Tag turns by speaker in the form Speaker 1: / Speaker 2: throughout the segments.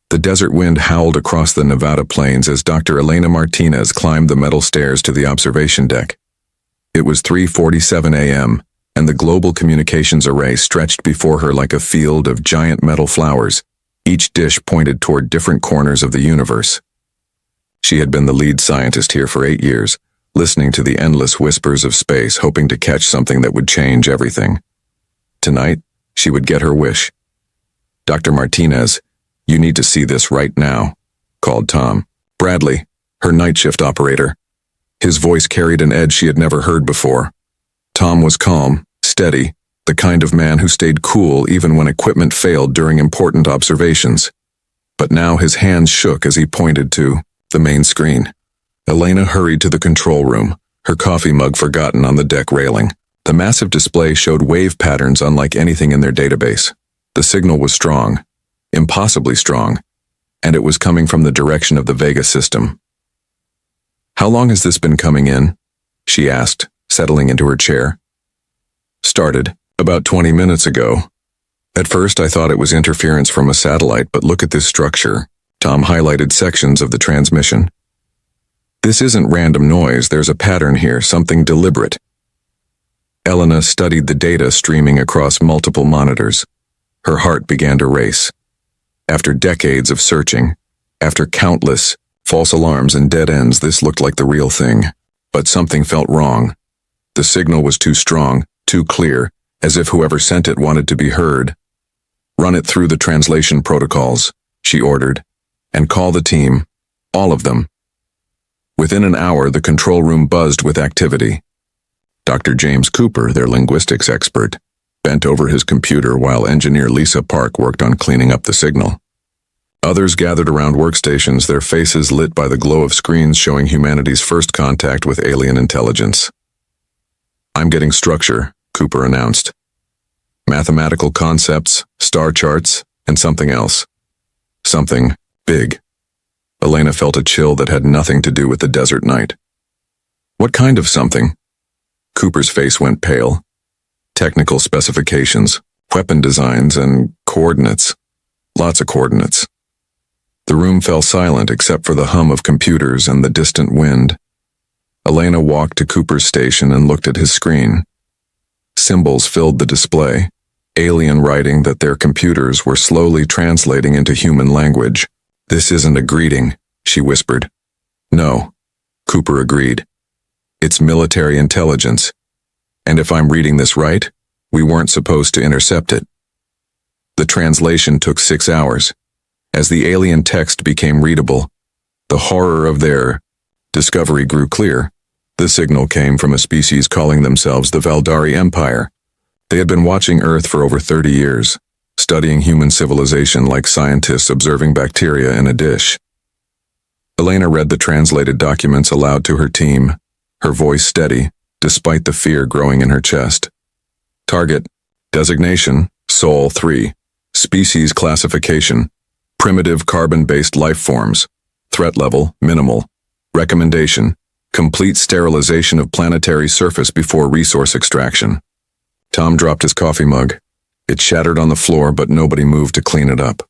Speaker 1: The desert wind howled across the Nevada plains as Dr. Elena Martinez climbed the metal stairs to the observation deck. It was 3:47 a.m., and the global communications array stretched before her like a field of giant metal flowers, each dish pointed toward different corners of the universe. She had been the lead scientist here for 8 years, listening to the endless whispers of space, hoping to catch something that would change everything. Tonight, she would get her wish. "Dr. Martinez, you need to see this right now," called Tom. Bradley, her night shift operator. His voice carried an edge she had never heard before. Tom was calm, steady, the kind of man who stayed cool even when equipment failed during important observations. But now his hands shook as he pointed to the main screen. Elena hurried to the control room, her coffee mug forgotten on the deck railing. The massive display showed wave patterns unlike anything in their database. The signal was strong, impossibly strong, and it was coming from the direction of the Vega system. "How long has this been coming in?" she asked, settling into her chair. "Started about 20 minutes ago. At first I thought it was interference from a satellite, but look at this structure." Tom highlighted sections of the transmission. "This isn't random noise, there's a pattern here, something deliberate." Elena studied the data streaming across multiple monitors. Her heart began to race. After decades of searching, after countless false alarms and dead ends, this looked like the real thing. But something felt wrong. The signal was too strong, too clear, as if whoever sent it wanted to be heard. "Run it through the translation protocols," she ordered, "and call the team, all of them." Within an hour, the control room buzzed with activity. Dr. James Cooper, their linguistics expert, bent over his computer while engineer Lisa Park worked on cleaning up the signal. Others gathered around workstations, their faces lit by the glow of screens showing humanity's first contact with alien intelligence. "I'm getting structure," Cooper announced. "Mathematical concepts, star charts, and something else. Something big." Elena felt a chill that had nothing to do with the desert night. "What kind of something?" Cooper's face went pale. "Technical specifications, weapon designs, and coordinates. Lots of coordinates." The room fell silent except for the hum of computers and the distant wind. Elena walked to Cooper's station and looked at his screen. Symbols filled the display, alien writing that their computers were slowly translating into human language. "This isn't a greeting," she whispered. "No," Cooper agreed. "It's military intelligence. And if I'm reading this right, we weren't supposed to intercept it." The translation took 6 hours. As the alien text became readable, the horror of their discovery grew clear. The signal came from a species calling themselves the Valdari Empire. They had been watching Earth for over 30 years, studying human civilization like scientists observing bacteria in a dish. Elena read the translated documents aloud to her team, her voice steady, despite the fear growing in her chest. "Target, designation, Sol 3, species classification, primitive carbon-based life forms, threat level, minimal, recommendation, complete sterilization of planetary surface before resource extraction." Tom dropped his coffee mug. It shattered on the floor, but nobody moved to clean it up.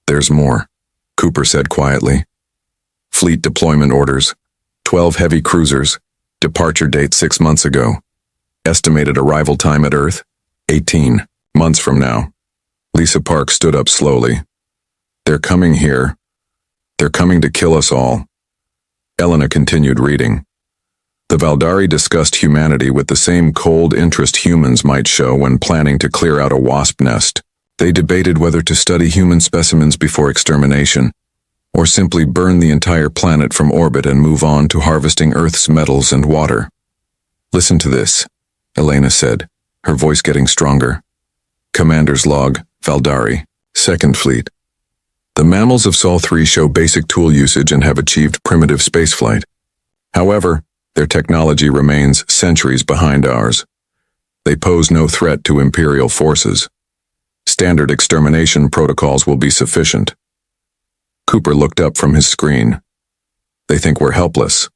Speaker 1: "There's more," Cooper said quietly. "Fleet deployment orders, 12 heavy cruisers, departure date 6 months ago. Estimated arrival time at Earth, 18 months from now." Lisa Park stood up slowly. "They're coming here. They're coming to kill us all." Elena continued reading. "The Valdari discussed humanity with the same cold interest humans might show when planning to clear out a wasp nest. They debated whether to study human specimens before extermination, or simply burn the entire planet from orbit and move on to harvesting Earth's metals and water. "Listen to this," Elena said, her voice getting stronger. "Commander's log, Valdari, 2nd Fleet. The mammals of Sol 3 show basic tool usage and have achieved primitive spaceflight. However, their technology remains centuries behind ours. They pose no threat to Imperial forces. Standard extermination protocols will be sufficient." Cooper looked up from his screen. "They think we're helpless.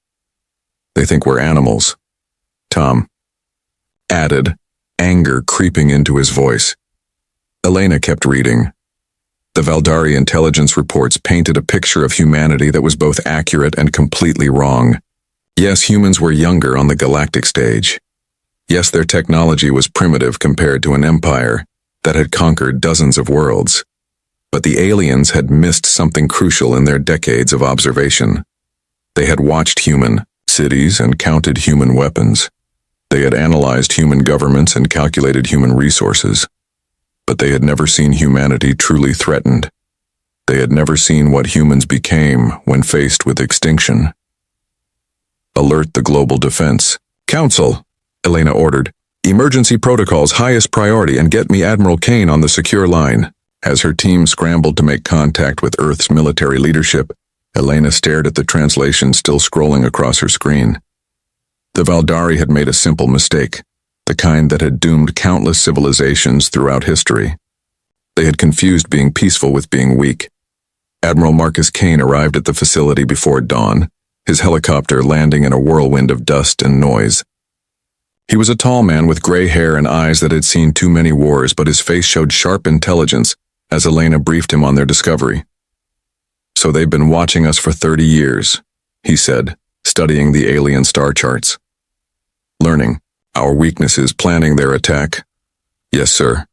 Speaker 1: They think we're animals," Tom added, anger creeping into his voice. Elena kept reading. The Valdari intelligence reports painted a picture of humanity that was both accurate and completely wrong. Yes, humans were younger on the galactic stage. Yes, their technology was primitive compared to an empire that had conquered dozens of worlds. But the aliens had missed something crucial in their decades of observation. They had watched human cities and counted human weapons. They had analyzed human governments and calculated human resources. But they had never seen humanity truly threatened. They had never seen what humans became when faced with extinction. Alert the Global Defense Council, Elena ordered. Emergency protocols highest priority, and get me Admiral Kane on the secure line. As her team scrambled to make contact with Earth's military leadership, Elena stared at the translation still scrolling across her screen. The Valdari had made a simple mistake, the kind that had doomed countless civilizations throughout history. They had confused being peaceful with being weak. Admiral Marcus Kane arrived at the facility before dawn, his helicopter landing in a whirlwind of dust and noise. He was a tall man with gray hair and eyes that had seen too many wars, but his face showed sharp intelligence as Elena briefed him on their discovery. "So they've been watching us for 30 years, he said, studying the alien star charts. "Learning our weaknesses, planning their attack." "Yes, sir.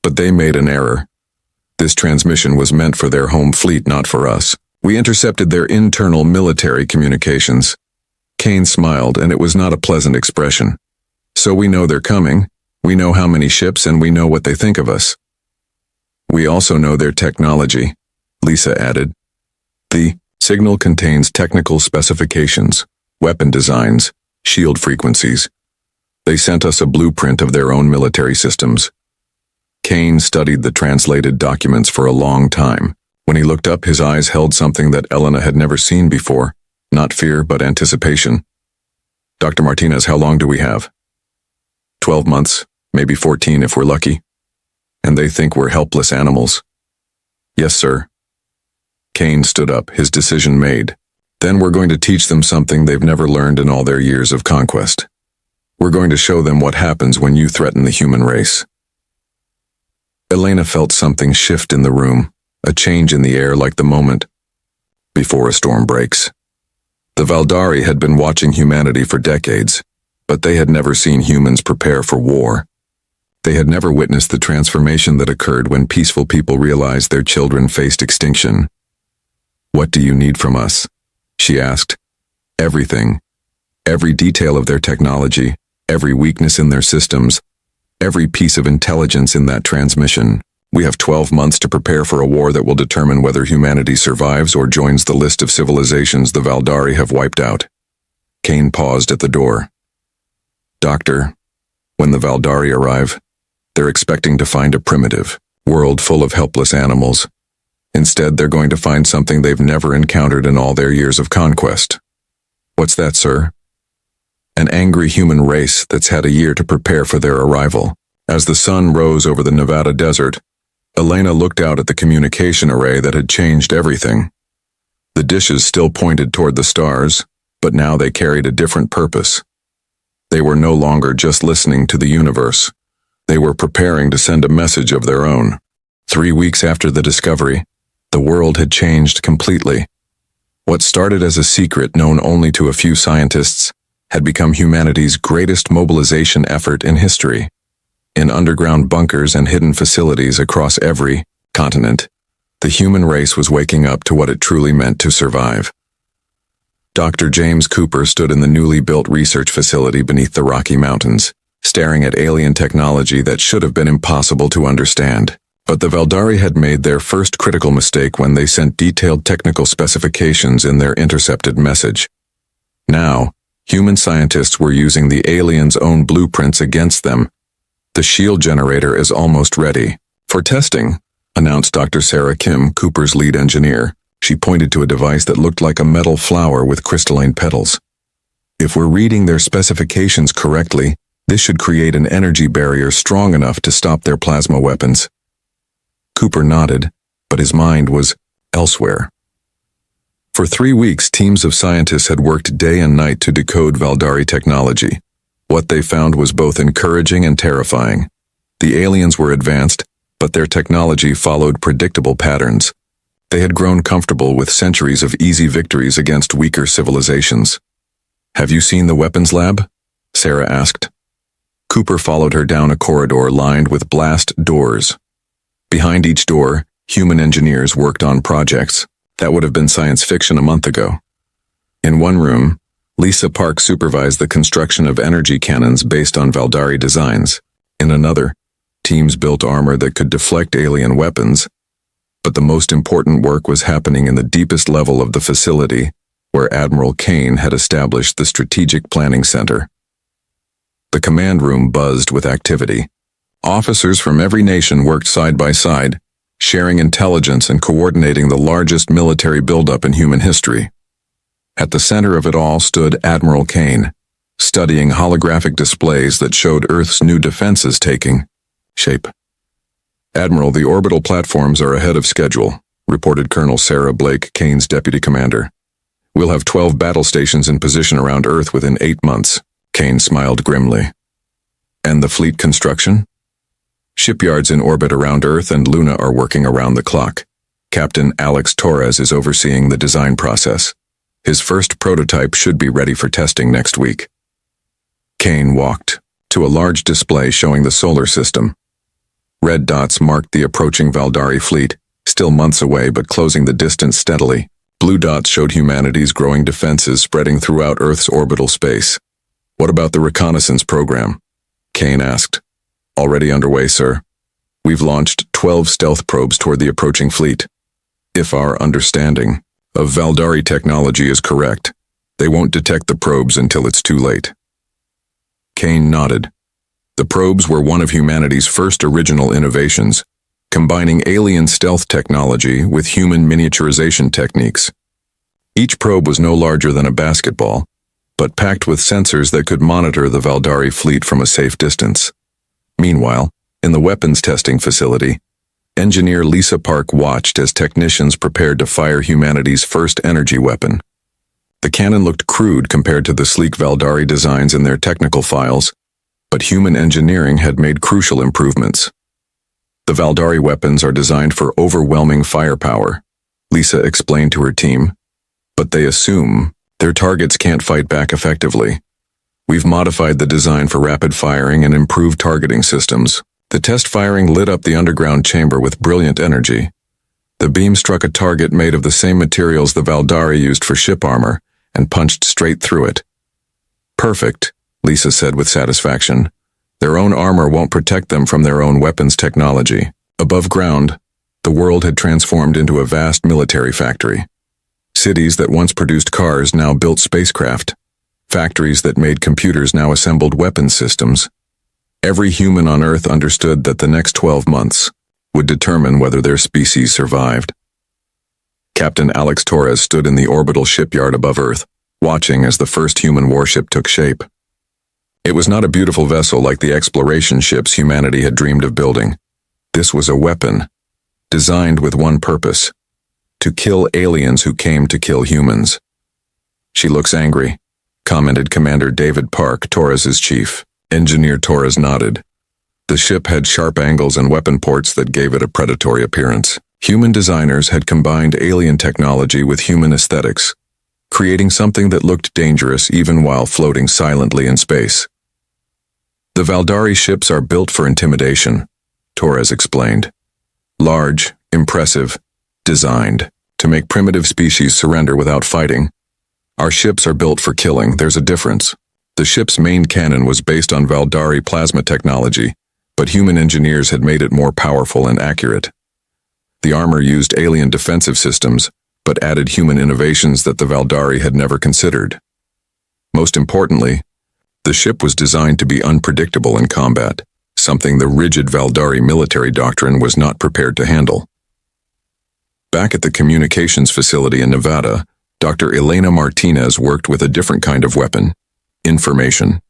Speaker 1: But they made an error. This transmission was meant for their home fleet, not for us. We intercepted their internal military communications." Kane smiled, and it was not a pleasant expression. "So we know they're coming, we know how many ships, and we know what they think of us." "We also know their technology," Lisa added. "The signal contains technical specifications, weapon designs, shield frequencies. They sent us a blueprint of their own military systems." Kane studied the translated documents for a long time. When he looked up, his eyes held something that Elena had never seen before, not fear, but anticipation. "Dr. Martinez, how long do we have?" 12 months, maybe 14 if we're lucky. "And they think we're helpless animals." "Yes, sir." Kane stood up, his decision made. "Then we're going to teach them something they've never learned in all their years of conquest. We're going to show them what happens when you threaten the human race." Elena felt something shift in the room, a change in the air like the moment before a storm breaks. The Valdari had been watching humanity for decades, but they had never seen humans prepare for war. They had never witnessed the transformation that occurred when peaceful people realized their children faced extinction. "What do you need from us?" she asked. "Everything. Every detail of their technology, every weakness in their systems, every piece of intelligence in that transmission. We have 12 months to prepare for a war that will determine whether humanity survives or joins the list of civilizations the Valdari have wiped out." Kane paused at the door. "Doctor, when the Valdari arrive, they're expecting to find a primitive world full of helpless animals. Instead, they're going to find something they've never encountered in all their years of conquest." "What's that, sir?" "An angry human race that's had a year to prepare for their arrival." As the sun rose over the Nevada desert, Elena looked out at the communication array that had changed everything. The dishes still pointed toward the stars, but now they carried a different purpose. They were no longer just listening to the universe. They were preparing to send a message of their own. 3 weeks after the discovery, the world had changed completely. What started as a secret known only to a few scientists had become humanity's greatest mobilization effort in history. In underground bunkers and hidden facilities across every continent, the human race was waking up to what it truly meant to survive. Dr. James Cooper stood in the newly built research facility beneath the Rocky Mountains, staring at alien technology that should have been impossible to understand. But the Valdari had made their first critical mistake when they sent detailed technical specifications in their intercepted message. Now, human scientists were using the aliens' own blueprints against them. "The shield generator is almost ready for testing," announced Dr. Sarah Kim, Cooper's lead engineer. She pointed to a device that looked like a metal flower with crystalline petals. "If we're reading their specifications correctly, this should create an energy barrier strong enough to stop their plasma weapons." Cooper nodded, but his mind was elsewhere. For 3 weeks, teams of scientists had worked day and night to decode Valdari technology. What they found was both encouraging and terrifying. The aliens were advanced, but their technology followed predictable patterns. They had grown comfortable with centuries of easy victories against weaker civilizations. "Have you seen the weapons lab?" Sarah asked. Cooper followed her down a corridor lined with blast doors. Behind each door, human engineers worked on projects that would have been science fiction a month ago. In one room, Lisa Park supervised the construction of energy cannons based on Valdari designs. In another, teams built armor that could deflect alien weapons. But the most important work was happening in the deepest level of the facility, where Admiral Kane had established the Strategic Planning Center. The command room buzzed with activity. Officers from every nation worked side by side, sharing intelligence and coordinating the largest military buildup in human history. At the center of it all stood Admiral Kane, studying holographic displays that showed Earth's new defenses taking shape. "Admiral, the orbital platforms are ahead of schedule," reported Colonel Sarah Blake, Kane's deputy commander. "We'll have 12 battle stations in position around Earth within 8 months. Kane smiled grimly. "And the fleet construction?" "Shipyards in orbit around Earth and Luna are working around the clock. Captain Alex Torres is overseeing the design process. His first prototype should be ready for testing next week." Kane walked to a large display showing the solar system. Red dots marked the approaching Valdari fleet, still months away but closing the distance steadily. Blue dots showed humanity's growing defenses spreading throughout Earth's orbital space. "What about the reconnaissance program?" Kane asked. "Already underway, sir. We've launched 12 stealth probes toward the approaching fleet. If our understanding of Valdari technology is correct, they won't detect the probes until it's too late." Kane nodded. The probes were one of humanity's first original innovations, combining alien stealth technology with human miniaturization techniques. Each probe was no larger than a basketball, but packed with sensors that could monitor the Valdari fleet from a safe distance. Meanwhile, in the weapons testing facility, engineer Lisa Park watched as technicians prepared to fire humanity's first energy weapon. The cannon looked crude compared to the sleek Valdari designs in their technical files, but human engineering had made crucial improvements. "The Valdari weapons are designed for overwhelming firepower," Lisa explained to her team, "but they assume their targets can't fight back effectively. We've modified the design for rapid firing and improved targeting systems." The test firing lit up the underground chamber with brilliant energy. The beam struck a target made of the same materials the Valdari used for ship armor and punched straight through it. "Perfect," Lisa said with satisfaction. "Their own armor won't protect them from their own weapons technology." Above ground, the world had transformed into a vast military factory. Cities that once produced cars now built spacecraft. Factories that made computers now assembled weapons systems. Every human on Earth understood that the next 12 months would determine whether their species survived. Captain Alex Torres stood in the orbital shipyard above Earth, watching as the first human warship took shape. It was not a beautiful vessel like the exploration ships humanity had dreamed of building. This was a weapon, designed with one purpose: to kill aliens who came to kill humans. "She looks angry," commented Commander David Park, Torres's chief. Engineer Torres nodded. The ship had sharp angles and weapon ports that gave it a predatory appearance. Human designers had combined alien technology with human aesthetics, creating something that looked dangerous even while floating silently in space. "The Valdari ships are built for intimidation," Torres explained. "Large, impressive, designed to make primitive species surrender without fighting. Our ships are built for killing. There's a difference. The ship's main cannon was based on Valdari plasma technology, but human engineers had made it more powerful and accurate. The armor used alien defensive systems, but added human innovations that the Valdari had never considered. Most importantly, the ship was designed to be unpredictable in combat, something the rigid Valdari military doctrine was not prepared to handle." Back at the communications facility in Nevada, Dr. Elena Martinez worked with a different kind of weapon: information.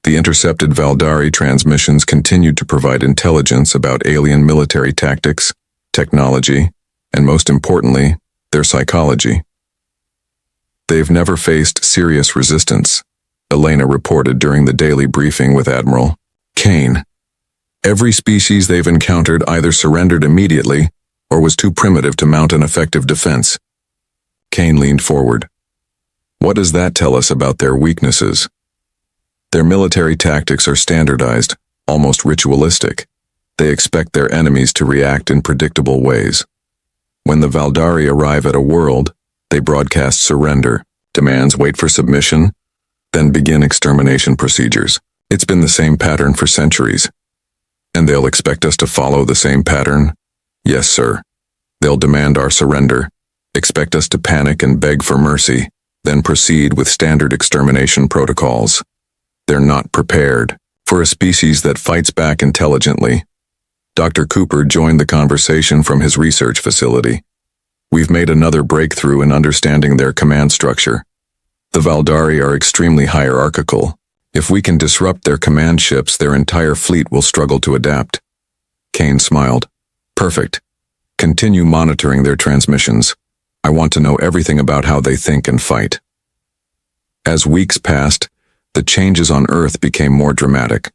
Speaker 1: The intercepted Valdari transmissions continued to provide intelligence about alien military tactics, technology, and most importantly, their psychology. "They've never faced serious resistance," Elena reported during the daily briefing with Admiral Kane. Every species they've encountered either surrendered immediately or was too primitive to mount an effective defense. Kane leaned forward. What does that tell us about their weaknesses? Their military tactics are standardized, almost ritualistic. They expect their enemies to react in predictable ways. When the Valdari arrive at a world, they broadcast surrender, demands wait for submission, then begin extermination procedures. It's been the same pattern for centuries. And they'll expect us to follow the same pattern? Yes, sir. They'll demand our surrender, expect us to panic and beg for mercy, then proceed with standard extermination protocols. They're not prepared for a species that fights back intelligently. Dr. Cooper joined the conversation from his research facility. We've made another breakthrough in understanding their command structure. The Valdari are extremely hierarchical. If we can disrupt their command ships, their entire fleet will struggle to adapt. Kane smiled. Perfect. Continue monitoring their transmissions. I want to know everything about how they think and fight. As weeks passed, the changes on Earth became more dramatic.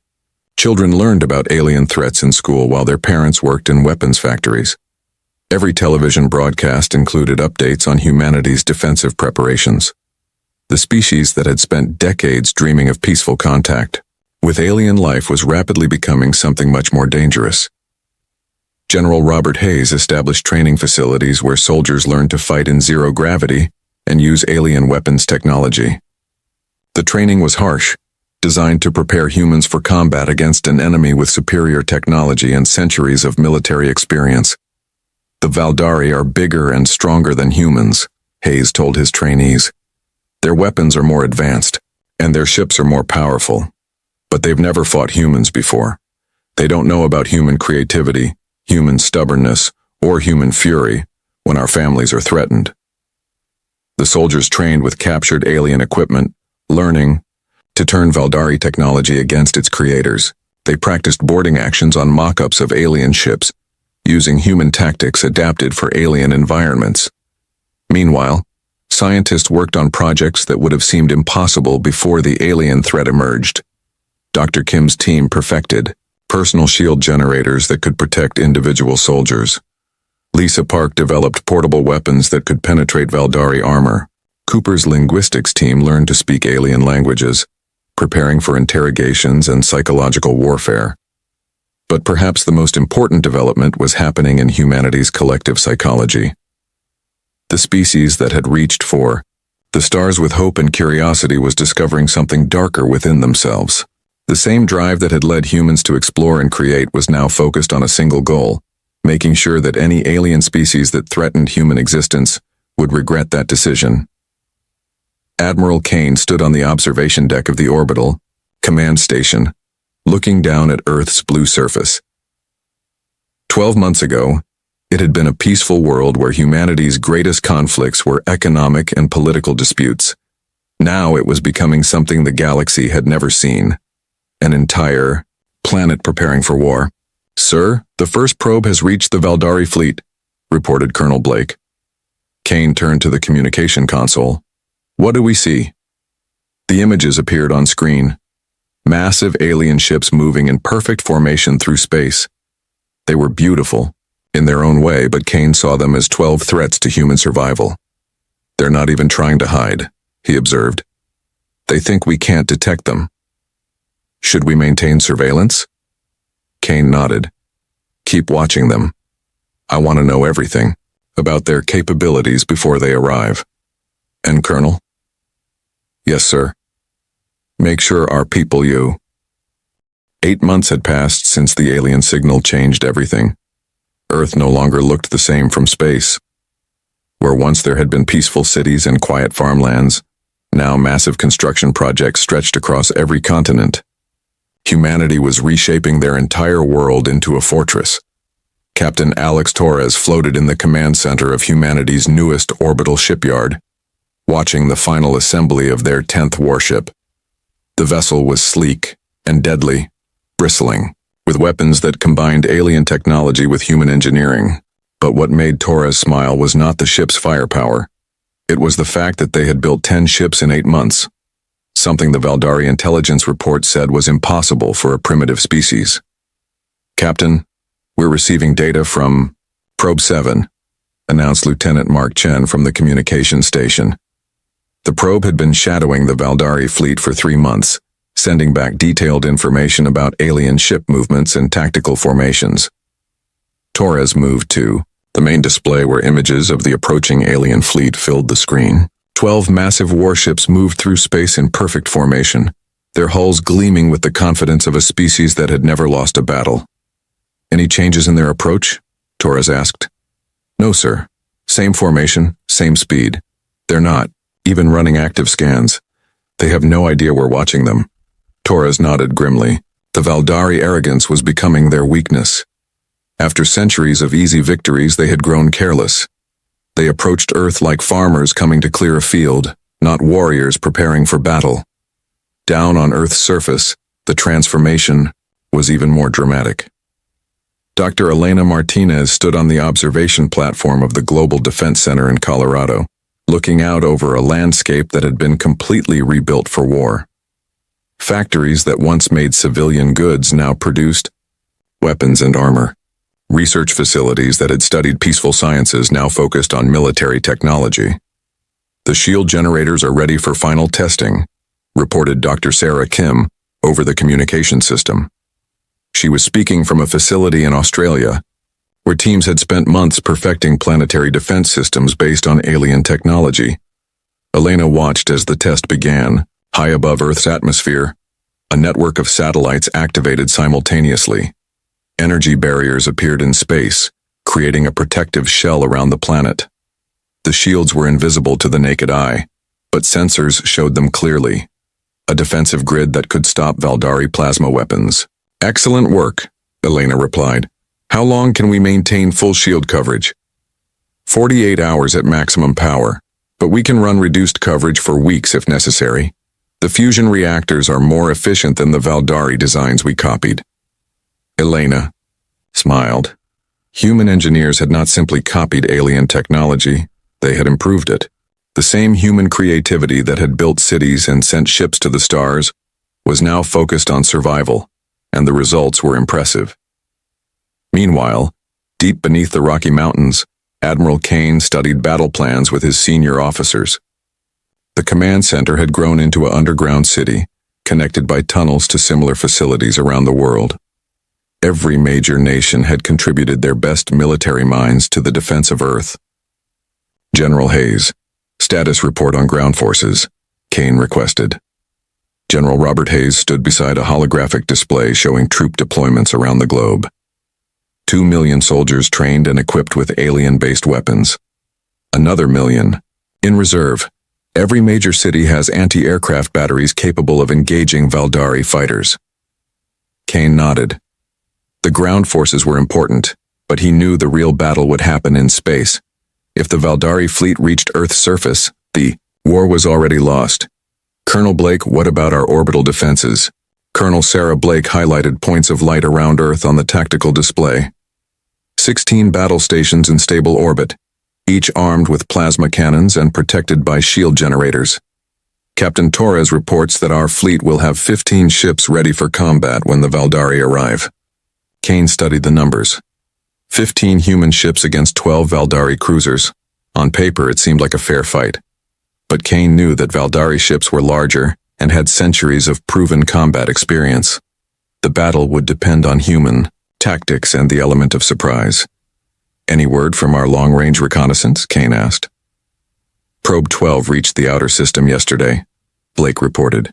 Speaker 1: Children learned about alien threats in school while their parents worked in weapons factories. Every television broadcast included updates on humanity's defensive preparations. The species that had spent decades dreaming of peaceful contact with alien life was rapidly becoming something much more dangerous. General Robert Hayes established training facilities where soldiers learned to fight in zero gravity and use alien weapons technology. The training was harsh, designed to prepare humans for combat against an enemy with superior technology and centuries of military experience. The Valdari are bigger and stronger than humans, Hayes told his trainees. Their weapons are more advanced, and their ships are more powerful. But they've never fought humans before. They don't know about human creativity, human stubbornness, or human fury when our families are threatened. The soldiers trained with captured alien equipment, learning to turn Valdari technology against its creators. They practiced boarding actions on mock-ups of alien ships, using human tactics adapted for alien environments. Meanwhile, scientists worked on projects that would have seemed impossible before the alien threat emerged. Dr. Kim's team perfected personal shield generators that could protect individual soldiers. Lisa Park developed portable weapons that could penetrate Valdari armor. Cooper's linguistics team learned to speak alien languages, preparing for interrogations and psychological warfare. But perhaps the most important development was happening in humanity's collective psychology. The species that had reached for the stars with hope and curiosity was discovering something darker within themselves. The same drive that had led humans to explore and create was now focused on a single goal, making sure that any alien species that threatened human existence would regret that decision. Admiral Kane stood on the observation deck of the orbital command station, looking down at Earth's blue surface. 12 months ago, it had been a peaceful world where humanity's greatest conflicts were economic and political disputes. Now it was becoming something the galaxy had never seen. An entire planet preparing for war. Sir, the first probe has reached the Valdari fleet, reported Colonel Blake. Kane turned to the communication console. What do we see? The images appeared on screen. Massive alien ships moving in perfect formation through space. They were beautiful, in their own way, but Kane saw them as 12 threats to human survival. They're not even trying to hide, he observed. They think we can't detect them. Should we maintain surveillance? Kane nodded. Keep watching them. I want to know everything about their capabilities before they arrive. And Colonel? Yes, sir. Make sure our people 8 months had passed since the alien signal changed everything. Earth no longer looked the same from space. Where once there had been peaceful cities and quiet farmlands, now massive construction projects stretched across every continent. Humanity was reshaping their entire world into a fortress. Captain Alex Torres floated in the command center of humanity's newest orbital shipyard, watching the final assembly of their 10th warship. The vessel was sleek and deadly, bristling with weapons that combined alien technology with human engineering. But what made Torres smile was not the ship's firepower. It was the fact that they had built 10 ships in 8 months, something the Valdari intelligence report said was impossible for a primitive species. "Captain, we're receiving data from Probe 7, announced Lieutenant Mark Chen from the communications station. The probe had been shadowing the Valdari fleet for 3 months, sending back detailed information about alien ship movements and tactical formations. Torres moved to the main display where images of the approaching alien fleet filled the screen. 12 massive warships moved through space in perfect formation, their hulls gleaming with the confidence of a species that had never lost a battle. "Any changes in their approach?" Torres asked. "No, sir. Same formation, same speed. They're not even running active scans. They have no idea we're watching them." Torres nodded grimly. The Valdari arrogance was becoming their weakness. After centuries of easy victories, they had grown careless. They approached Earth like farmers coming to clear a field, not warriors preparing for battle. Down on Earth's surface, the transformation was even more dramatic. Dr. Elena Martinez stood on the observation platform of the Global Defense Center in Colorado, looking out over a landscape that had been completely rebuilt for war. Factories that once made civilian goods now produced weapons and armor. Research facilities that had studied peaceful sciences now focused on military technology. "The shield generators are ready for final testing," reported Dr. Sarah Kim over the communication system. She was speaking from a facility in Australia, where teams had spent months perfecting planetary defense systems based on alien technology. Elena watched as the test began. High above Earth's atmosphere, a network of satellites activated simultaneously. Energy barriers appeared in space, creating a protective shell around the planet. The shields were invisible to the naked eye, but sensors showed them clearly. A defensive grid that could stop Valdari plasma weapons. "Excellent work," Elena replied. "How long can we maintain full shield coverage?" 48 hours at maximum power, but we can run reduced coverage for weeks if necessary. The fusion reactors are more efficient than the Valdari designs we copied." Elena smiled. Human engineers had not simply copied alien technology, they had improved it. The same human creativity that had built cities and sent ships to the stars was now focused on survival, and the results were impressive. Meanwhile, deep beneath the Rocky Mountains, Admiral Kane studied battle plans with his senior officers. The command center had grown into an underground city, connected by tunnels to similar facilities around the world. Every major nation had contributed their best military minds to the defense of Earth. "General Hayes, status report on ground forces," Kane requested. General Robert Hayes stood beside a holographic display showing troop deployments around the globe. 2 million soldiers trained and equipped with alien-based weapons. Another million in reserve. Every major city has anti-aircraft batteries capable of engaging Valdari fighters. Kane nodded. The ground forces were important, but he knew the real battle would happen in space. If the Valdari fleet reached Earth's surface, the war was already lost. "Colonel Blake, what about our orbital defenses?" Colonel Sarah Blake highlighted points of light around Earth on the tactical display. 16 battle stations in stable orbit, each armed with plasma cannons and protected by shield generators. "Captain Torres reports that our fleet will have 15 ships ready for combat when the Valdari arrive." Kane studied the numbers. 15 human ships against 12 Valdari cruisers. On paper, it seemed like a fair fight. But Kane knew that Valdari ships were larger and had centuries of proven combat experience. The battle would depend on human tactics and the element of surprise. "Any word from our long-range reconnaissance?" Kane asked. "Probe 12 reached the outer system yesterday," Blake reported.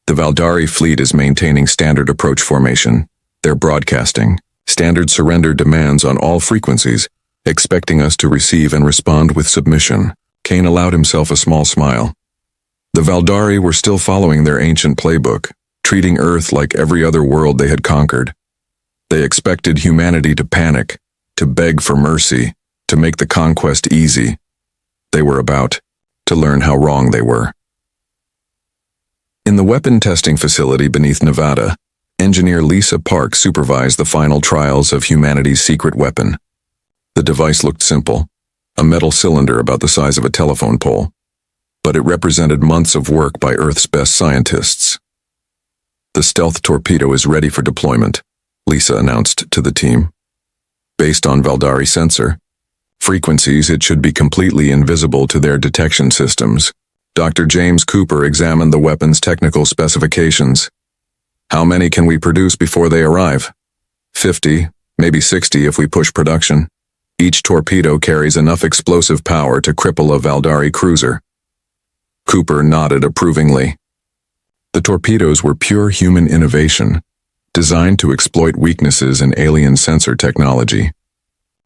Speaker 1: "The Valdari fleet is maintaining standard approach formation. They're broadcasting standard surrender demands on all frequencies, expecting us to receive and respond with submission." Kane allowed himself a small smile. The Valdari were still following their ancient playbook, treating Earth like every other world they had conquered. They expected humanity to panic, to beg for mercy, to make the conquest easy. They were about to learn how wrong they were. In the weapon testing facility beneath Nevada, engineer Lisa Park supervised the final trials of humanity's secret weapon. The device looked simple, a metal cylinder about the size of a telephone pole, but it represented months of work by Earth's best scientists. "The stealth torpedo is ready for deployment," Lisa announced to the team. Based on Valdari sensor frequencies, it should be completely invisible to their detection systems. Dr. James Cooper examined the weapon's technical specifications. How many can we produce before they arrive? 50, maybe 60 if we push production. Each torpedo carries enough explosive power to cripple a Valdari cruiser. Cooper nodded approvingly. The torpedoes were pure human innovation, designed to exploit weaknesses in alien sensor technology.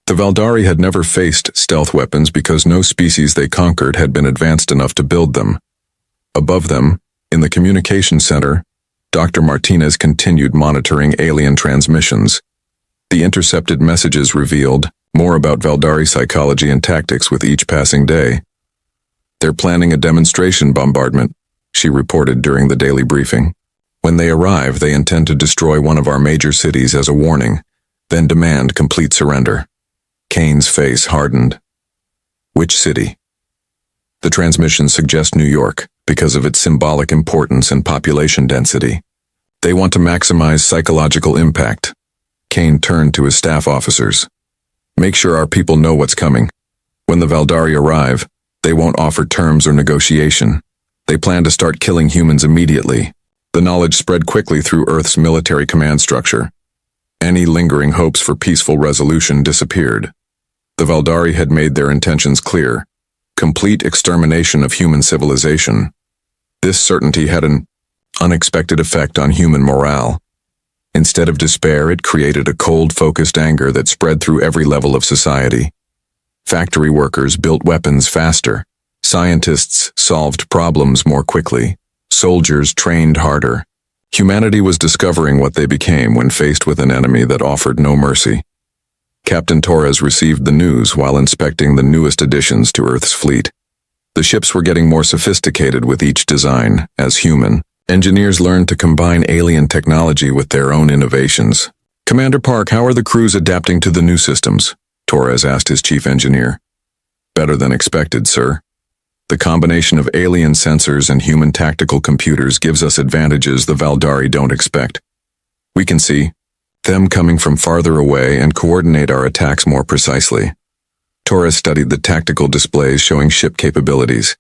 Speaker 1: The Valdari had never faced stealth weapons because no species they conquered had been advanced enough to build them. Above them, in the communication center, Dr. Martinez continued monitoring alien transmissions. The intercepted messages revealed more about Valdari psychology and tactics with each passing day. They're planning a demonstration bombardment, she reported during the daily briefing. When they arrive, they intend to destroy one of our major cities as a warning, then demand complete surrender. Kane's face hardened. Which city? The transmissions suggest New York because of its symbolic importance and population density. They want to maximize psychological impact. Kane turned to his staff officers. Make sure our people know what's coming. When the Valdari arrive, they won't offer terms or negotiation. They plan to start killing humans immediately. The knowledge spread quickly through Earth's military command structure. Any lingering hopes for peaceful resolution disappeared. The Valdari had made their intentions clear. Complete extermination of human civilization. This certainty had an unexpected effect on human morale. Instead of despair, it created a cold, focused anger that spread through every level of society. Factory workers built weapons faster. Scientists solved problems more quickly. Soldiers trained harder. Humanity was discovering what they became when faced with an enemy that offered no mercy. Captain Torres received the news while inspecting the newest additions to Earth's fleet. The ships were getting more sophisticated with each design. As human, engineers learned to combine alien technology with their own innovations. Commander Park, how are the crews adapting to the new systems? Torres asked his chief engineer. Better than expected, sir. The combination of alien sensors and human tactical computers gives us advantages the Valdari don't expect. We can see them coming from farther away and coordinate our attacks more precisely. Torres studied the tactical displays showing ship capabilities.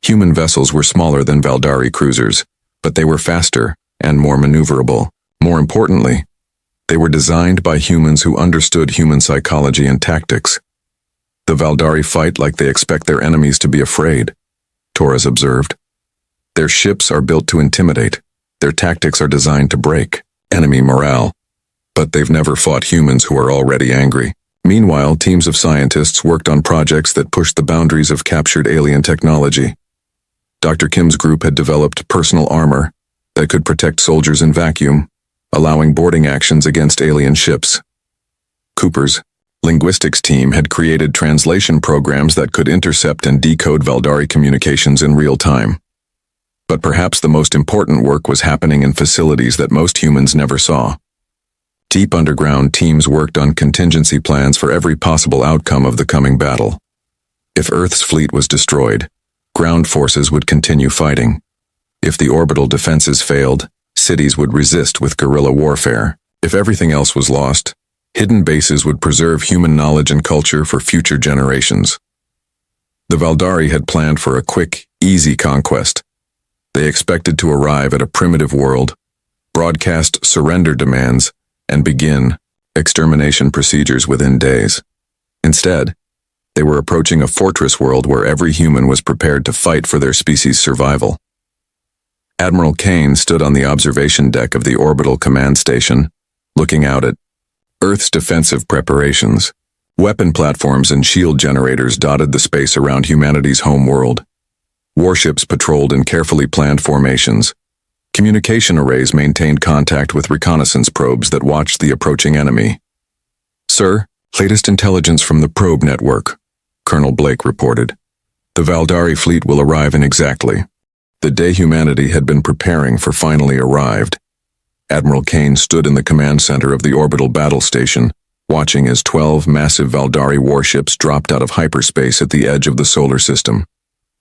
Speaker 1: Human vessels were smaller than Valdari cruisers, but they were faster and more maneuverable. More importantly, they were designed by humans who understood human psychology and tactics. The Valdari fight like they expect their enemies to be afraid, Torres observed. Their ships are built to intimidate. Their tactics are designed to break enemy morale. But they've never fought humans who are already angry. Meanwhile, teams of scientists worked on projects that pushed the boundaries of captured alien technology. Dr. Kim's group had developed personal armor that could protect soldiers in vacuum, allowing boarding actions against alien ships. Cooper's linguistics team had created translation programs that could intercept and decode Valdari communications in real time. But perhaps the most important work was happening in facilities that most humans never saw. Deep underground, teams worked on contingency plans for every possible outcome of the coming battle. If Earth's fleet was destroyed, ground forces would continue fighting. If the orbital defenses failed, cities would resist with guerrilla warfare. If everything else was lost, hidden bases would preserve human knowledge and culture for future generations. The Valdari had planned for a quick, easy conquest. They expected to arrive at a primitive world, broadcast surrender demands, and begin extermination procedures within days. Instead, they were approaching a fortress world where every human was prepared to fight for their species' survival. Admiral Kane stood on the observation deck of the orbital command station, looking out at Earth's defensive preparations. Weapon platforms and shield generators dotted the space around humanity's home world. Warships patrolled in carefully planned formations. Communication arrays maintained contact with reconnaissance probes that watched the approaching enemy. Sir, latest intelligence from the probe network, Colonel Blake reported. The Valdari fleet will arrive in exactly. The day humanity had been preparing for finally arrived. Admiral Kane stood in the command center of the orbital battle station, watching as 12 massive Valdari warships dropped out of hyperspace at the edge of the solar system.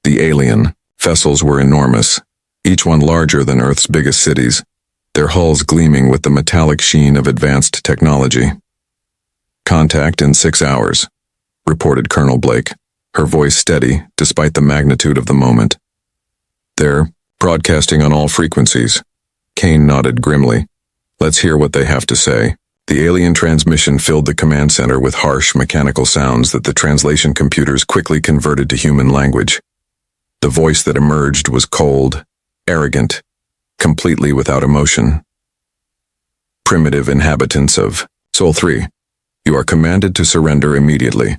Speaker 1: The alien vessels were enormous, each one larger than Earth's biggest cities. their hulls gleaming with the metallic sheen of advanced technology. "Contact in 6 hours," reported Colonel Blake, her voice steady despite the magnitude of the moment. "They're broadcasting on all frequencies." Kane nodded grimly. "Let's hear what they have to say." The alien transmission filled the command center with harsh mechanical sounds that the translation computers quickly converted to human language. The voice that emerged was cold, arrogant, completely without emotion. "Primitive inhabitants of Sol 3, you are commanded to surrender immediately.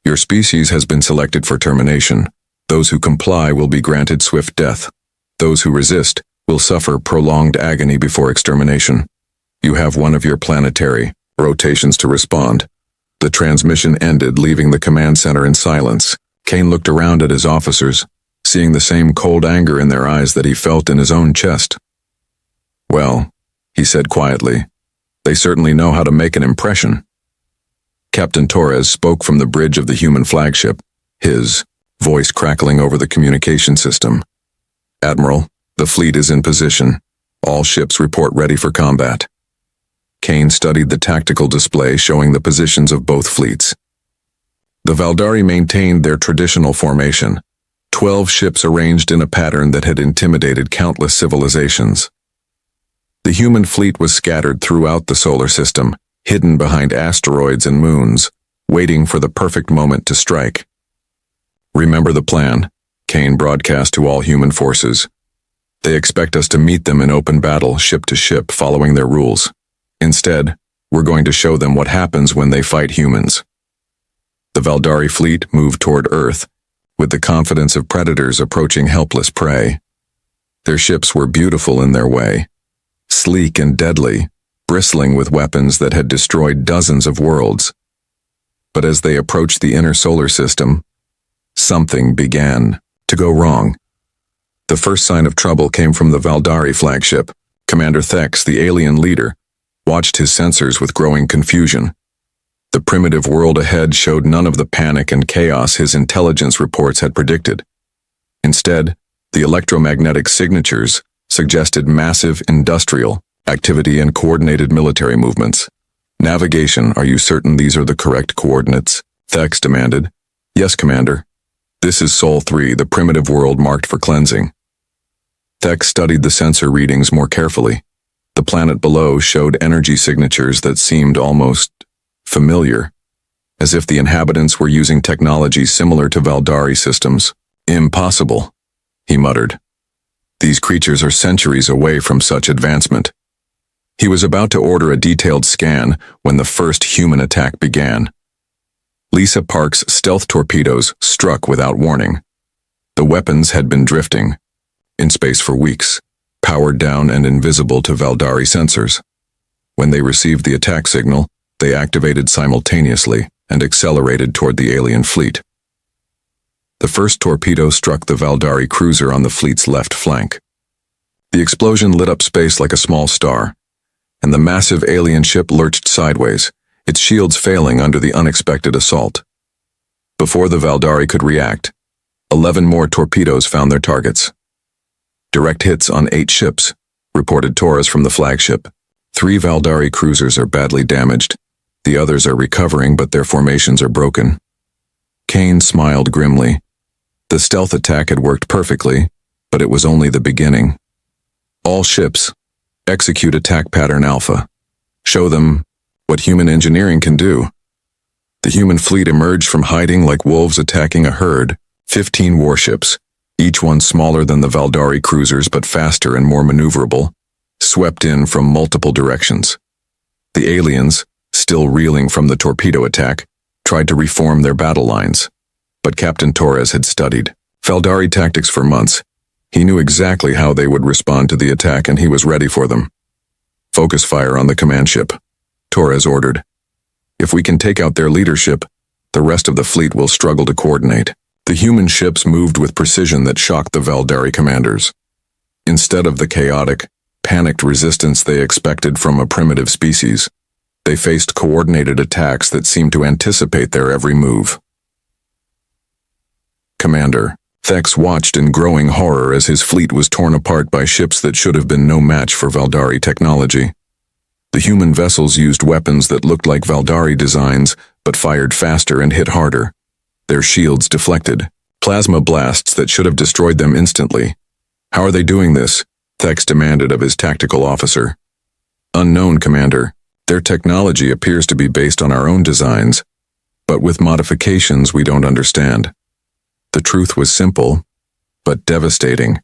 Speaker 1: Your species has been selected for termination. Those who comply will be granted swift death. Those who resist will suffer prolonged agony before extermination. You have one of your planetary rotations to respond." The transmission ended, leaving the command center in silence. Kane looked around at his officers, seeing the same cold anger in their eyes that he felt in his own chest. "Well," he said quietly, "they certainly know how to make an impression." Captain Torres spoke from the bridge of the human flagship, his voice crackling over the communication system. "Admiral, the fleet is in position. All ships report ready for combat." Kane studied the tactical display showing the positions of both fleets. The Valdari maintained their traditional formation, 12 ships arranged in a pattern that had intimidated countless civilizations. The human fleet was scattered throughout the solar system, hidden behind asteroids and moons, waiting for the perfect moment to strike. "Remember the plan," Kane broadcast to all human forces. "They expect us to meet them in open battle, ship to ship, following their rules. Instead, we're going to show them what happens when they fight humans." The Valdari fleet moved toward Earth, with the confidence of predators approaching helpless prey. Their ships were beautiful in their way, sleek and deadly, bristling with weapons that had destroyed dozens of worlds. But as they approached the inner solar system, something began to go wrong. The first sign of trouble came from the Valdari flagship. Commander Thex, the alien leader, watched his sensors with growing confusion. The primitive world ahead showed none of the panic and chaos his intelligence reports had predicted. Instead, the electromagnetic signatures suggested massive industrial activity and coordinated military movements. "Navigation, are you certain these are the correct coordinates?" Thex demanded. "Yes, Commander. This is Sol 3, the primitive world marked for cleansing." Thex studied the sensor readings more carefully. The planet below showed energy signatures that seemed almost familiar, as if the inhabitants were using technology similar to Valdari systems. "Impossible," he muttered. "These creatures are centuries away from such advancement." He was about to order a detailed scan when the first human attack began. Lisa Park's stealth torpedoes struck without warning. The weapons had been drifting in space for weeks, powered down and invisible to Valdari sensors. When they received the attack signal, they activated simultaneously and accelerated toward the alien fleet. The first torpedo struck the Valdari cruiser on the fleet's left flank. The explosion lit up space like a small star, and the massive alien ship lurched sideways, its shields failing under the unexpected assault. Before the Valdari could react, 11 more torpedoes found their targets. "Direct hits on 8 ships," reported Torres from the flagship. 3 Valdari cruisers are badly damaged. The others are recovering, but their formations are broken. Kane smiled grimly. The stealth attack had worked perfectly, but it was only the beginning. "All ships, execute attack pattern Alpha. Show them what human engineering can do." The human fleet emerged from hiding like wolves attacking a herd. 15 warships, each one smaller than the Valdari cruisers but faster and more maneuverable, swept in from multiple directions. The aliens, still reeling from the torpedo attack, tried to reform their battle lines. But Captain Torres had studied Valdari tactics for months. He knew exactly how they would respond to the attack, and he was ready for them. "Focus fire on the command ship," Torres ordered. "If we can take out their leadership, the rest of the fleet will struggle to coordinate." The human ships moved with precision that shocked the Valdari commanders. Instead of the chaotic, panicked resistance they expected from a primitive species, they faced coordinated attacks that seemed to anticipate their every move. "Commander," Thex watched in growing horror as his fleet was torn apart by ships that should have been no match for Valdari technology. The human vessels used weapons that looked like Valdari designs, but fired faster and hit harder. Their shields deflected. Plasma blasts that should have destroyed them instantly. How are they doing this? Thex demanded of his tactical officer. Unknown, Commander. Their technology appears to be based on our own designs, but with modifications we don't understand. The truth was simple, but devastating.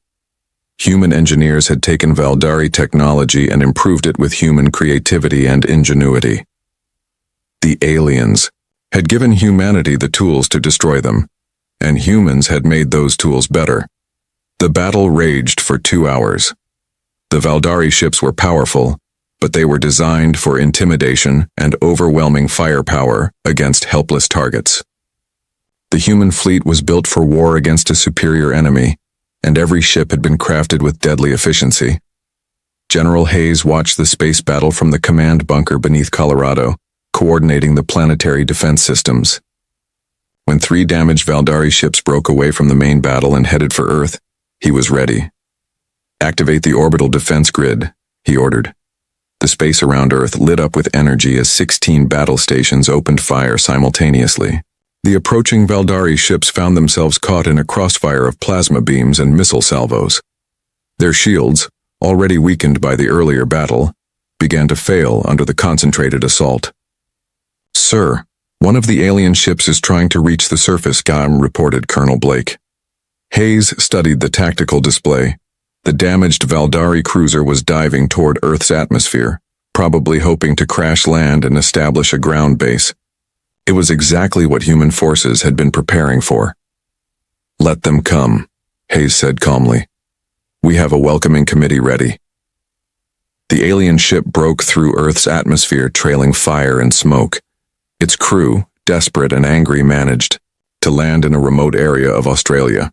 Speaker 1: Human engineers had taken Valdari technology and improved it with human creativity and ingenuity. The aliens had given humanity the tools to destroy them, and humans had made those tools better. The battle raged for 2 hours. The Valdari ships were powerful, but they were designed for intimidation and overwhelming firepower against helpless targets. The human fleet was built for war against a superior enemy, and every ship had been crafted with deadly efficiency. General Hayes watched the space battle from the command bunker beneath Colorado, coordinating the planetary defense systems. When 3 damaged Valdari ships broke away from the main battle and headed for Earth, he was ready. "Activate the orbital defense grid," he ordered. The space around Earth lit up with energy as 16 battle stations opened fire simultaneously. The approaching Valdari ships found themselves caught in a crossfire of plasma beams and missile salvos. Their shields, already weakened by the earlier battle, began to fail under the concentrated assault. "Sir, one of the alien ships is trying to reach the surface," reported Colonel Blake. Hayes studied the tactical display. The damaged Valdari cruiser was diving toward Earth's atmosphere, probably hoping to crash land and establish a ground base. It was exactly what human forces had been preparing for. "Let them come," Hayes said calmly. "We have a welcoming committee ready." The alien ship broke through Earth's atmosphere, trailing fire and smoke. Its crew, desperate and angry, managed to land in a remote area of Australia.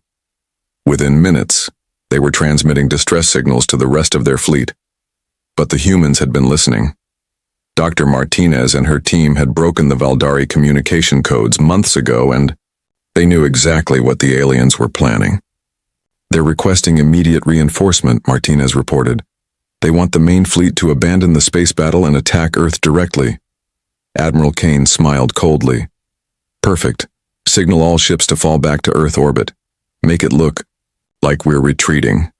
Speaker 1: Within minutes, they were transmitting distress signals to the rest of their fleet. But the humans had been listening. Dr. Martinez and her team had broken the Valdari communication codes months ago, and they knew exactly what the aliens were planning. "They're requesting immediate reinforcement," Martinez reported. "They want the main fleet to abandon the space battle and attack Earth directly." Admiral Kane smiled coldly. "Perfect. Signal all ships to fall back to Earth orbit. Make it look like we're retreating."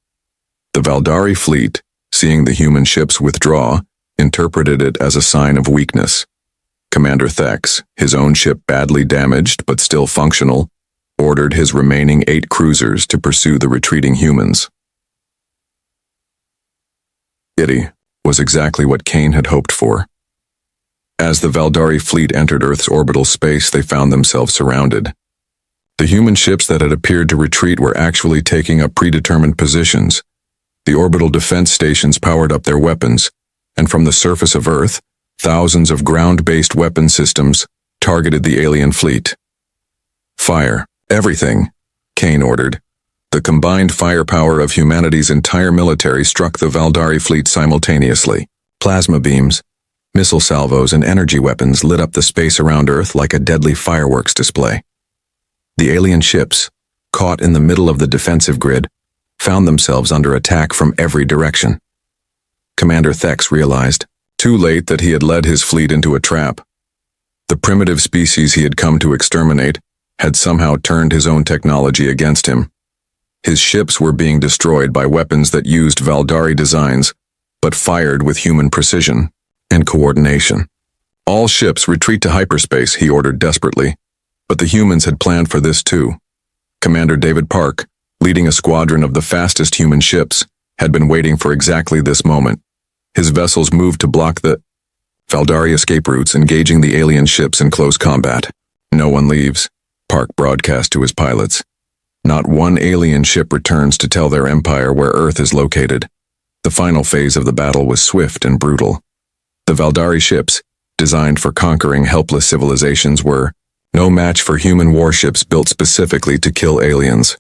Speaker 1: The Valdari fleet, seeing the human ships withdraw, interpreted it as a sign of weakness. Commander Thex, his own ship badly damaged but still functional, ordered his remaining 8 cruisers to pursue the retreating humans. It was exactly what Kane had hoped for. As the Valdari fleet entered Earth's orbital space, they found themselves surrounded. The human ships that had appeared to retreat were actually taking up predetermined positions. The orbital defense stations powered up their weapons, and from the surface of Earth, thousands of ground-based weapon systems targeted the alien fleet. "Fire everything," Kane ordered. The combined firepower of humanity's entire military struck the Valdari fleet simultaneously. Plasma beams, missile salvos, and energy weapons lit up the space around Earth like a deadly fireworks display. The alien ships, caught in the middle of the defensive grid, found themselves under attack from every direction. Commander Thex realized, too late, that he had led his fleet into a trap. The primitive species he had come to exterminate had somehow turned his own technology against him. His ships were being destroyed by weapons that used Valdari designs, but fired with human precision and coordination. "All ships retreat to hyperspace," he ordered desperately. But the humans had planned for this too. Commander David Park, leading a squadron of the fastest human ships, had been waiting for exactly this moment. His vessels moved to block the Valdari escape routes, engaging the alien ships in close combat. "No one leaves," Park broadcast to his pilots. "Not one alien ship returns to tell their empire where Earth is located." The final phase of the battle was swift and brutal. The Valdari ships, designed for conquering helpless civilizations, were no match for human warships built specifically to kill aliens.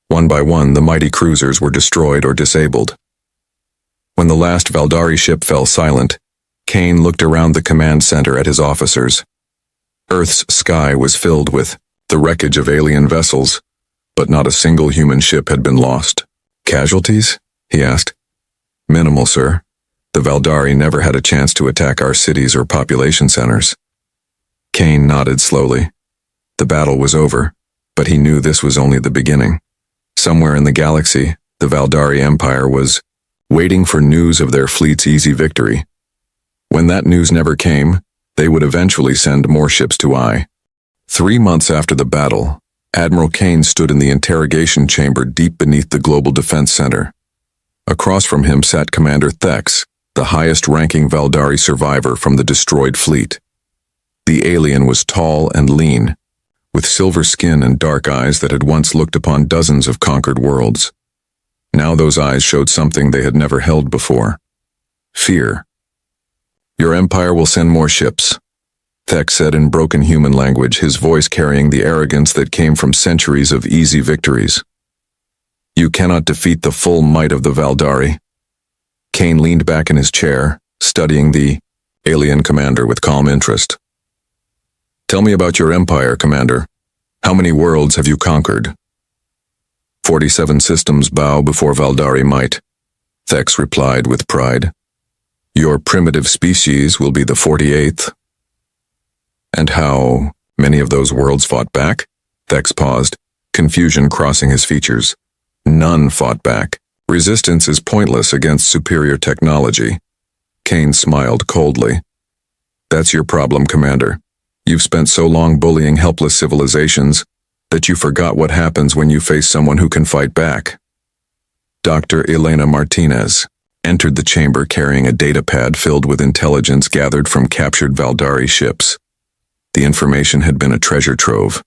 Speaker 1: One by one, the mighty cruisers were destroyed or disabled. When the last Valdari ship fell silent, Kane looked around the command center at his officers. Earth's sky was filled with the wreckage of alien vessels, but not a single human ship had been lost. Casualties? He asked. Minimal, sir. The Valdari never had a chance to attack our cities or population centers. Kane nodded slowly. The battle was over, but he knew this was only the beginning. Somewhere in the galaxy, the Valdari Empire was waiting for news of their fleet's easy victory. When that news never came, they would eventually send more ships to Eye. 3 months after the battle, Admiral Kane stood in the interrogation chamber deep beneath the Global Defense Center. Across from him sat Commander Thex, the highest-ranking Valdari survivor from the destroyed fleet. The alien was tall and lean, with silver skin and dark eyes that had once looked upon dozens of conquered worlds. Now those eyes showed something they had never held before. Fear. Your empire will send more ships, Thex said in broken human language, his voice carrying the arrogance that came from centuries of easy victories. You cannot defeat the full might of the Valdari. Kane leaned back in his chair, studying the alien commander with calm interest. Tell me about your empire, Commander. How many worlds have you conquered? 47 systems bow before Valdari might, Thex replied with pride. Your primitive species will be the 48th. And how many of those worlds fought back? Thex paused, confusion crossing his features. None fought back. Resistance is pointless against superior technology. Kane smiled coldly. That's your problem, Commander. You've spent so long bullying helpless civilizations that you forgot what happens when you face someone who can fight back. Dr. Elena Martinez entered the chamber carrying a datapad filled with intelligence gathered from captured Valdari ships. The information had been a treasure trove,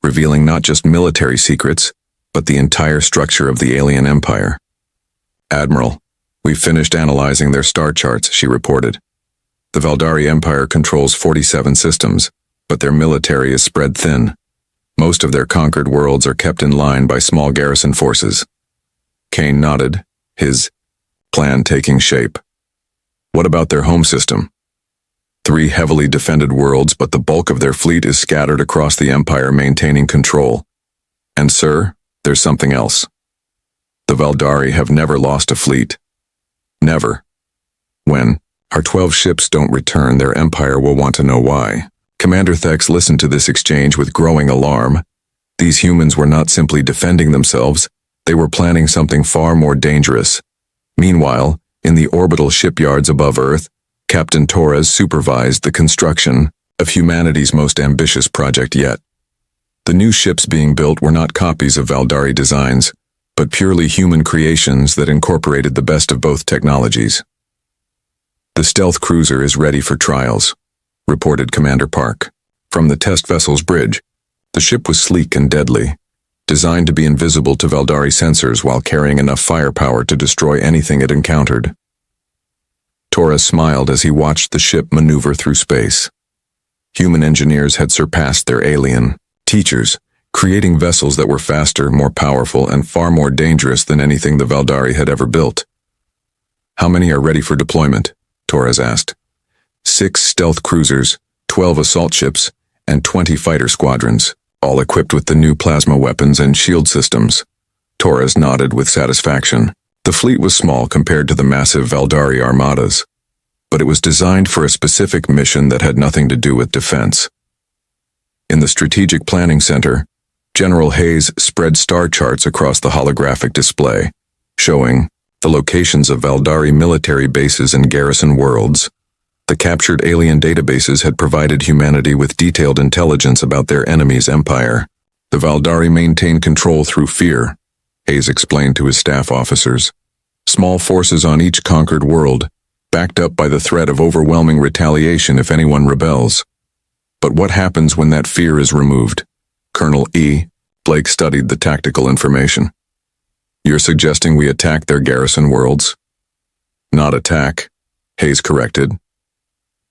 Speaker 1: revealing not just military secrets, but the entire structure of the alien empire. Admiral, we've finished analyzing their star charts, she reported. The Valdari Empire controls 47 systems, but their military is spread thin. Most of their conquered worlds are kept in line by small garrison forces. Kane nodded, his plan taking shape. What about their home system? 3 heavily defended worlds, but the bulk of their fleet is scattered across the Empire, maintaining control. And sir, there's something else. The Valdari have never lost a fleet. Never. When our 12 ships don't return, their empire will want to know why. Commander Thex listened to this exchange with growing alarm. These humans were not simply defending themselves, they were planning something far more dangerous. Meanwhile, in the orbital shipyards above Earth, Captain Torres supervised the construction of humanity's most ambitious project yet. The new ships being built were not copies of Valdari designs, but purely human creations that incorporated the best of both technologies. The stealth cruiser is ready for trials, reported Commander Park. From the test vessel's bridge, the ship was sleek and deadly, designed to be invisible to Valdari sensors while carrying enough firepower to destroy anything it encountered. Torres smiled as he watched the ship maneuver through space. Human engineers had surpassed their alien teachers, creating vessels that were faster, more powerful, and far more dangerous than anything the Valdari had ever built. How many are ready for deployment? Torres asked. 6 stealth cruisers, 12 assault ships, and 20 fighter squadrons, all equipped with the new plasma weapons and shield systems. Torres nodded with satisfaction. The fleet was small compared to the massive Valdari armadas, but it was designed for a specific mission that had nothing to do with defense. In the Strategic Planning Center, General Hayes spread star charts across the holographic display, showing the locations of Valdari military bases and garrison worlds. The captured alien databases had provided humanity with detailed intelligence about their enemy's empire. The Valdari maintained control through fear, Hayes explained to his staff officers. Small forces on each conquered world, backed up by the threat of overwhelming retaliation if anyone rebels. But what happens when that fear is removed? Colonel E. Blake studied the tactical information. You're suggesting we attack their garrison worlds? Not attack, Hayes corrected.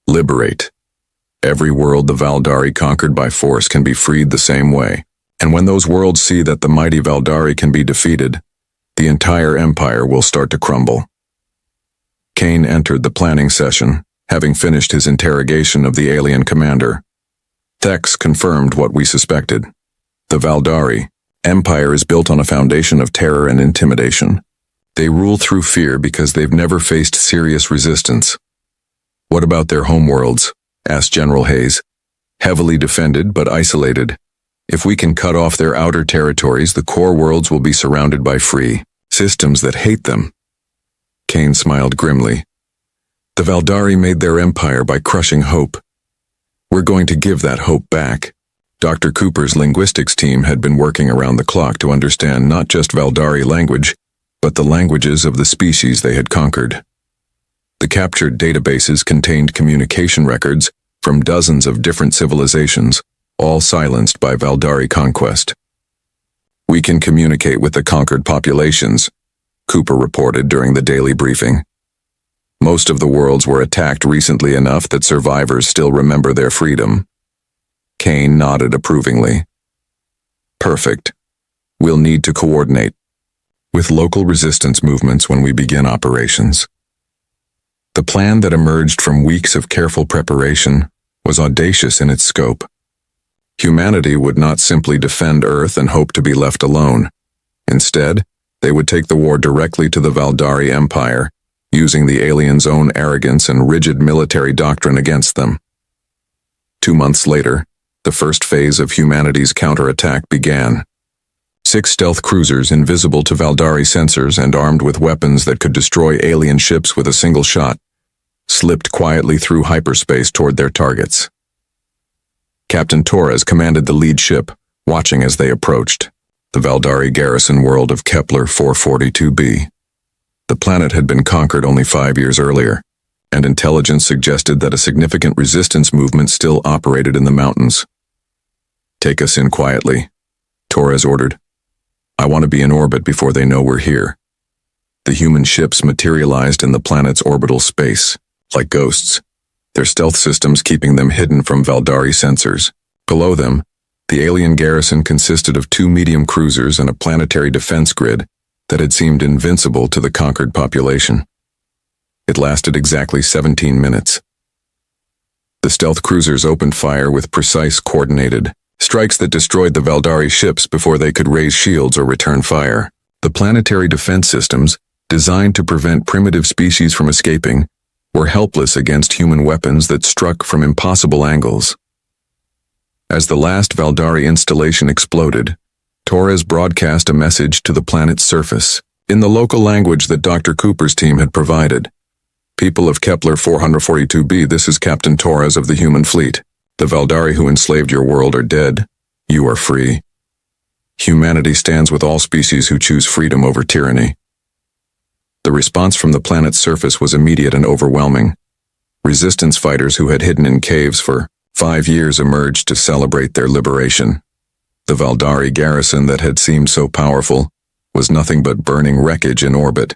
Speaker 1: Liberate. Every world the Valdari conquered by force can be freed the same way. And when those worlds see that the mighty Valdari can be defeated, the entire empire will start to crumble. Kane entered the planning session, having finished his interrogation of the alien commander. Thex confirmed what we suspected. The Valdari, Empire is built on a foundation of terror and intimidation. They rule through fear because they've never faced serious resistance. What about their homeworlds? Asked General Hayes. Heavily defended but isolated. If we can cut off their outer territories, the core worlds will be surrounded by free systems that hate them. Kane smiled grimly. The Valdari made their empire by crushing hope. We're going to give that hope back. Dr. Cooper's linguistics team had been working around the clock to understand not just Valdari language, but the languages of the species they had conquered. The captured databases contained communication records from dozens of different civilizations, all silenced by Valdari conquest. We can communicate with the conquered populations, Cooper reported during the daily briefing. Most of the worlds were attacked recently enough that survivors still remember their freedom. Kane nodded approvingly. Perfect. We'll need to coordinate with local resistance movements when we begin operations. The plan that emerged from weeks of careful preparation was audacious in its scope. Humanity would not simply defend Earth and hope to be left alone. Instead, they would take the war directly to the Valdari Empire, using the aliens' own arrogance and rigid military doctrine against them. 2 months later, the first phase of humanity's counterattack began. 6 stealth cruisers invisible to Valdari sensors and armed with weapons that could destroy alien ships with a single shot, slipped quietly through hyperspace toward their targets. Captain Torres commanded the lead ship, watching as they approached, the Valdari garrison world of Kepler 442b. The planet had been conquered only 5 years earlier, and intelligence suggested that a significant resistance movement still operated in the mountains. Take us in quietly, Torres ordered. I want to be in orbit before they know we're here. The human ships materialized in the planet's orbital space, like ghosts, their stealth systems keeping them hidden from Valdari sensors. Below them, the alien garrison consisted of 2 medium cruisers and a planetary defense grid that had seemed invincible to the conquered population. It lasted exactly 17 minutes. The stealth cruisers opened fire with precise, coordinated strikes that destroyed the Valdari ships before they could raise shields or return fire. The planetary defense systems, designed to prevent primitive species from escaping, were helpless against human weapons that struck from impossible angles. As the last Valdari installation exploded, Torres broadcast a message to the planet's surface, in the local language that Dr. Cooper's team had provided. People of Kepler 442b, this is Captain Torres of the human fleet. The Valdari who enslaved your world are dead. You are free. Humanity stands with all species who choose freedom over tyranny. The response from the planet's surface was immediate and overwhelming. Resistance fighters who had hidden in caves for 5 years emerged to celebrate their liberation. The Valdari garrison that had seemed so powerful was nothing but burning wreckage in orbit.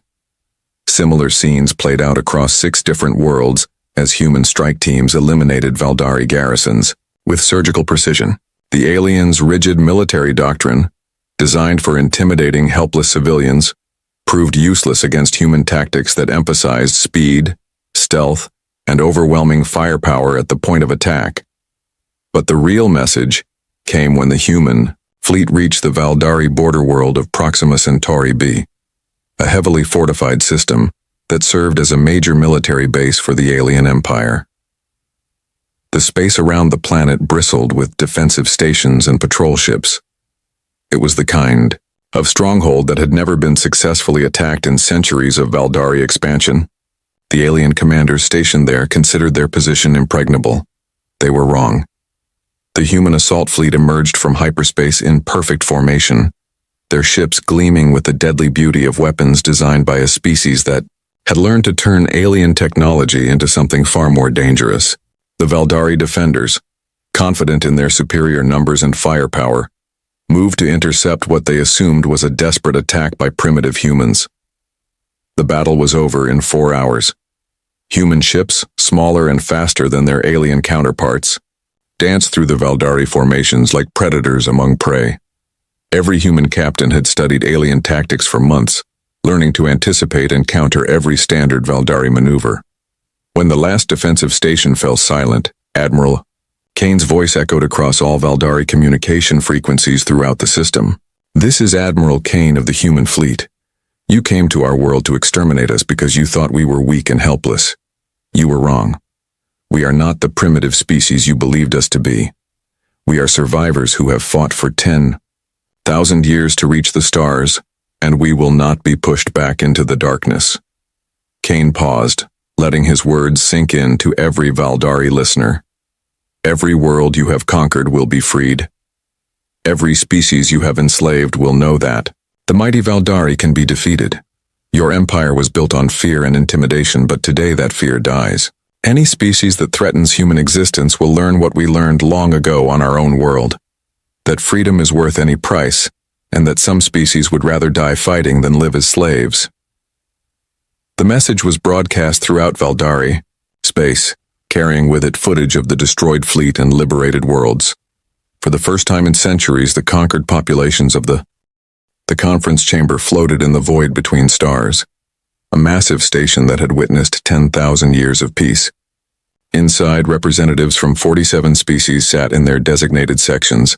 Speaker 1: Similar scenes played out across 6 different worlds as human strike teams eliminated Valdari garrisons with surgical precision. The aliens' rigid military doctrine, designed for intimidating helpless civilians, proved useless against human tactics that emphasized speed, stealth, and overwhelming firepower at the point of attack. But the real message came when the human fleet reached the Valdari border world of Proxima Centauri b, a heavily fortified system that served as a major military base for the alien empire. The space around the planet bristled with defensive stations and patrol ships. It was the kind of stronghold that had never been successfully attacked in centuries of Valdari expansion. The alien commanders stationed there considered their position impregnable. They were wrong. The human assault fleet emerged from hyperspace in perfect formation, their ships gleaming with the deadly beauty of weapons designed by a species that had learned to turn alien technology into something far more dangerous. The Valdari defenders, confident in their superior numbers and firepower, moved to intercept what they assumed was a desperate attack by primitive humans. The battle was over in 4 hours. Human ships, smaller and faster than their alien counterparts, danced through the Valdari formations like predators among prey. Every human captain had studied alien tactics for months, learning to anticipate and counter every standard Valdari maneuver. When the last defensive station fell silent, Admiral Kane's voice echoed across all Valdari communication frequencies throughout the system. This is Admiral Kane of the human fleet. You came to our world to exterminate us because you thought we were weak and helpless. You were wrong. We are not the primitive species you believed us to be. We are survivors who have fought for 10,000 years to reach the stars, and we will not be pushed back into the darkness. Kane paused, letting his words sink in to every Valdari listener. Every world you have conquered will be freed. Every species you have enslaved will know that. The mighty Valdari can be defeated. Your empire was built on fear and intimidation, but today that fear dies. Any species that threatens human existence will learn what we learned long ago on our own world. That freedom is worth any price, and that some species would rather die fighting than live as slaves. The message was broadcast throughout Valdari, space, carrying with it footage of the destroyed fleet and liberated worlds. For the first time in centuries, the conquered populations of the conference chamber floated in the void between stars, a massive station that had witnessed 10,000 years of peace. Inside, representatives from 47 species sat in their designated sections,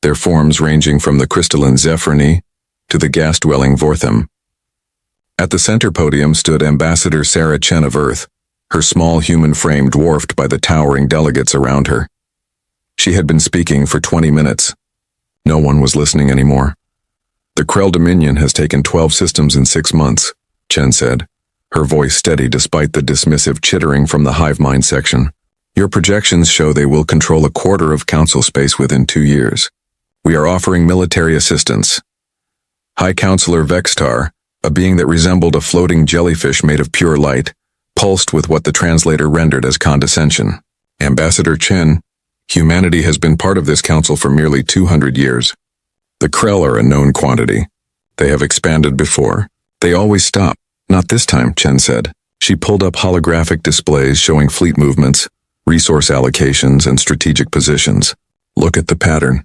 Speaker 1: their forms ranging from the crystalline Zephyrini to the gas-dwelling Vortham. At the center podium stood Ambassador Sarah Chen of Earth, her small human frame dwarfed by the towering delegates around her. She had been speaking for 20 minutes. No one was listening anymore. The Krell Dominion has taken 12 systems in 6 months, Chen said, her voice steady despite the dismissive chittering from the hive mind section. Your projections show they will control a quarter of council space within 2 years. We are offering military assistance. High Counselor Vextar, a being that resembled a floating jellyfish made of pure light, pulsed with what the translator rendered as condescension. Ambassador Chen, humanity has been part of this council for merely 200 years. The Krell are a known quantity. They have expanded before. They always stop. Not this time, Chen said. She pulled up holographic displays showing fleet movements, resource allocations, and strategic positions. Look at the pattern.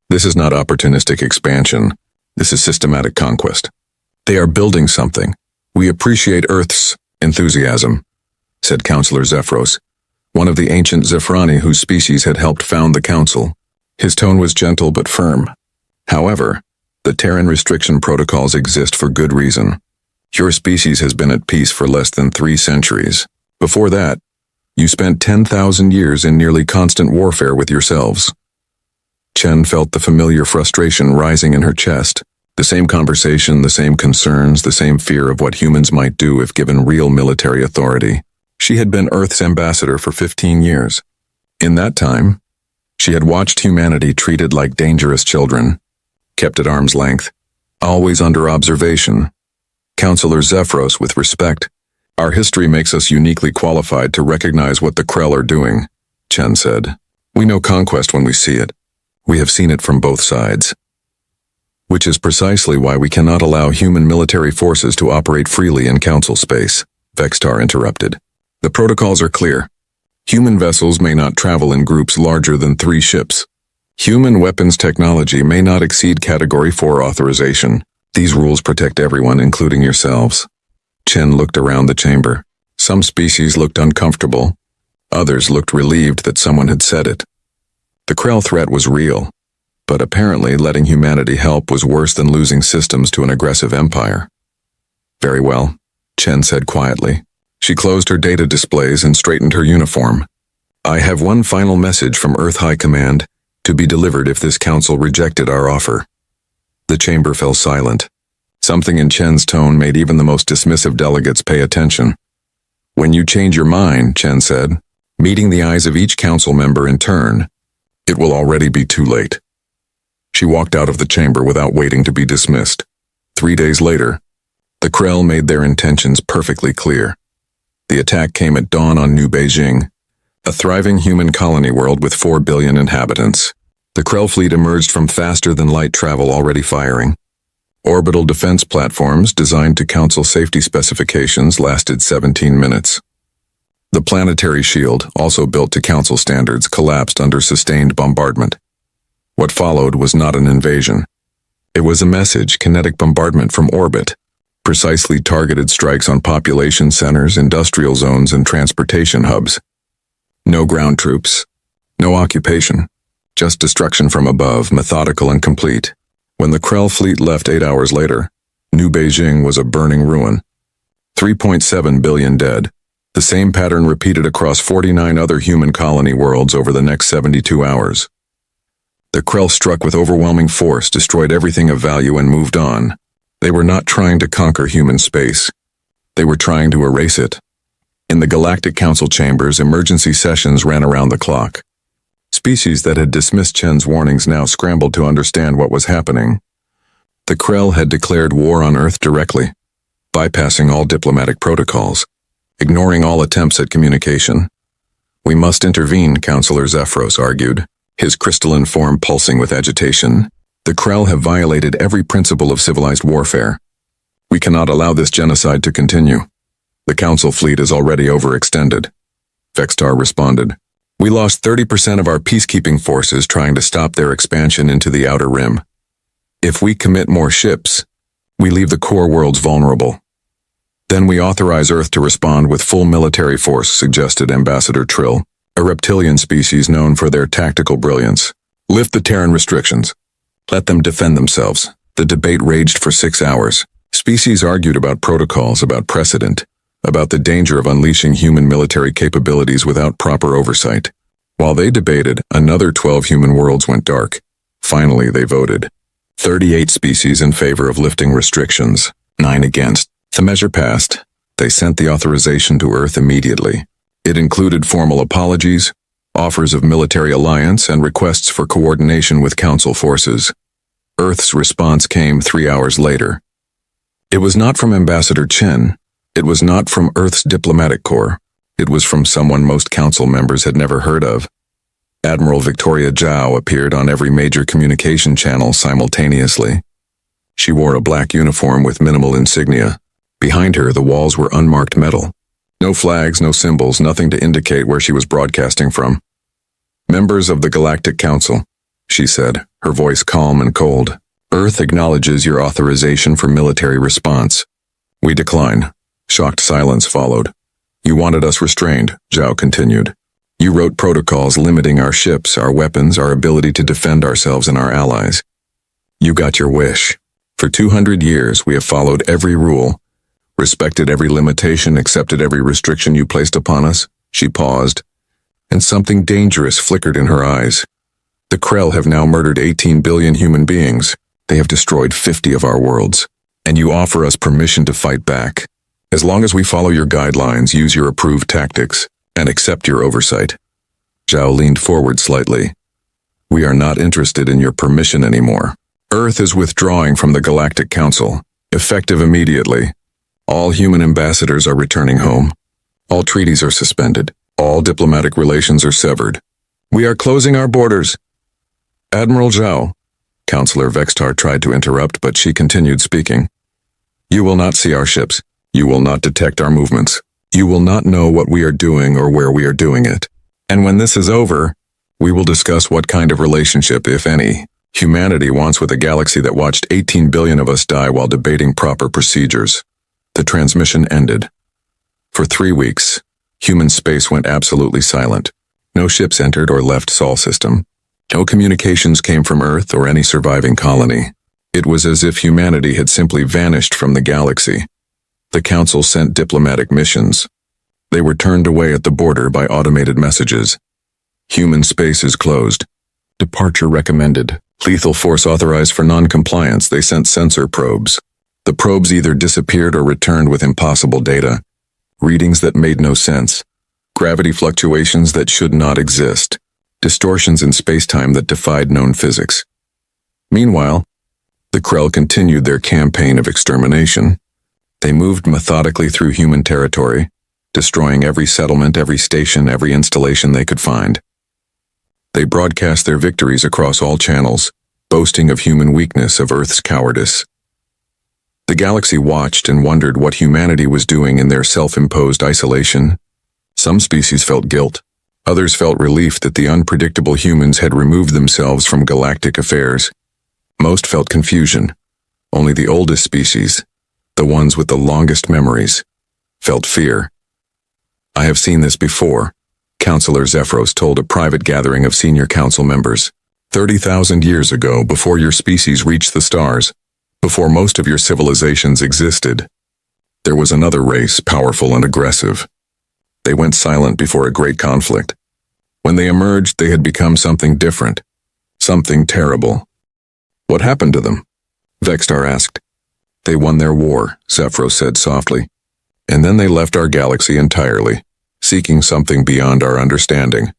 Speaker 1: This is not opportunistic expansion. This is systematic conquest. They are building something. We appreciate Earth's enthusiasm, said Counselor Zephyros, one of the ancient Zephrani whose species had helped found the council. His tone was gentle but firm. However, the Terran restriction protocols exist for good reason. Your species has been at peace for less than 3 centuries. Before that, you spent 10,000 years in nearly constant warfare with yourselves. Chen felt the familiar frustration rising in her chest. The same conversation, the same concerns, the same fear of what humans might do if given real military authority. She had been Earth's ambassador for 15 years. In that time, she had watched humanity treated like dangerous children, kept at arm's length, always under observation. Counselor Zephyros, with respect, our history makes us uniquely qualified to recognize what the Krell are doing, Chen said. We know conquest when we see it. We have seen it from both sides. Which is precisely why we cannot allow human military forces to operate freely in council space, Vextar interrupted. The protocols are clear. Human vessels may not travel in groups larger than 3 ships. Human weapons technology may not exceed Category 4 authorization. These rules protect everyone, including yourselves. Chen looked around the chamber. Some species looked uncomfortable. Others looked relieved that someone had said it. The Krell threat was real, but apparently letting humanity help was worse than losing systems to an aggressive empire. Very well, Chen said quietly. She closed her data displays and straightened her uniform. I have one final message from Earth High Command, to be delivered if this council rejected our offer. The chamber fell silent. Something in Chen's tone made even the most dismissive delegates pay attention. When you change your mind, Chen said, meeting the eyes of each council member in turn, it will already be too late. She walked out of the chamber without waiting to be dismissed. 3 days later, the Krell made their intentions perfectly clear. The attack came at dawn on New Beijing, a thriving human colony world with 4 billion inhabitants. The Krell fleet emerged from faster-than-light travel already firing. Orbital defense platforms designed to council safety specifications lasted 17 minutes. The planetary shield, also built to council standards, collapsed under sustained bombardment. What followed was not an invasion. It was a message, kinetic bombardment from orbit, precisely targeted strikes on population centers, industrial zones, and transportation hubs. No ground troops, no occupation, just destruction from above, methodical and complete. When the Krell fleet left 8 hours later, New Beijing was a burning ruin. 3.7 billion dead. The same pattern repeated across 49 other human colony worlds over the next 72 hours. The Krell struck with overwhelming force, destroyed everything of value, and moved on. They were not trying to conquer human space. They were trying to erase it. In the Galactic Council chambers, emergency sessions ran around the clock. Species that had dismissed Chen's warnings now scrambled to understand what was happening. The Krell had declared war on Earth directly, bypassing all diplomatic protocols, ignoring all attempts at communication. "We must intervene," Councillor Zephyros argued, his crystalline form pulsing with agitation. "The Krell have violated every principle of civilized warfare. We cannot allow this genocide to continue. The Council fleet is already overextended." Vextar responded, "We lost 30% of our peacekeeping forces trying to stop their expansion into the Outer Rim. If we commit more ships, we leave the core worlds vulnerable. Then we authorize Earth to respond with full military force," suggested Ambassador Trill, a reptilian species known for their tactical brilliance. "Lift the Terran restrictions. Let them defend themselves." The debate raged for 6 hours. Species argued about protocols, about precedent, about the danger of unleashing human military capabilities without proper oversight. While they debated, another 12 human worlds went dark. Finally, they voted. 38 species in favor of lifting restrictions, 9 against. The measure passed. They sent the authorization to Earth immediately. It included formal apologies, offers of military alliance, and requests for coordination with Council forces. Earth's response came 3 hours later. It was not from Ambassador Chen. It was not from Earth's diplomatic corps. It was from someone most Council members had never heard of. Admiral Victoria Zhao appeared on every major communication channel simultaneously. She wore a black uniform with minimal insignia. Behind her, the walls were unmarked metal. No flags, no symbols, nothing to indicate where she was broadcasting from. "Members of the Galactic Council," she said, her voice calm and cold. "Earth acknowledges your authorization for military response. We decline." Shocked silence followed. "You wanted us restrained," Zhao continued. "You wrote protocols limiting our ships, our weapons, our ability to defend ourselves and our allies. You got your wish. For 200 years, we have followed every rule, respected every limitation, accepted every restriction you placed upon us." She paused, and something dangerous flickered in her eyes. "The Krell have now murdered 18 billion human beings. They have destroyed 50 of our worlds. And you offer us permission to fight back. As long as we follow your guidelines, use your approved tactics, and accept your oversight." Zhao leaned forward slightly. "We are not interested in your permission anymore. Earth is withdrawing from the Galactic Council, effective immediately. All human ambassadors are returning home. All treaties are suspended. All diplomatic relations are severed. We are closing our borders." "Admiral Zhao," Councillor Vextar tried to interrupt, but she continued speaking. "You will not see our ships. You will not detect our movements. You will not know what we are doing or where we are doing it. And when this is over, we will discuss what kind of relationship, if any, humanity wants with a galaxy that watched 18 billion of us die while debating proper procedures." The transmission ended. For 3 weeks, human space went absolutely silent. No ships entered or left Sol system. No communications came from Earth or any surviving colony. It was as if humanity had simply vanished from the galaxy. The Council sent diplomatic missions. They were turned away at the border by automated messages. "Human space is closed. Departure recommended. Lethal force authorized for non-compliance." They sent sensor probes. The probes either disappeared or returned with impossible data. Readings that made no sense. Gravity fluctuations that should not exist. Distortions in space-time that defied known physics. Meanwhile, the Krell continued their campaign of extermination. They moved methodically through human territory, destroying every settlement, every station, every installation they could find. They broadcast their victories across all channels, boasting of human weakness, of Earth's cowardice. The galaxy watched and wondered what humanity was doing in their self-imposed isolation. Some species felt guilt. Others felt relief that the unpredictable humans had removed themselves from galactic affairs. Most felt confusion. Only the oldest species, the ones with the longest memories, felt fear. "I have seen this before," Councillor Zephyros told a private gathering of senior council members. 30,000 years ago, before your species reached the stars, before most of your civilizations existed, there was another race, powerful and aggressive. They went silent before a great conflict. When they emerged, they had become something different, something terrible. What happened to them? Vextar asked. They won their war, Zephyros said softly. And then they left our galaxy entirely, seeking something beyond our understanding.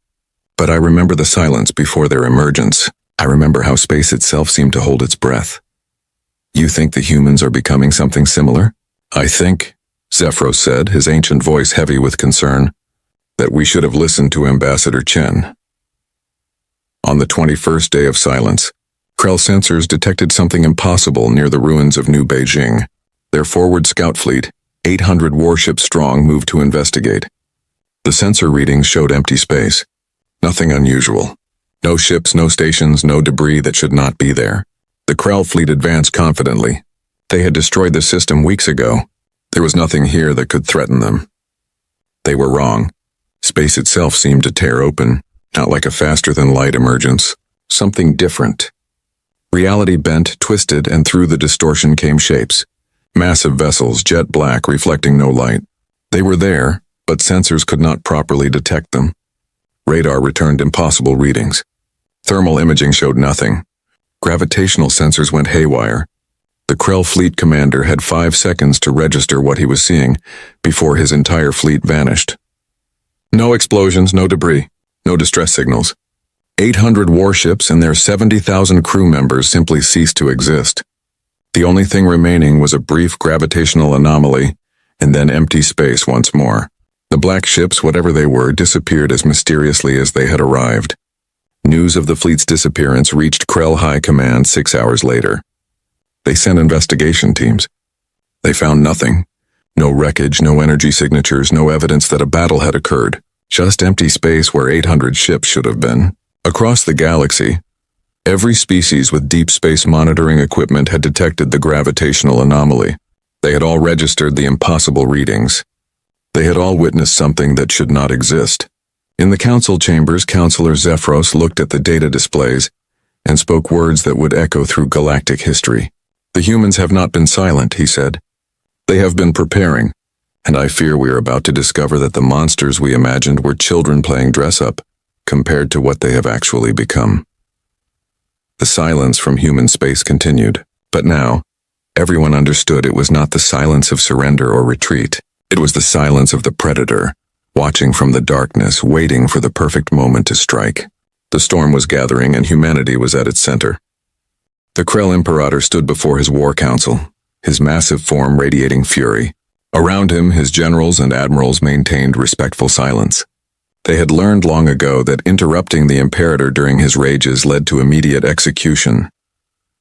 Speaker 1: But I remember the silence before their emergence. I remember how space itself seemed to hold its breath. You think the humans are becoming something similar? I think, Zephyros said, his ancient voice heavy with concern, that we should have listened to Ambassador Chen. On the 21st day of silence, Krell sensors detected something impossible near the ruins of New Beijing. Their forward scout fleet, 800 warships strong, moved to investigate. The sensor readings showed empty space. Nothing unusual. No ships, no stations, no debris that should not be there. The Krell fleet advanced confidently. They had destroyed the system weeks ago. There was nothing here that could threaten them. They were wrong. Space itself seemed to tear open, not like a faster-than-light emergence. Something different. Reality bent, twisted, and through the distortion came shapes. Massive vessels, jet black, reflecting no light. They were there, but sensors could not properly detect them. Radar returned impossible readings. Thermal imaging showed nothing. Gravitational sensors went haywire. The Krell fleet commander had 5 seconds to register what he was seeing before his entire fleet vanished. No explosions, no debris, no distress signals. 800 warships and their 70,000 crew members simply ceased to exist. The only thing remaining was a brief gravitational anomaly, and then empty space once more. The black ships, whatever they were, disappeared as mysteriously as they had arrived. News of the fleet's disappearance reached Krell High Command 6 hours later. They sent investigation teams. They found nothing. No wreckage, no energy signatures, no evidence that a battle had occurred. Just empty space where 800 ships should have been. Across the galaxy, every species with deep space monitoring equipment had detected the gravitational anomaly. They had all registered the impossible readings. They had all witnessed something that should not exist. In the council chambers, Counselor Zephyros looked at the data displays and spoke words that would echo through galactic history. The humans have not been silent, he said. They have been preparing, and I fear we are about to discover that the monsters we imagined were children playing dress-up compared to what they have actually become. The silence from human space continued, but now, everyone understood it was not the silence of surrender or retreat. It was the silence of the predator, watching from the darkness, waiting for the perfect moment to strike. The storm was gathering and humanity was at its center. The Krell Imperator stood before his war council, his massive form radiating fury. Around him, his generals and admirals maintained respectful silence. They had learned long ago that interrupting the Imperator during his rages led to immediate execution.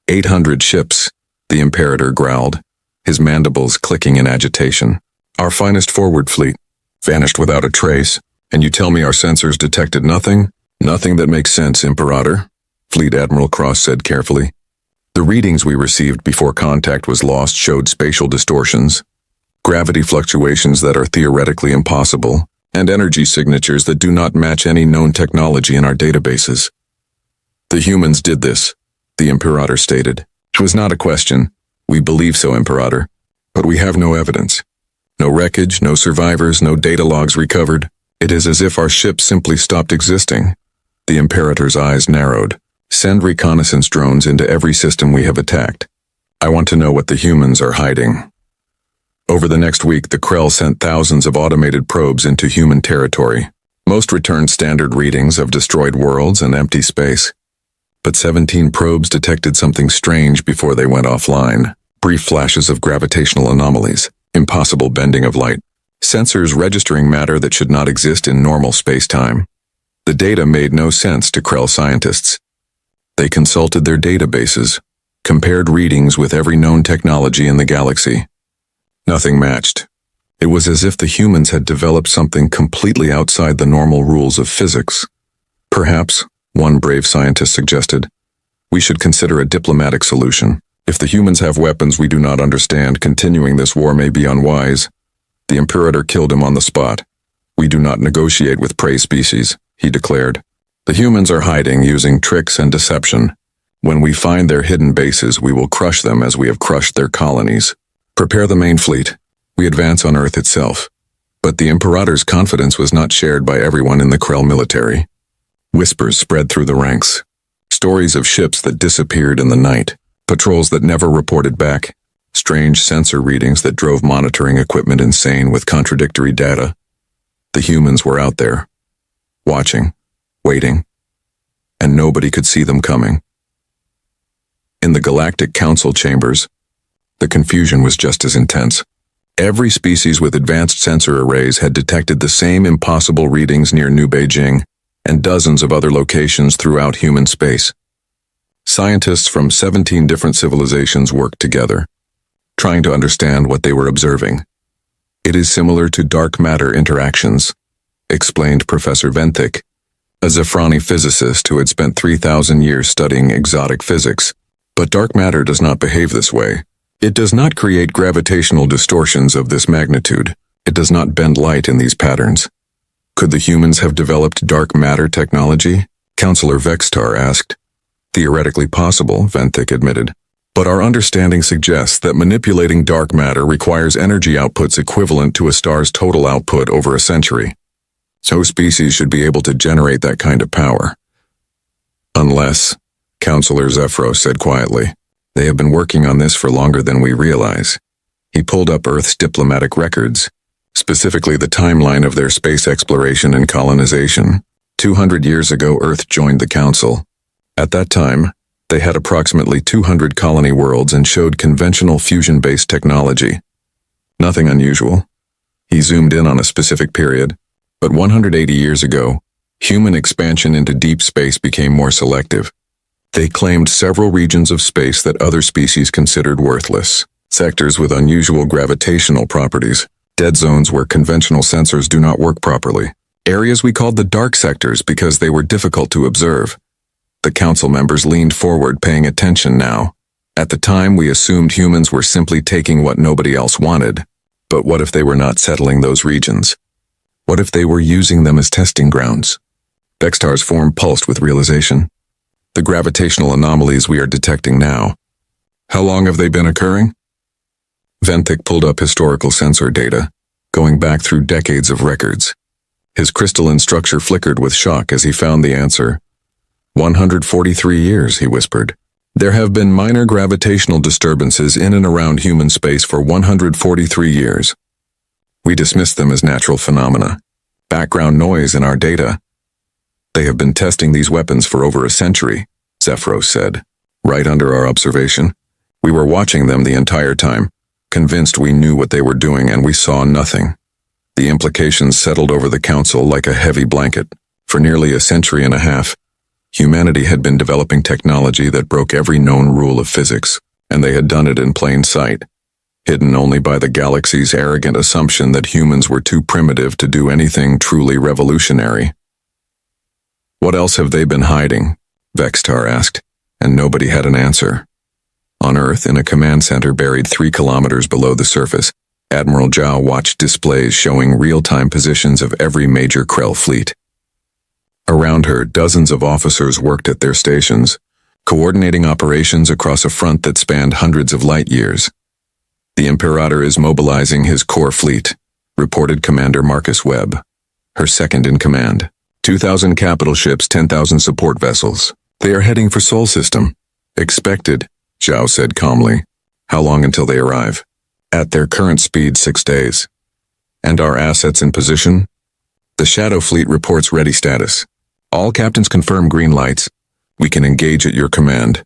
Speaker 1: 800 ships, the Imperator growled, his mandibles clicking in agitation. Our finest forward fleet, vanished without a trace, and you tell me our sensors detected nothing? Nothing that makes sense, Imperator, Fleet Admiral Cross said carefully. The readings we received before contact was lost showed spatial distortions, gravity fluctuations that are theoretically impossible, and energy signatures that do not match any known technology in our databases. The humans did this, the Imperator stated. It was not a question. We believe so, Imperator, but we have no evidence. No wreckage, no survivors, no data logs recovered. It is as if our ship simply stopped existing. The Imperator's eyes narrowed. Send reconnaissance drones into every system we have attacked. I want to know what the humans are hiding. Over the next week, the Krell sent thousands of automated probes into human territory. Most returned standard readings of destroyed worlds and empty space. But 17 probes detected something strange before they went offline. Brief flashes of gravitational anomalies, impossible bending of light, sensors registering matter that should not exist in normal space-time. The data made no sense to Krell scientists. They consulted their databases, compared readings with every known technology in the galaxy. Nothing matched. It was as if the humans had developed something completely outside the normal rules of physics. Perhaps, one brave scientist suggested, we should consider a diplomatic solution. If the humans have weapons we do not understand, continuing this war may be unwise. The Imperator killed him on the spot. We do not negotiate with prey species, he declared. The humans are hiding using tricks and deception. When we find their hidden bases, we will crush them as we have crushed their colonies. Prepare the main fleet. We advance on Earth itself. But the Imperator's confidence was not shared by everyone in the Krell military. Whispers spread through the ranks. Stories of ships that disappeared in the night, patrols that never reported back, strange sensor readings that drove monitoring equipment insane with contradictory data. The humans were out there, watching, waiting, and nobody could see them coming. In the Galactic Council chambers, the confusion was just as intense. Every species with advanced sensor arrays had detected the same impossible readings near New Beijing and dozens of other locations throughout human space. Scientists from 17 different civilizations worked together, trying to understand what they were observing. It is similar to dark matter interactions, explained Professor Venthik, a Zafrani physicist who had spent 3,000 years studying exotic physics. But dark matter does not behave this way. It does not create gravitational distortions of this magnitude. It does not bend light in these patterns. Could the humans have developed dark matter technology? Counselor Vextar asked. Theoretically possible, Venthik admitted. But our understanding suggests that manipulating dark matter requires energy outputs equivalent to a star's total output over a century. No species should be able to generate that kind of power. Unless, Counselor Zephyros said quietly, they have been working on this for longer than we realize. He pulled up Earth's diplomatic records, specifically the timeline of their space exploration and colonization. 200 years ago, Earth joined the Council. At that time, they had approximately 200 colony worlds and showed conventional fusion-based technology. Nothing unusual. He zoomed in on a specific period, but 180 years ago, human expansion into deep space became more selective. They claimed several regions of space that other species considered worthless, sectors with unusual gravitational properties, dead zones where conventional sensors do not work properly, areas we called the dark sectors because they were difficult to observe. The council members leaned forward, paying attention now. At the time, we assumed humans were simply taking what nobody else wanted. But what if they were not settling those regions? What if they were using them as testing grounds? Vextar's form pulsed with realization. The gravitational anomalies we are detecting now. How long have they been occurring? Venthik pulled up historical sensor data, going back through decades of records. His crystalline structure flickered with shock as he found the answer. 143 years, he whispered. There have been minor gravitational disturbances in and around human space for 143 years. We dismiss them as natural phenomena, background noise in our data. They have been testing these weapons for over a century, Zephyros said. Right under our observation. We were watching them the entire time, convinced we knew what they were doing, and we saw nothing. The implications settled over the council like a heavy blanket. For nearly a century and a half, humanity had been developing technology that broke every known rule of physics, and they had done it in plain sight, hidden only by the galaxy's arrogant assumption that humans were too primitive to do anything truly revolutionary. What else have they been hiding? Vextar asked, and nobody had an answer. On Earth, in a command center buried 3 kilometers below the surface, Admiral Zhao watched displays showing real-time positions of every major Krell fleet. Around her, dozens of officers worked at their stations, coordinating operations across a front that spanned hundreds of light years. The Imperator is mobilizing his core fleet, reported Commander Marcus Webb, her second in command. 2,000 capital ships, 10,000 support vessels. They are heading for Sol System. Expected, Zhao said calmly. How long until they arrive? At their current speed, 6 days. And our assets in position? The Shadow Fleet reports ready status. All captains confirm green lights. We can engage at your command.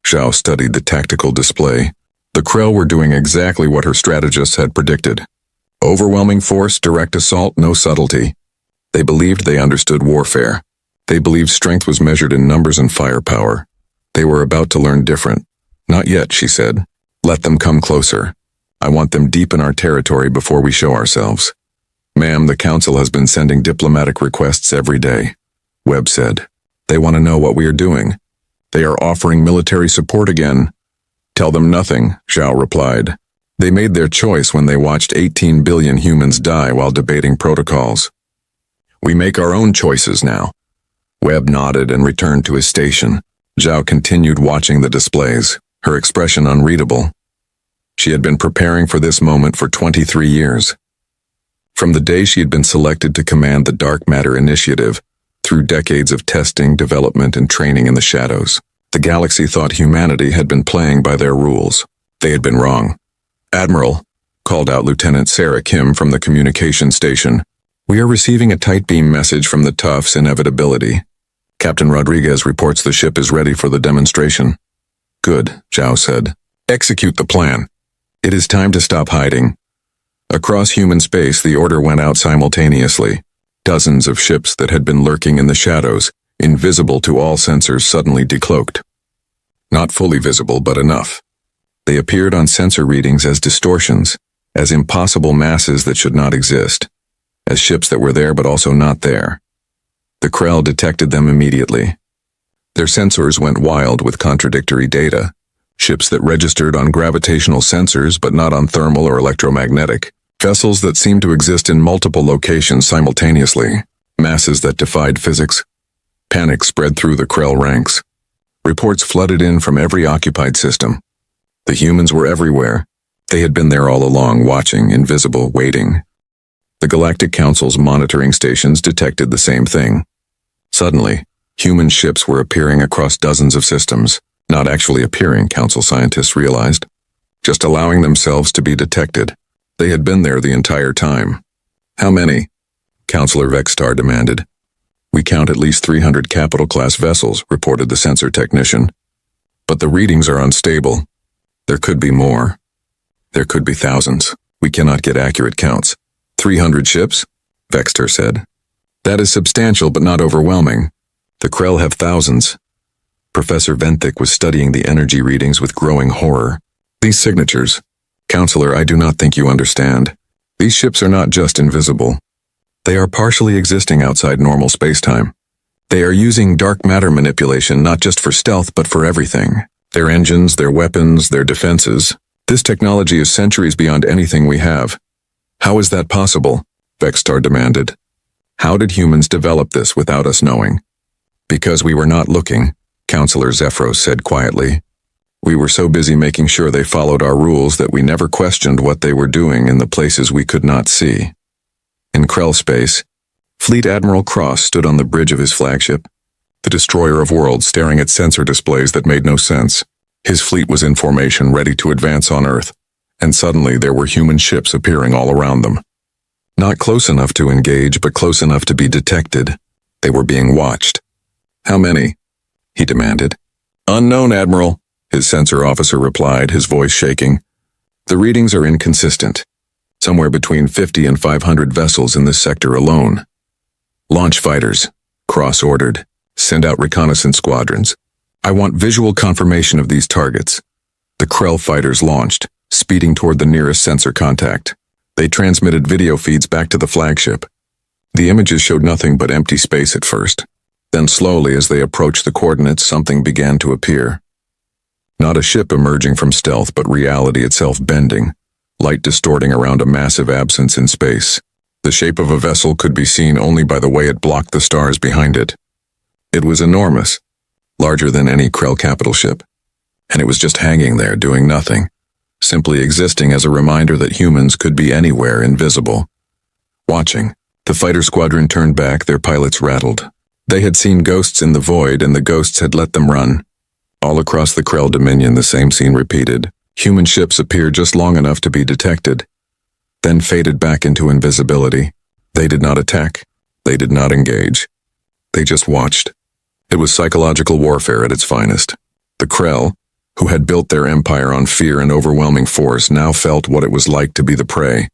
Speaker 1: Zhao studied the tactical display. The Krell were doing exactly what her strategists had predicted. Overwhelming force, direct assault, no subtlety. They believed they understood warfare. They believed strength was measured in numbers and firepower. They were about to learn different. Not yet, she said. Let them come closer. I want them deep in our territory before we show ourselves. Ma'am, the Council has been sending diplomatic requests every day, Webb said. They want to know what we are doing. They are offering military support again. Tell them nothing, Zhao replied. They made their choice when they watched 18 billion humans die while debating protocols. We make our own choices now. Webb nodded and returned to his station. Zhao continued watching the displays, her expression unreadable. She had been preparing for this moment for 23 years. From the day she had been selected to command the Dark Matter Initiative, through decades of testing, development, and training in the shadows, the galaxy thought humanity had been playing by their rules. They had been wrong. "Admiral," called out Lieutenant Sarah Kim from the communication station, "we are receiving a tight beam message from the Tough's Inevitability. Captain Rodriguez reports the ship is ready for the demonstration." "Good," Zhao said. "Execute the plan. It is time to stop hiding." Across human space, the order went out simultaneously. Dozens of ships that had been lurking in the shadows, invisible to all sensors, suddenly decloaked. Not fully visible, but enough. They appeared on sensor readings as distortions, as impossible masses that should not exist, as ships that were there but also not there. The Krell detected them immediately. Their sensors went wild with contradictory data. Ships that registered on gravitational sensors but not on thermal or electromagnetic. Vessels that seemed to exist in multiple locations simultaneously. Masses that defied physics. Panic spread through the Krell ranks. Reports flooded in from every occupied system. The humans were everywhere. They had been there all along, watching, invisible, waiting. The Galactic Council's monitoring stations detected the same thing. Suddenly, human ships were appearing across dozens of systems. Not actually appearing, Council scientists realized. Just allowing themselves to be detected. They had been there the entire time. "How many?" Counselor Vexstar demanded. "We count at least 300 capital-class vessels," reported the sensor technician. "But the readings are unstable. There could be more. There could be thousands. We cannot get accurate counts." 300 ships? Vexter said. "That is substantial but not overwhelming. The Krell have thousands." Professor Venthick was studying the energy readings with growing horror. "These signatures. Counselor, I do not think you understand. These ships are not just invisible. They are partially existing outside normal spacetime. They are using dark matter manipulation not just for stealth but for everything. Their engines, their weapons, their defenses. This technology is centuries beyond anything we have. How is that possible?" Vexstar demanded. "How did humans develop this without us knowing?" "Because we were not looking," Counselor Zephyros said quietly. "We were so busy making sure they followed our rules that we never questioned what they were doing in the places we could not see." In Krell space, Fleet Admiral Cross stood on the bridge of his flagship, the destroyer of worlds, staring at sensor displays that made no sense. His fleet was in formation, ready to advance on Earth, and suddenly there were human ships appearing all around them. Not close enough to engage, but close enough to be detected. They were being watched. "How many?" he demanded. "Unknown, Admiral," his sensor officer replied, his voice shaking. "The readings are inconsistent. Somewhere between 50 and 500 vessels in this sector alone." "Launch fighters," Cross ordered. "Send out reconnaissance squadrons. I want visual confirmation of these targets." The Krell fighters launched, speeding toward the nearest sensor contact. They transmitted video feeds back to the flagship. The images showed nothing but empty space at first. Then slowly, as they approached the coordinates, something began to appear. Not a ship emerging from stealth, but reality itself bending, light distorting around a massive absence in space. The shape of a vessel could be seen only by the way it blocked the stars behind it. It was enormous, larger than any Krell capital ship, and it was just hanging there doing nothing, simply existing as a reminder that humans could be anywhere invisible. Watching, the fighter squadron turned back, their pilots rattled. They had seen ghosts in the void, and the ghosts had let them run. All across the Krell Dominion, the same scene repeated. Human ships appeared just long enough to be detected, then faded back into invisibility. They did not attack. They did not engage. They just watched. It was psychological warfare at its finest. The Krell, who had built their empire on fear and overwhelming force, now felt what it was like to be the prey.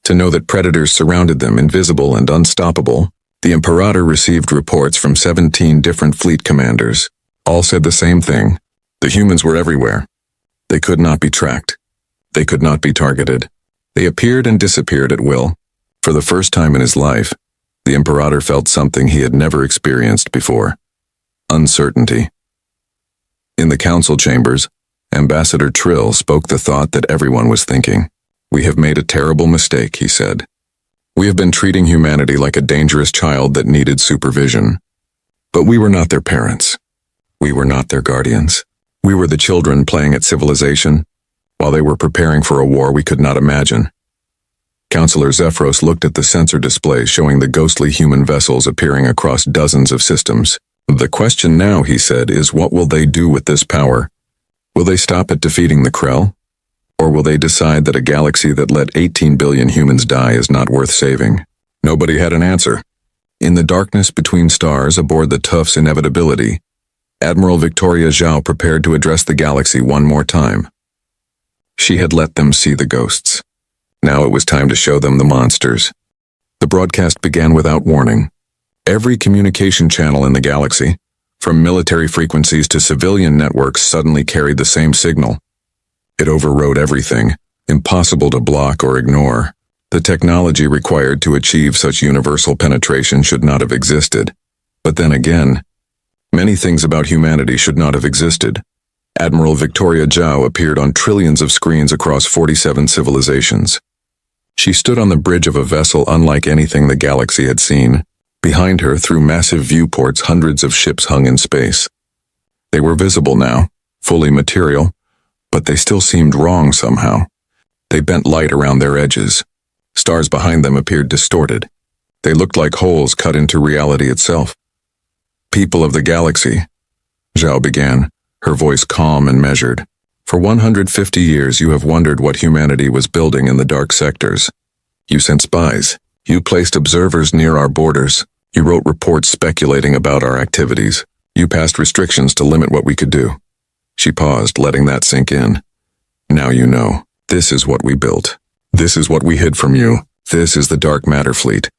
Speaker 1: To know that predators surrounded them, invisible and unstoppable. The Imperator received reports from 17 different fleet commanders. All said the same thing. The humans were everywhere. They could not be tracked. They could not be targeted. They appeared and disappeared at will. For the first time in his life, the Imperator felt something he had never experienced before. Uncertainty. In the council chambers, Ambassador Trill spoke the thought that everyone was thinking. "We have made a terrible mistake," he said. "We have been treating humanity like a dangerous child that needed supervision. But we were not their parents. We were not their guardians. We were the children playing at civilization, while they were preparing for a war we could not imagine. Counselor Zephyros looked at the sensor display showing the ghostly human vessels appearing across dozens of systems. The question now, he said, is what will they do with this power? Will they stop at defeating the Krell? Or will they decide that a galaxy that let 18 billion humans die is not worth saving? Nobody had an answer. In the darkness between stars aboard the Tough's Inevitability, Admiral Victoria Zhao prepared to address the galaxy one more time. She had let them see the ghosts. Now it was time to show them the monsters. The broadcast began without warning. Every communication channel in the galaxy, from military frequencies to civilian networks, suddenly carried the same signal. It overrode everything, impossible to block or ignore. The technology required to achieve such universal penetration should not have existed. But then again, many things about humanity should not have existed. Admiral Victoria Zhao appeared on trillions of screens across 47 civilizations. She stood on the bridge of a vessel unlike anything the galaxy had seen. Behind her, through massive viewports, hundreds of ships hung in space. They were visible now, fully material, but they still seemed wrong somehow. They bent light around their edges. Stars behind them appeared distorted. They looked like holes cut into reality itself. People of the galaxy, Zhao began, her voice calm and measured. For 150 years you have wondered what humanity was building in the dark sectors. You sent spies. You placed observers near our borders. You wrote reports speculating about our activities. You passed restrictions to limit what we could do. She paused, letting that sink in. Now you know. This is what we built. This is what we hid from you. This is the dark matter fleet.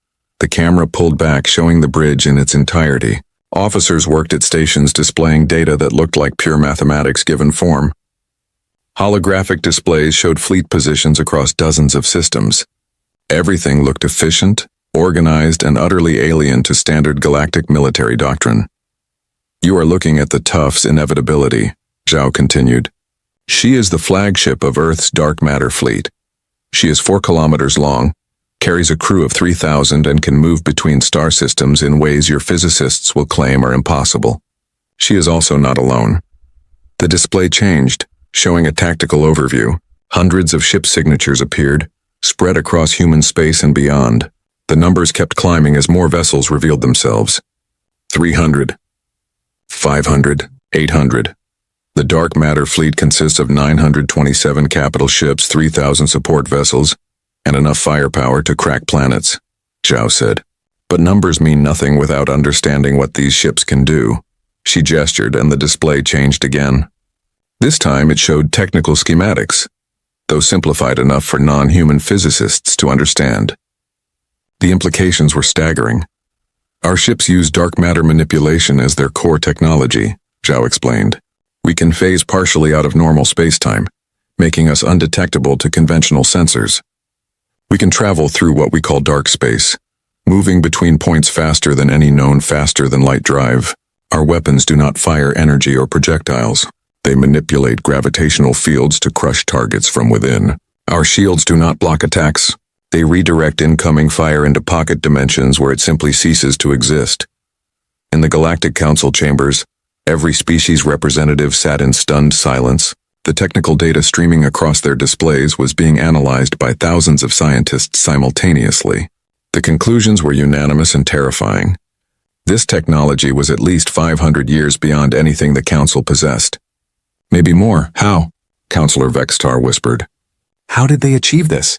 Speaker 1: The camera pulled back, showing the bridge in its entirety. Officers worked at stations displaying data that looked like pure mathematics given form. Holographic displays showed fleet positions across dozens of systems. Everything looked efficient, organized, and utterly alien to standard galactic military doctrine. You are looking at the Tough's Inevitability, Zhao continued. She is the flagship of Earth's dark matter fleet. She is 4 kilometers long, carries a crew of 3,000, and can move between star systems in ways your physicists will claim are impossible. She is also not alone. The display changed, showing a tactical overview. Hundreds of ship signatures appeared, spread across human space and beyond. The numbers kept climbing as more vessels revealed themselves. 300, 500, 800. The dark matter fleet consists of 927 capital ships, 3,000 support vessels, and enough firepower to crack planets, Zhao said. But numbers mean nothing without understanding what these ships can do. She gestured and the display changed again. This time it showed technical schematics, though simplified enough for non-human physicists to understand. The implications were staggering. Our ships use dark matter manipulation as their core technology, Zhao explained. We can phase partially out of normal space-time, making us undetectable to conventional sensors. We can travel through what we call dark space, moving between points faster than any known faster-than-light drive. Our weapons do not fire energy or projectiles. They manipulate gravitational fields to crush targets from within. Our shields do not block attacks. They redirect incoming fire into pocket dimensions where it simply ceases to exist. In the Galactic Council chambers, every species representative sat in stunned silence. The technical data streaming across their displays was being analyzed by thousands of scientists simultaneously. The conclusions were unanimous and terrifying. This technology was at least 500 years beyond anything the Council possessed. Maybe more. How? Counselor Vextar whispered. How did they achieve this?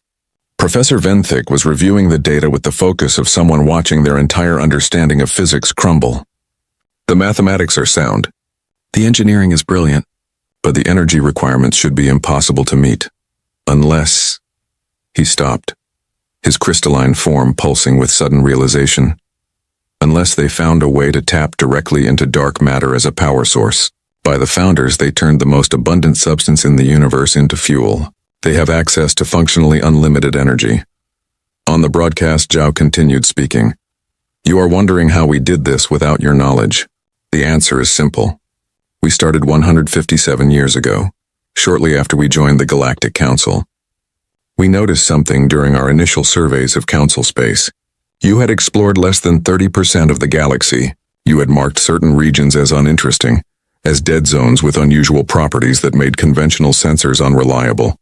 Speaker 1: Professor Venthick was reviewing the data with the focus of someone watching their entire understanding of physics crumble. The mathematics are sound. The engineering is brilliant, but the energy requirements should be impossible to meet. Unless... He stopped, his crystalline form pulsing with sudden realization. Unless they found a way to tap directly into dark matter as a power source. By the founders, they turned the most abundant substance in the universe into fuel. They have access to functionally unlimited energy. On the broadcast, Zhao continued speaking. You are wondering how we did this without your knowledge. The answer is simple. We started 157 years ago, shortly after we joined the Galactic Council. We noticed something during our initial surveys of Council space. You had explored less than 30% of the galaxy, You had marked certain regions as uninteresting, as dead zones with unusual properties that made conventional sensors unreliable.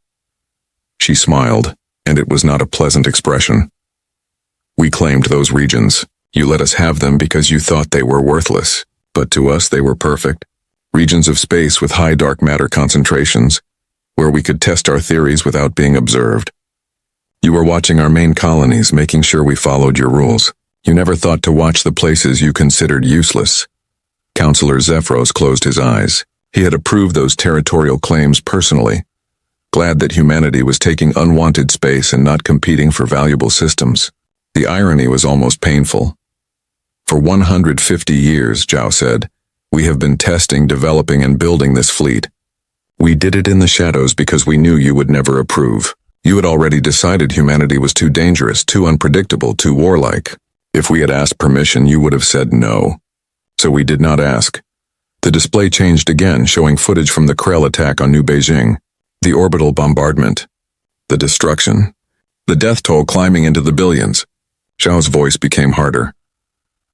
Speaker 1: She smiled, and it was not a pleasant expression. We claimed those regions. You let us have them because you thought they were worthless, but to us they were perfect. Regions of space with high dark matter concentrations, where we could test our theories without being observed. You were watching our main colonies, making sure we followed your rules. You never thought to watch the places you considered useless. Counselor Zephyros closed his eyes. He had approved those territorial claims personally, glad that humanity was taking unwanted space and not competing for valuable systems. The irony was almost painful. For 150 years, Zhao said, we have been testing, developing, and building this fleet. We did it in the shadows because we knew you would never approve. You had already decided humanity was too dangerous, too unpredictable, too warlike. If we had asked permission, you would have said no. So we did not ask. The display changed again, showing footage from the Krell attack on New Beijing, the orbital bombardment, the destruction, the death toll climbing into the billions. Zhao's voice became harder.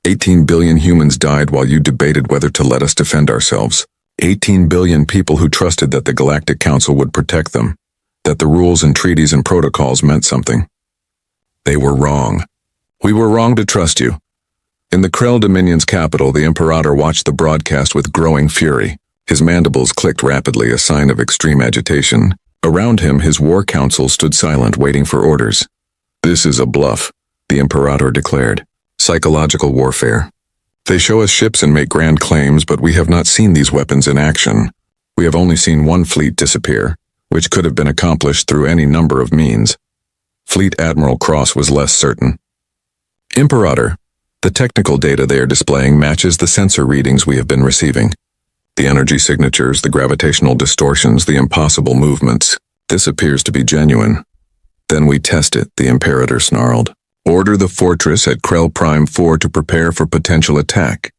Speaker 1: 18 billion humans died while you debated whether to let us defend ourselves. 18 billion people who trusted that the Galactic Council would protect them, that the rules and treaties and protocols meant something. They were wrong. We were wrong to trust you. In the Krell Dominion's capital, the Imperator watched the broadcast with growing fury. His mandibles clicked rapidly, a sign of extreme agitation. Around him, his war council stood silent, waiting for orders. This is a bluff, the Imperator declared. Psychological warfare. They show us ships and make grand claims, but we have not seen these weapons in action. We have only seen one fleet disappear, which could have been accomplished through any number of means. Fleet Admiral Cross was less certain. Imperator, the technical data they are displaying matches the sensor readings we have been receiving. The energy signatures, the gravitational distortions, the impossible movements. This appears to be genuine. Then we test it, the Imperator snarled. Order the fortress at Krell Prime 4 to prepare for potential attack.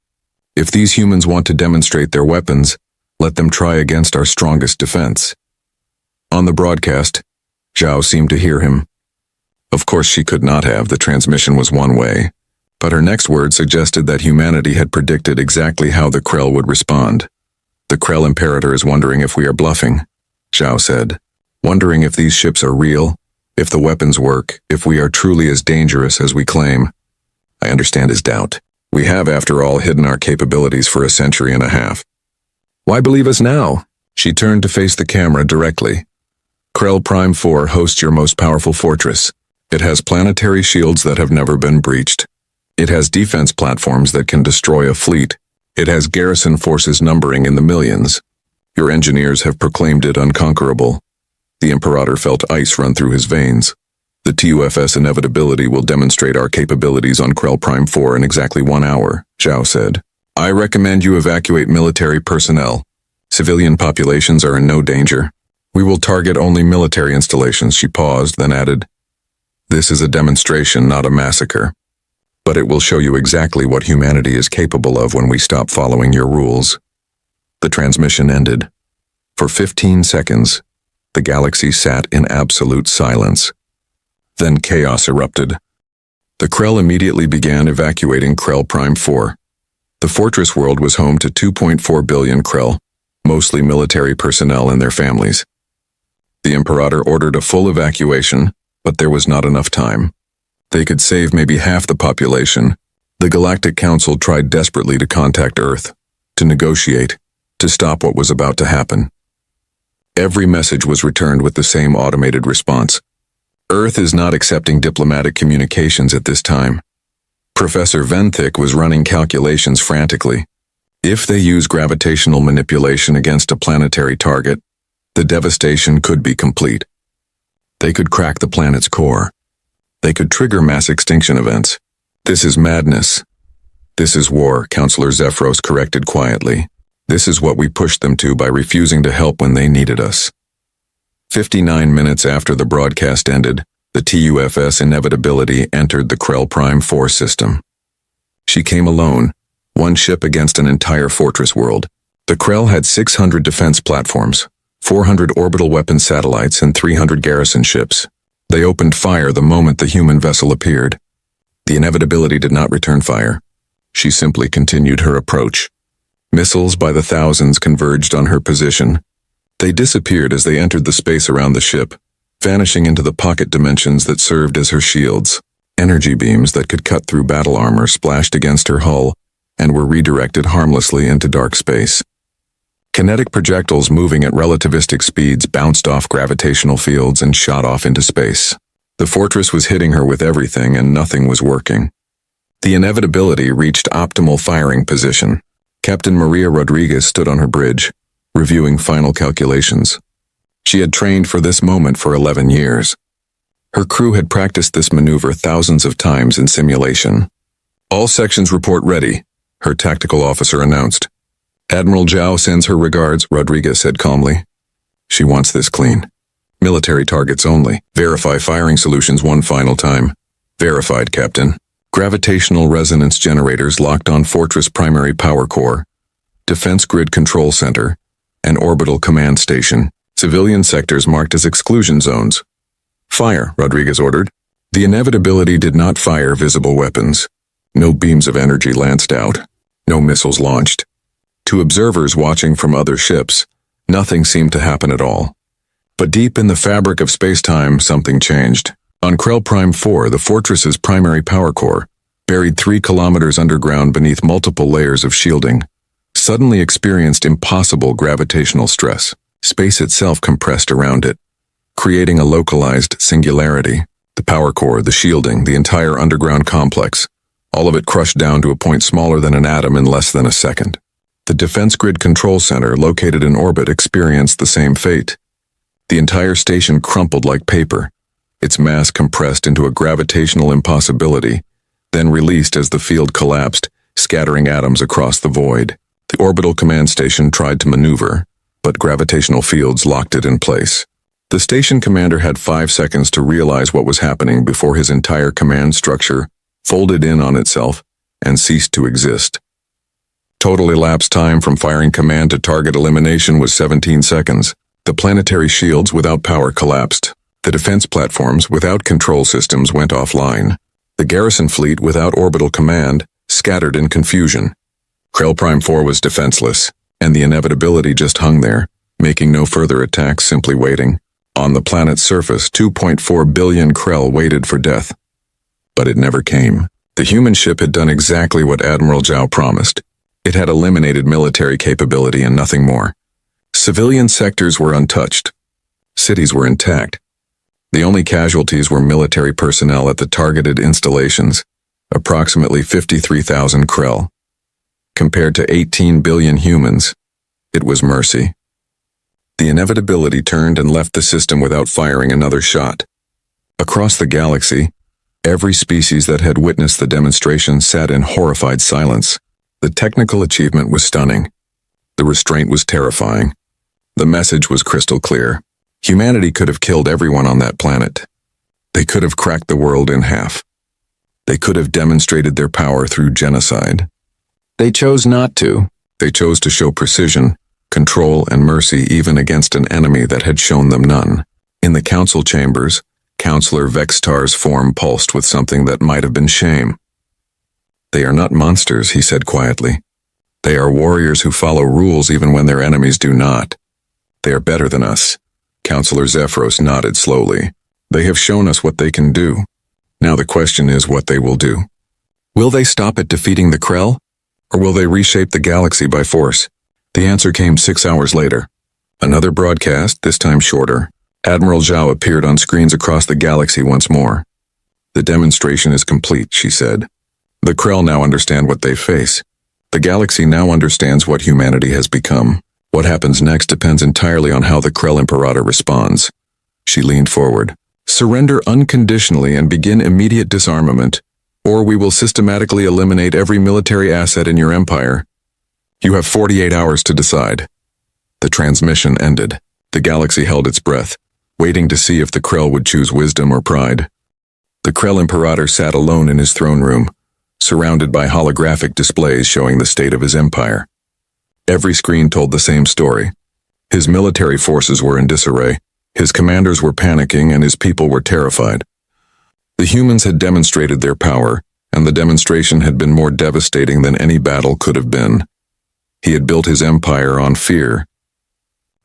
Speaker 1: If these humans want to demonstrate their weapons, let them try against our strongest defense. On the broadcast, Zhao seemed to hear him. Of course she could not have, the transmission was one way, but her next word suggested that humanity had predicted exactly how the Krell would respond. The Krell Imperator is wondering if we are bluffing, Zhao said. Wondering if these ships are real, if the weapons work, if we are truly as dangerous as we claim. I understand his doubt. We have, after all, hidden our capabilities for a century and a half. Why believe us now? She turned to face the camera directly. Krell Prime 4 hosts your most powerful fortress. It has planetary shields that have never been breached. It has defense platforms that can destroy a fleet. It has garrison forces numbering in the millions. Your engineers have proclaimed it unconquerable. The Imperator felt ice run through his veins. The TUFS inevitability will demonstrate our capabilities on Krell Prime 4 in exactly 1 hour, Zhao said. I recommend you evacuate military personnel. Civilian populations are in no danger. We will target only military installations, she paused, then added. This is a demonstration, not a massacre. But it will show you exactly what humanity is capable of when we stop following your rules. The transmission ended. For 15 seconds, the galaxy sat in absolute silence. Then chaos erupted. The Krell immediately began evacuating Krell Prime 4. The fortress world was home to 2.4 billion Krell, mostly military personnel and their families. The Imperator ordered a full evacuation, but there was not enough time. They could save maybe half the population. The Galactic Council tried desperately to contact Earth, to negotiate, to stop what was about to happen. Every message was returned with the same automated response. Earth is not accepting diplomatic communications at this time. Professor Venthick was running calculations frantically. If they use gravitational manipulation against a planetary target, the devastation could be complete. They could crack the planet's core. They could trigger mass extinction events. This is madness. This is war, Counselor Zephyros corrected quietly. This is what we pushed them to by refusing to help when they needed us. 59 minutes after the broadcast ended, the TUFS inevitability entered the Krell Prime 4 system. She came alone, one ship against an entire fortress world. The Krell had 600 defense platforms, 400 orbital weapon satellites, and 300 garrison ships. They opened fire the moment the human vessel appeared. The inevitability did not return fire. She simply continued her approach. Missiles by the thousands converged on her position. They disappeared as they entered the space around the ship, vanishing into the pocket dimensions that served as her shields. Energy beams that could cut through battle armor splashed against her hull and were redirected harmlessly into dark space. Kinetic projectiles moving at relativistic speeds bounced off gravitational fields and shot off into space. The fortress was hitting her with everything and nothing was working. The inevitability reached optimal firing position. Captain Maria Rodriguez stood on her bridge, reviewing final calculations. She had trained for this moment for 11 years. Her crew had practiced this maneuver thousands of times in simulation. "All sections report ready," her tactical officer announced. "Admiral Zhao sends her regards," Rodriguez said calmly. "She wants this clean. Military targets only. Verify firing solutions one final time." "Verified, Captain." Gravitational resonance generators locked on Fortress Primary Power Core, Defense Grid Control Center, and Orbital Command Station. Civilian sectors marked as exclusion zones. "Fire," Rodriguez ordered. The inevitability did not fire visible weapons. No beams of energy lanced out. No missiles launched. To observers watching from other ships, nothing seemed to happen at all. But deep in the fabric of space-time, something changed. On Krell Prime 4, the fortress's primary power core, buried 3 kilometers underground beneath multiple layers of shielding, suddenly experienced impossible gravitational stress. Space itself compressed around it, creating a localized singularity. The power core, the shielding, the entire underground complex, all of it crushed down to a point smaller than an atom in less than a second. The Defense Grid Control Center, located in orbit, experienced the same fate. The entire station crumpled like paper, its mass compressed into a gravitational impossibility, then released as the field collapsed, scattering atoms across the void. The Orbital Command Station tried to maneuver, but gravitational fields locked it in place. The station commander had 5 seconds to realize what was happening before his entire command structure folded in on itself and ceased to exist. Total elapsed time from firing command to target elimination was 17 seconds. The planetary shields without power collapsed. The defense platforms without control systems went offline. The garrison fleet without orbital command scattered in confusion. Krell Prime 4 was defenseless, and the inevitability just hung there, making no further attacks, simply waiting. On the planet's surface, 2.4 billion Krell waited for death. But it never came. The human ship had done exactly what Admiral Zhao promised. It had eliminated military capability and nothing more. Civilian sectors were untouched. Cities were intact. The only casualties were military personnel at the targeted installations, approximately 53,000 Krell. Compared to 18 billion humans, it was mercy. The inevitability turned and left the system without firing another shot. Across the galaxy, every species that had witnessed the demonstration sat in horrified silence. The technical achievement was stunning. The restraint was terrifying. The message was crystal clear. Humanity could have killed everyone on that planet. They could have cracked the world in half. They could have demonstrated their power through genocide. They chose not to. They chose to show precision, control, and mercy even against an enemy that had shown them none. In the council chambers, Counselor Vextar's form pulsed with something that might have been shame. "They are not monsters," he said quietly. "They are warriors who follow rules even when their enemies do not. They are better than us." Counselor Zephyros nodded slowly. "They have shown us what they can do. Now the question is what they will do. Will they stop at defeating the Krell? Or will they reshape the galaxy by force?" The answer came 6 hours later. Another broadcast, this time shorter. Admiral Zhao appeared on screens across the galaxy once more. "The demonstration is complete," she said. "The Krell now understand what they face. The galaxy now understands what humanity has become. What happens next depends entirely on how the Krell Imperator responds." She leaned forward. "Surrender unconditionally and begin immediate disarmament, or we will systematically eliminate every military asset in your empire. You have 48 hours to decide." The transmission ended. The galaxy held its breath, waiting to see if the Krell would choose wisdom or pride. The Krell Imperator sat alone in his throne room, surrounded by holographic displays showing the state of his empire. Every screen told the same story. His military forces were in disarray, his commanders were panicking, and his people were terrified. The humans had demonstrated their power, and the demonstration had been more devastating than any battle could have been. He had built his empire on fear.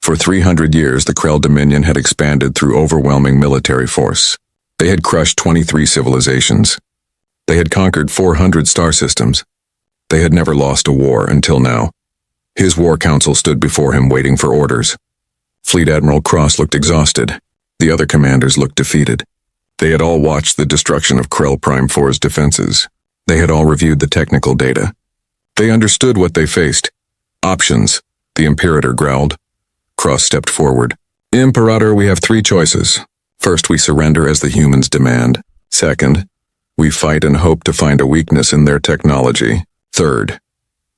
Speaker 1: For 300 years, the Krell Dominion had expanded through overwhelming military force. They had crushed 23 civilizations. They had conquered 400 star systems. They had never lost a war until now. His war council stood before him waiting for orders. Fleet Admiral Cross looked exhausted. The other commanders looked defeated. They had all watched the destruction of Krell Prime 4's defenses. They had all reviewed the technical data. They understood what they faced. Options, the Imperator growled. Cross stepped forward. Imperator, we have 3 choices. First, we surrender as the humans demand. Second, we fight and hope to find a weakness in their technology. Third,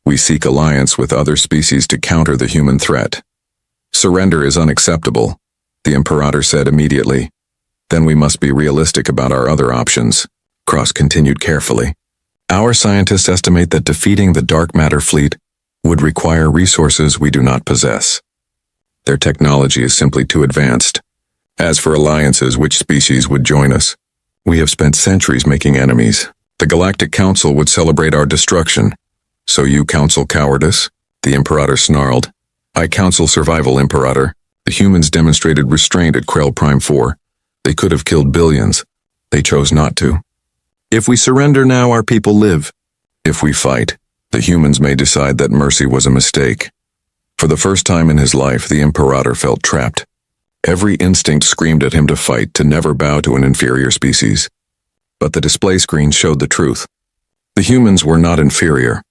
Speaker 1: we seek alliance with other species to counter the human threat. Surrender is unacceptable, the Imperator said immediately. Then we must be realistic about our other options. Cross continued carefully. Our scientists estimate that defeating the dark matter fleet would require resources we do not possess. Their technology is simply too advanced. As for alliances, which species would join us? We have spent centuries making enemies. The Galactic Council would celebrate our destruction. So you counsel cowardice? The Imperator snarled. I counsel survival, Imperator. The humans demonstrated restraint at Krell Prime 4. They could have killed billions. They chose not to. If we surrender now, our people live. If we fight, the humans may decide that mercy was a mistake. For the first time in his life, the Imperator felt trapped. Every instinct screamed at him to fight, to never bow to an inferior species. But the display screen showed the truth. The humans were not inferior.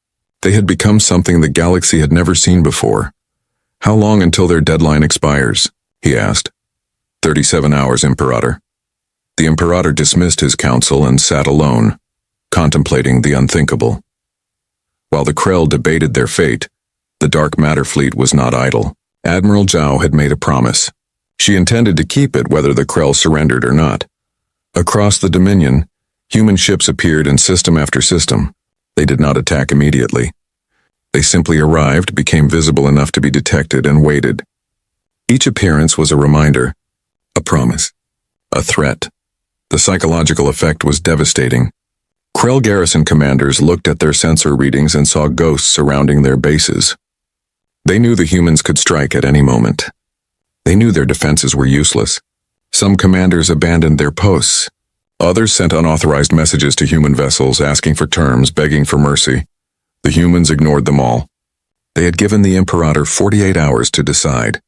Speaker 1: They had become something the galaxy had never seen before. How long until their deadline expires? He asked. 37 hours, Imperator. The Imperator dismissed his council and sat alone, contemplating the unthinkable. While the Krell debated their fate, the dark matter fleet was not idle. Admiral Zhao had made a promise. She intended to keep it whether the Krell surrendered or not. Across the Dominion, human ships appeared in system after system. They did not attack immediately. They simply arrived, became visible enough to be detected, and waited. Each appearance was a reminder, a promise, a threat. The psychological effect was devastating. Krell garrison commanders looked at their sensor readings and saw ghosts surrounding their bases. They knew the humans could strike at any moment. They knew their defenses were useless. Some commanders abandoned their posts. Others sent unauthorized messages to human vessels asking for terms, begging for mercy. The humans ignored them all. They had given the Imperator 48 hours to decide.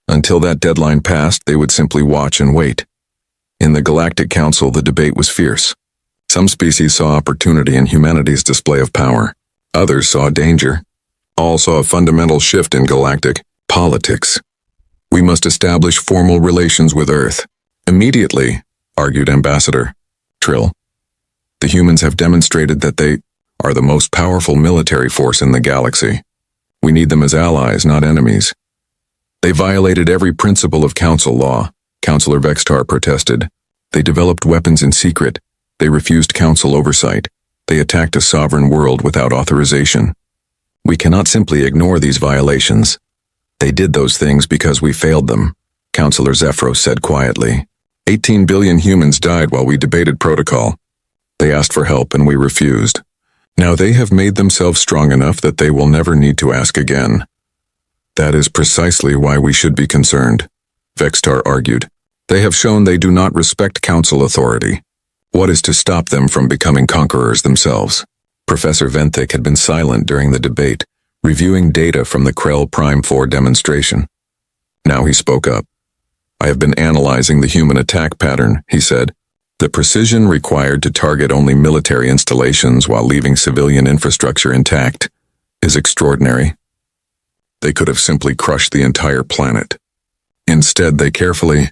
Speaker 1: Until that deadline passed, they would simply watch and wait. In the Galactic Council, the debate was fierce. Some species saw opportunity in humanity's display of power. Others saw danger. All saw a fundamental shift in galactic politics. We must establish formal relations with Earth. Immediately, argued Ambassador Trill. The humans have demonstrated that they are the most powerful military force in the galaxy. We need them as allies, not enemies. They violated every principle of council law, Councillor Vextar protested. They developed weapons in secret. They refused council oversight. They attacked a sovereign world without authorization. We cannot simply ignore these violations. They did those things because we failed them, Councillor Zephyros said quietly. 18 billion humans died while we debated protocol. They asked for help and we refused. Now they have made themselves strong enough that they will never need to ask again. That is precisely why we should be concerned, Vextar argued. They have shown they do not respect council authority. What is to stop them from becoming conquerors themselves? Professor Venthic had been silent during the debate, reviewing data from the Krell Prime 4 demonstration. Now he spoke up. I have been analyzing the human attack pattern, he said. The precision required to target only military installations while leaving civilian infrastructure intact is extraordinary. They could have simply crushed the entire planet. Instead, they carefully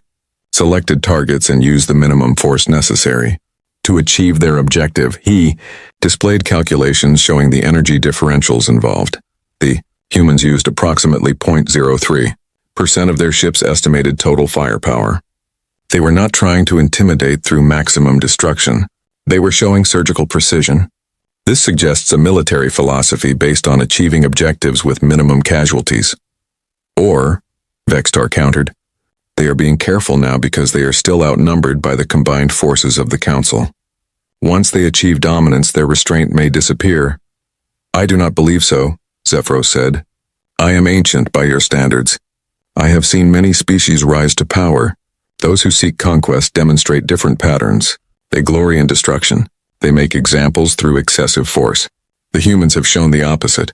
Speaker 1: selected targets and used the minimum force necessary. To achieve their objective, he displayed calculations showing the energy differentials involved. The humans used approximately 0.03% of their ship's estimated total firepower. They were not trying to intimidate through maximum destruction. They were showing surgical precision. This suggests a military philosophy based on achieving objectives with minimum casualties. Or, Vextar countered, they are being careful now because they are still outnumbered by the combined forces of the Council. Once they achieve dominance, their restraint may disappear. I do not believe so, Zephyros said. I am ancient by your standards. I have seen many species rise to power. Those who seek conquest demonstrate different patterns. They glory in destruction. They make examples through excessive force. The humans have shown the opposite.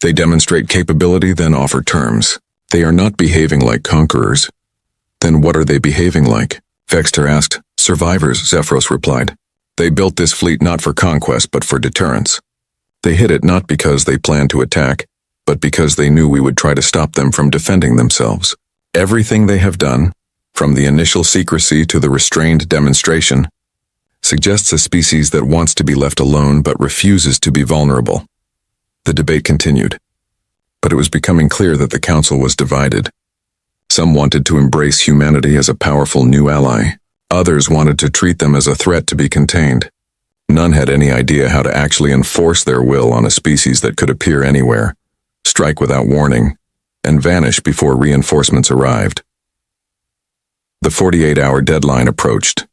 Speaker 1: They demonstrate capability, then offer terms. They are not behaving like conquerors. Then what are they behaving like? Vexter asked. Survivors, Zephyros replied. They built this fleet not for conquest but for deterrence. They hid it not because they planned to attack, but because they knew we would try to stop them from defending themselves. Everything they have done, from the initial secrecy to the restrained demonstration, suggests a species that wants to be left alone but refuses to be vulnerable. The debate continued, but it was becoming clear that the council was divided. Some wanted to embrace humanity as a powerful new ally. Others wanted to treat them as a threat to be contained. None had any idea how to actually enforce their will on a species that could appear anywhere, strike without warning, and vanish before reinforcements arrived. The 48-hour deadline approached.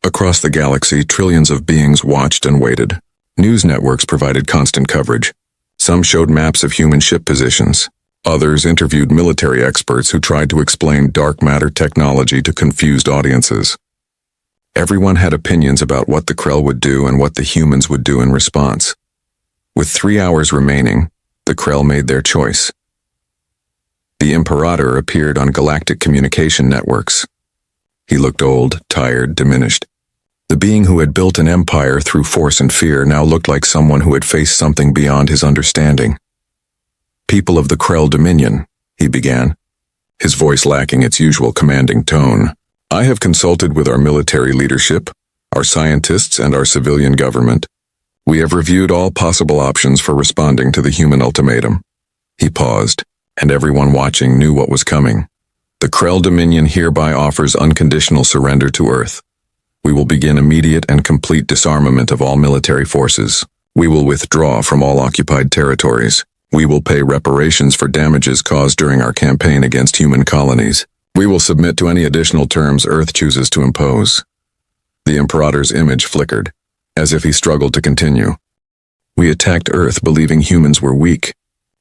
Speaker 1: Across the galaxy, trillions of beings watched and waited. News networks provided constant coverage. Some showed maps of human ship positions. Others interviewed military experts who tried to explain dark matter technology to confused audiences. Everyone had opinions about what the Krell would do and what the humans would do in response. With 3 hours remaining, the Krell made their choice. The Imperator appeared on galactic communication networks. He looked old, tired, diminished. The being who had built an empire through force and fear now looked like someone who had faced something beyond his understanding. People of the Krell Dominion, he began, his voice lacking its usual commanding tone. I have consulted with our military leadership, our scientists, and our civilian government. We have reviewed all possible options for responding to the human ultimatum. He paused, and everyone watching knew what was coming. The Krell Dominion hereby offers unconditional surrender to Earth. We will begin immediate and complete disarmament of all military forces. We will withdraw from all occupied territories. We will pay reparations for damages caused during our campaign against human colonies. We will submit to any additional terms Earth chooses to impose. The Imperator's image flickered, as if he struggled to continue. We attacked Earth believing humans were weak.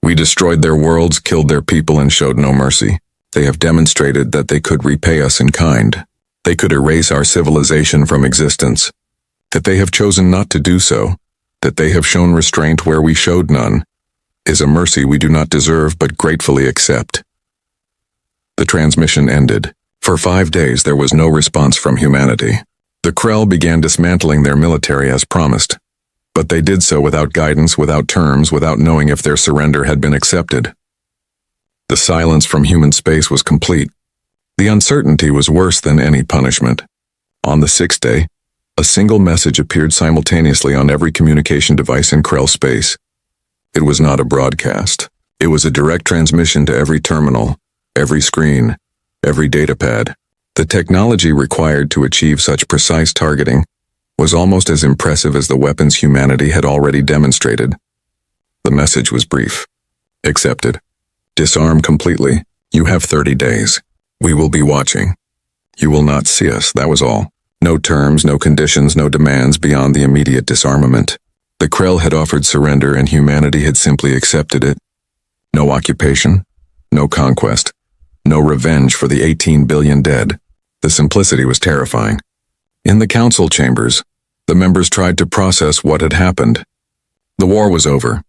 Speaker 1: We destroyed their worlds, killed their people, and showed no mercy. They have demonstrated that they could repay us in kind. They could erase our civilization from existence. That they have chosen not to do so, that they have shown restraint where we showed none, is a mercy we do not deserve but gratefully accept. The transmission ended. For 5 days there was no response from humanity. The Krell began dismantling their military as promised, but they did so without guidance, without terms, without knowing if their surrender had been accepted. The silence from human space was complete. The uncertainty was worse than any punishment. On the 6th day, a single message appeared simultaneously on every communication device in Krell space. It was not a broadcast. It was a direct transmission to every terminal, every screen, every datapad. The technology required to achieve such precise targeting was almost as impressive as the weapons humanity had already demonstrated. The message was brief. Accepted. Disarm completely. You have 30 days. We will be watching. You will not see us, that was all. No terms, no conditions, no demands beyond the immediate disarmament. The Krell had offered surrender and humanity had simply accepted it. No occupation, no conquest, no revenge for the 18 billion dead. The simplicity was terrifying. In the council chambers, the members tried to process what had happened. The war was over.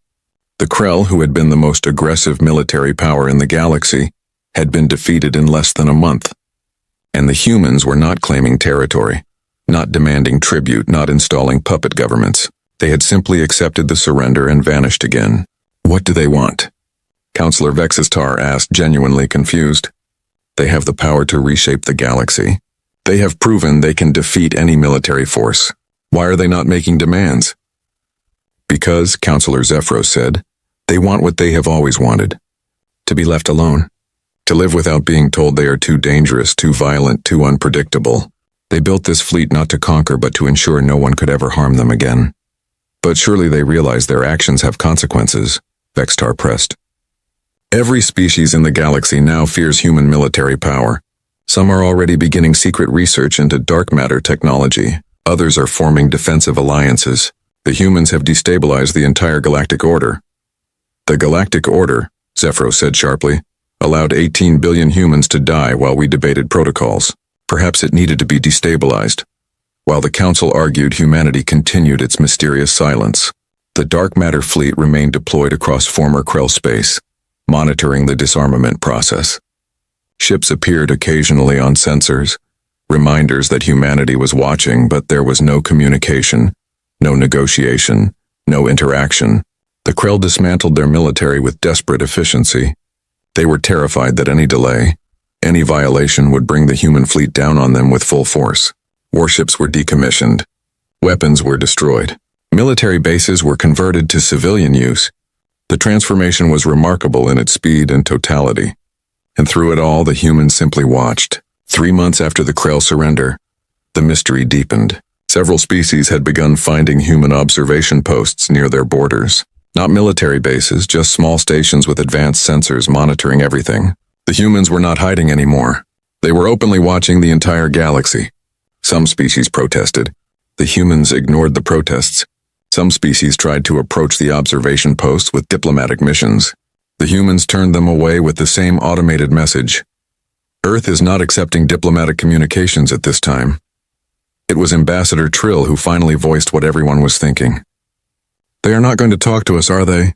Speaker 1: The Krell, who had been the most aggressive military power in the galaxy, had been defeated in less than a month. And the humans were not claiming territory, not demanding tribute, not installing puppet governments. They had simply accepted the surrender and vanished again. What do they want? Counselor Vexistar asked, genuinely confused. They have the power to reshape the galaxy. They have proven they can defeat any military force. Why are they not making demands? Because, Counselor Zephyros said, they want what they have always wanted. To be left alone. To live without being told they are too dangerous, too violent, too unpredictable. They built this fleet not to conquer but to ensure no one could ever harm them again. But surely they realize their actions have consequences, Vextar pressed. Every species in the galaxy now fears human military power. Some are already beginning secret research into dark matter technology. Others are forming defensive alliances. The humans have destabilized the entire galactic order. The galactic order, Zephyros said sharply, allowed 18 billion humans to die while we debated protocols. Perhaps it needed to be destabilized. While the Council argued, humanity continued its mysterious silence. The dark matter fleet remained deployed across former Krell space, monitoring the disarmament process. Ships appeared occasionally on sensors, reminders that humanity was watching, but there was no communication, no negotiation, no interaction. The Krell dismantled their military with desperate efficiency. They were terrified that any delay, any violation would bring the human fleet down on them with full force. Warships were decommissioned. Weapons were destroyed. Military bases were converted to civilian use. The transformation was remarkable in its speed and totality. And through it all, the humans simply watched. 3 months after the Krell surrender, the mystery deepened. Several species had begun finding human observation posts near their borders. Not military bases, just small stations with advanced sensors monitoring everything. The humans were not hiding anymore. They were openly watching the entire galaxy. Some species protested. The humans ignored the protests. Some species tried to approach the observation posts with diplomatic missions. The humans turned them away with the same automated message. Earth is not accepting diplomatic communications at this time. It was Ambassador Trill who finally voiced what everyone was thinking. "They are not going to talk to us, are they?"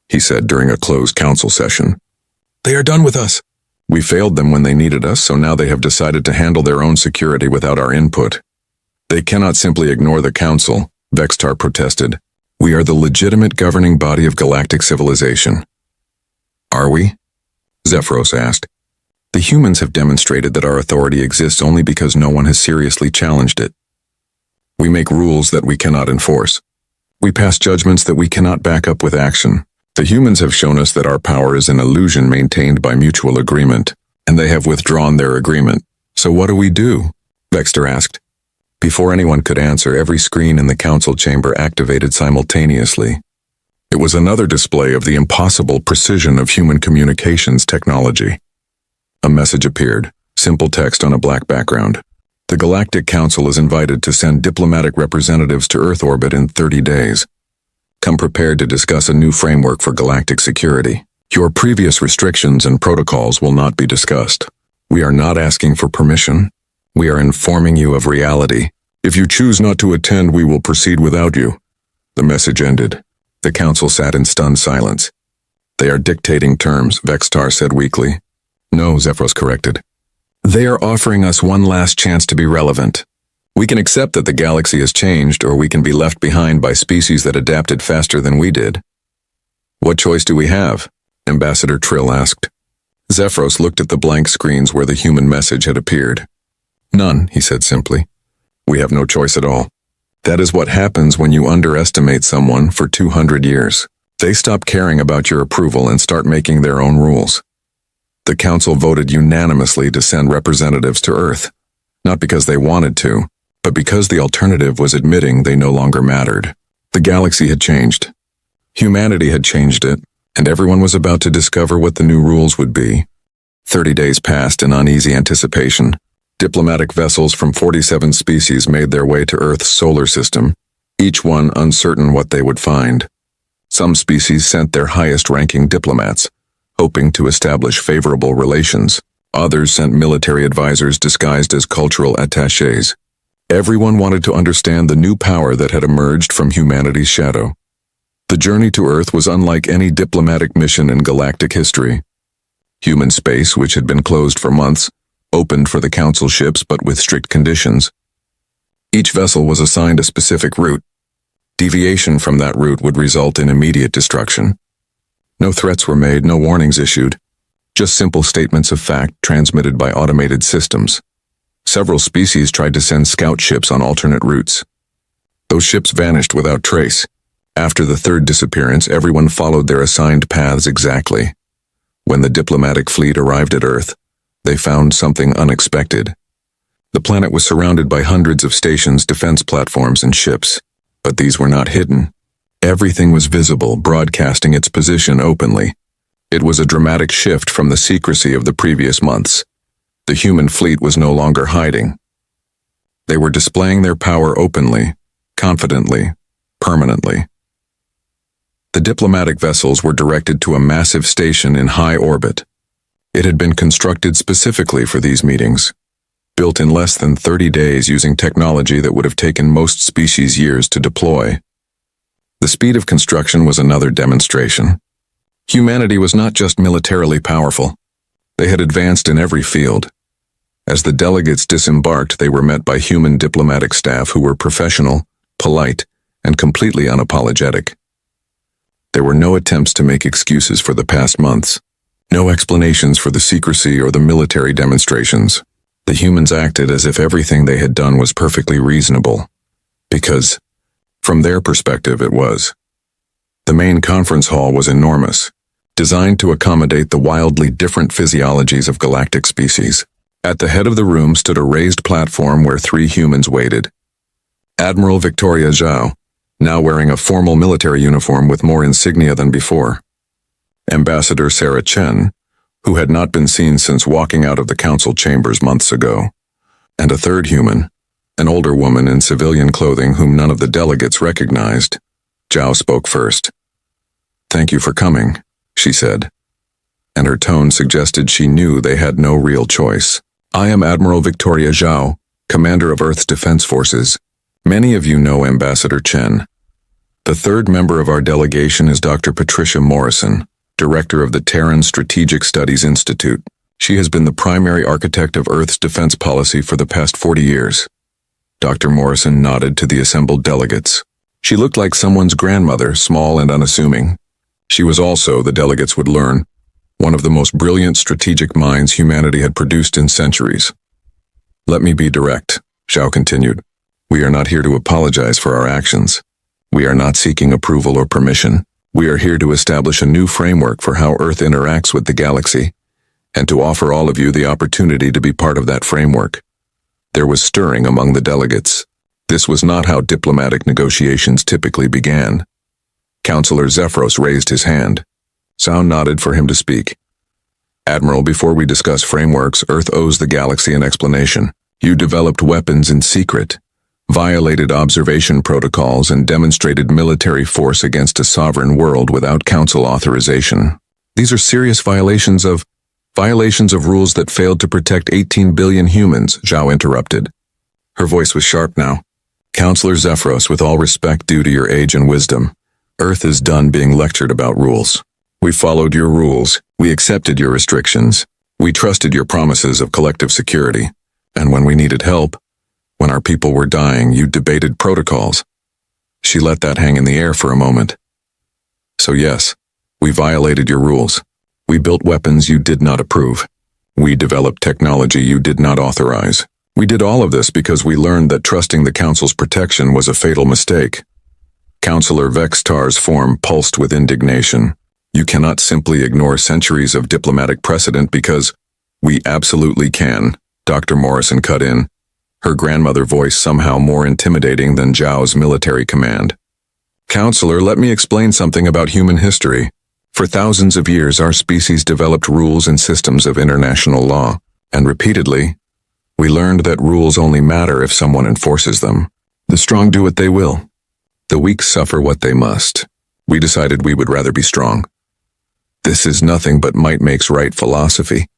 Speaker 1: he said during a closed council session. "They are done with us. We failed them when they needed us, so now they have decided to handle their own security without our input. They cannot simply ignore the council," Vextar protested. "We are the legitimate governing body of galactic civilization." "Are we?" Zephyros asked. "The humans have demonstrated that our authority exists only because no one has seriously challenged it. We make rules that we cannot enforce. We pass judgments that we cannot back up with action. The humans have shown us that our power is an illusion maintained by mutual agreement, and they have withdrawn their agreement. So what do we do?" Vextar asked. Before anyone could answer, every screen in the council chamber activated simultaneously. It was another display of the impossible precision of human communications technology. A message appeared, simple text on a black background. "The Galactic Council is invited to send diplomatic representatives to Earth orbit in 30 days. Come prepared to discuss a new framework for galactic security. Your previous restrictions and protocols will not be discussed. We are not asking for permission. We are informing you of reality. If you choose not to attend, we will proceed without you." The message ended. The council sat in stunned silence. "They are dictating terms," Vextar said weakly. "No," Zephyros corrected. "They are offering us one last chance to be relevant. We can accept that the galaxy has changed, or we can be left behind by species that adapted faster than we did." "What choice do we have?" Ambassador Trill asked. Zephyros looked at the blank screens where the human message had appeared. "None," he said simply. "We have no choice at all. That is what happens when you underestimate someone for 200 years. They stop caring about your approval and start making their own rules." The council voted unanimously to send representatives to Earth, not because they wanted to, but because the alternative was admitting they no longer mattered. The galaxy had changed. Humanity had changed it, and everyone was about to discover what the new rules would be. 30 days passed in uneasy anticipation. Diplomatic vessels from 47 species made their way to Earth's solar system, each one uncertain what they would find. Some species sent their highest-ranking diplomats, hoping to establish favorable relations. Others sent military advisors disguised as cultural attachés. Everyone wanted to understand the new power that had emerged from humanity's shadow. The journey to Earth was unlike any diplomatic mission in galactic history. Human space, which had been closed for months, opened for the council ships but with strict conditions. Each vessel was assigned a specific route. Deviation from that route would result in immediate destruction. No threats were made, no warnings issued, just simple statements of fact transmitted by automated systems. Several species tried to send scout ships on alternate routes. Those ships vanished without trace. After the third disappearance, everyone followed their assigned paths exactly. When the diplomatic fleet arrived at Earth, they found something unexpected. The planet was surrounded by hundreds of stations, defense platforms, and ships, but these were not hidden. Everything was visible, broadcasting its position openly. It was a dramatic shift from the secrecy of the previous months. The human fleet was no longer hiding. They were displaying their power openly, confidently, permanently. The diplomatic vessels were directed to a massive station in high orbit. It had been constructed specifically for these meetings, built in less than 30 days using technology that would have taken most species years to deploy. The speed of construction was another demonstration. Humanity was not just militarily powerful. They had advanced in every field. As the delegates disembarked, they were met by human diplomatic staff who were professional, polite, and completely unapologetic. There were no attempts to make excuses for the past months, no explanations for the secrecy or the military demonstrations. The humans acted as if everything they had done was perfectly reasonable, because, from their perspective, it was. The main conference hall was enormous, designed to accommodate the wildly different physiologies of galactic species. At the head of the room stood a raised platform where 3 humans waited. Admiral Victoria Zhao, now wearing a formal military uniform with more insignia than before. Ambassador Sarah Chen, who had not been seen since walking out of the council chambers months ago. And a third human, an older woman in civilian clothing whom none of the delegates recognized. Zhao spoke first. "Thank you for coming," she said, and her tone suggested she knew they had no real choice. "I am Admiral Victoria Zhao, commander of Earth's Defense Forces. Many of you know Ambassador Chen. The third member of our delegation is Dr. Patricia Morrison, director of the Terran Strategic Studies Institute. She has been the primary architect of Earth's defense policy for the past 40 years. Dr. Morrison nodded to the assembled delegates. She looked like someone's grandmother, small and unassuming. She was also, the delegates would learn, one of the most brilliant strategic minds humanity had produced in centuries. "Let me be direct," Zhao continued. "We are not here to apologize for our actions. We are not seeking approval or permission. We are here to establish a new framework for how Earth interacts with the galaxy, and to offer all of you the opportunity to be part of that framework." There was stirring among the delegates. This was not how diplomatic negotiations typically began. Councillor Zephyros raised his hand. Zhao nodded for him to speak. "Admiral, before we discuss frameworks, Earth owes the galaxy an explanation. You developed weapons in secret, violated observation protocols, and demonstrated military force against a sovereign world without council authorization. These are serious violations of rules that failed to protect 18 billion humans," Zhao interrupted. Her voice was sharp now. "Councillor Zephyros, with all respect due to your age and wisdom, Earth is done being lectured about rules. We followed your rules, we accepted your restrictions, we trusted your promises of collective security, and when we needed help, when our people were dying, you debated protocols." She let that hang in the air for a moment. "So yes, we violated your rules. We built weapons you did not approve. We developed technology you did not authorize. We did all of this because we learned that trusting the Council's protection was a fatal mistake." Councillor Vextar's form pulsed with indignation. "You cannot simply ignore centuries of diplomatic precedent because—" "We absolutely can," Dr. Morrison cut in, her grandmother voice somehow more intimidating than Zhao's military command. "Councillor, let me explain something about human history. For thousands of years, our species developed rules and systems of international law, and repeatedly, we learned that rules only matter if someone enforces them. The strong do what they will. The weak suffer what they must. We decided we would rather be strong." "This is nothing but might makes right philosophy,"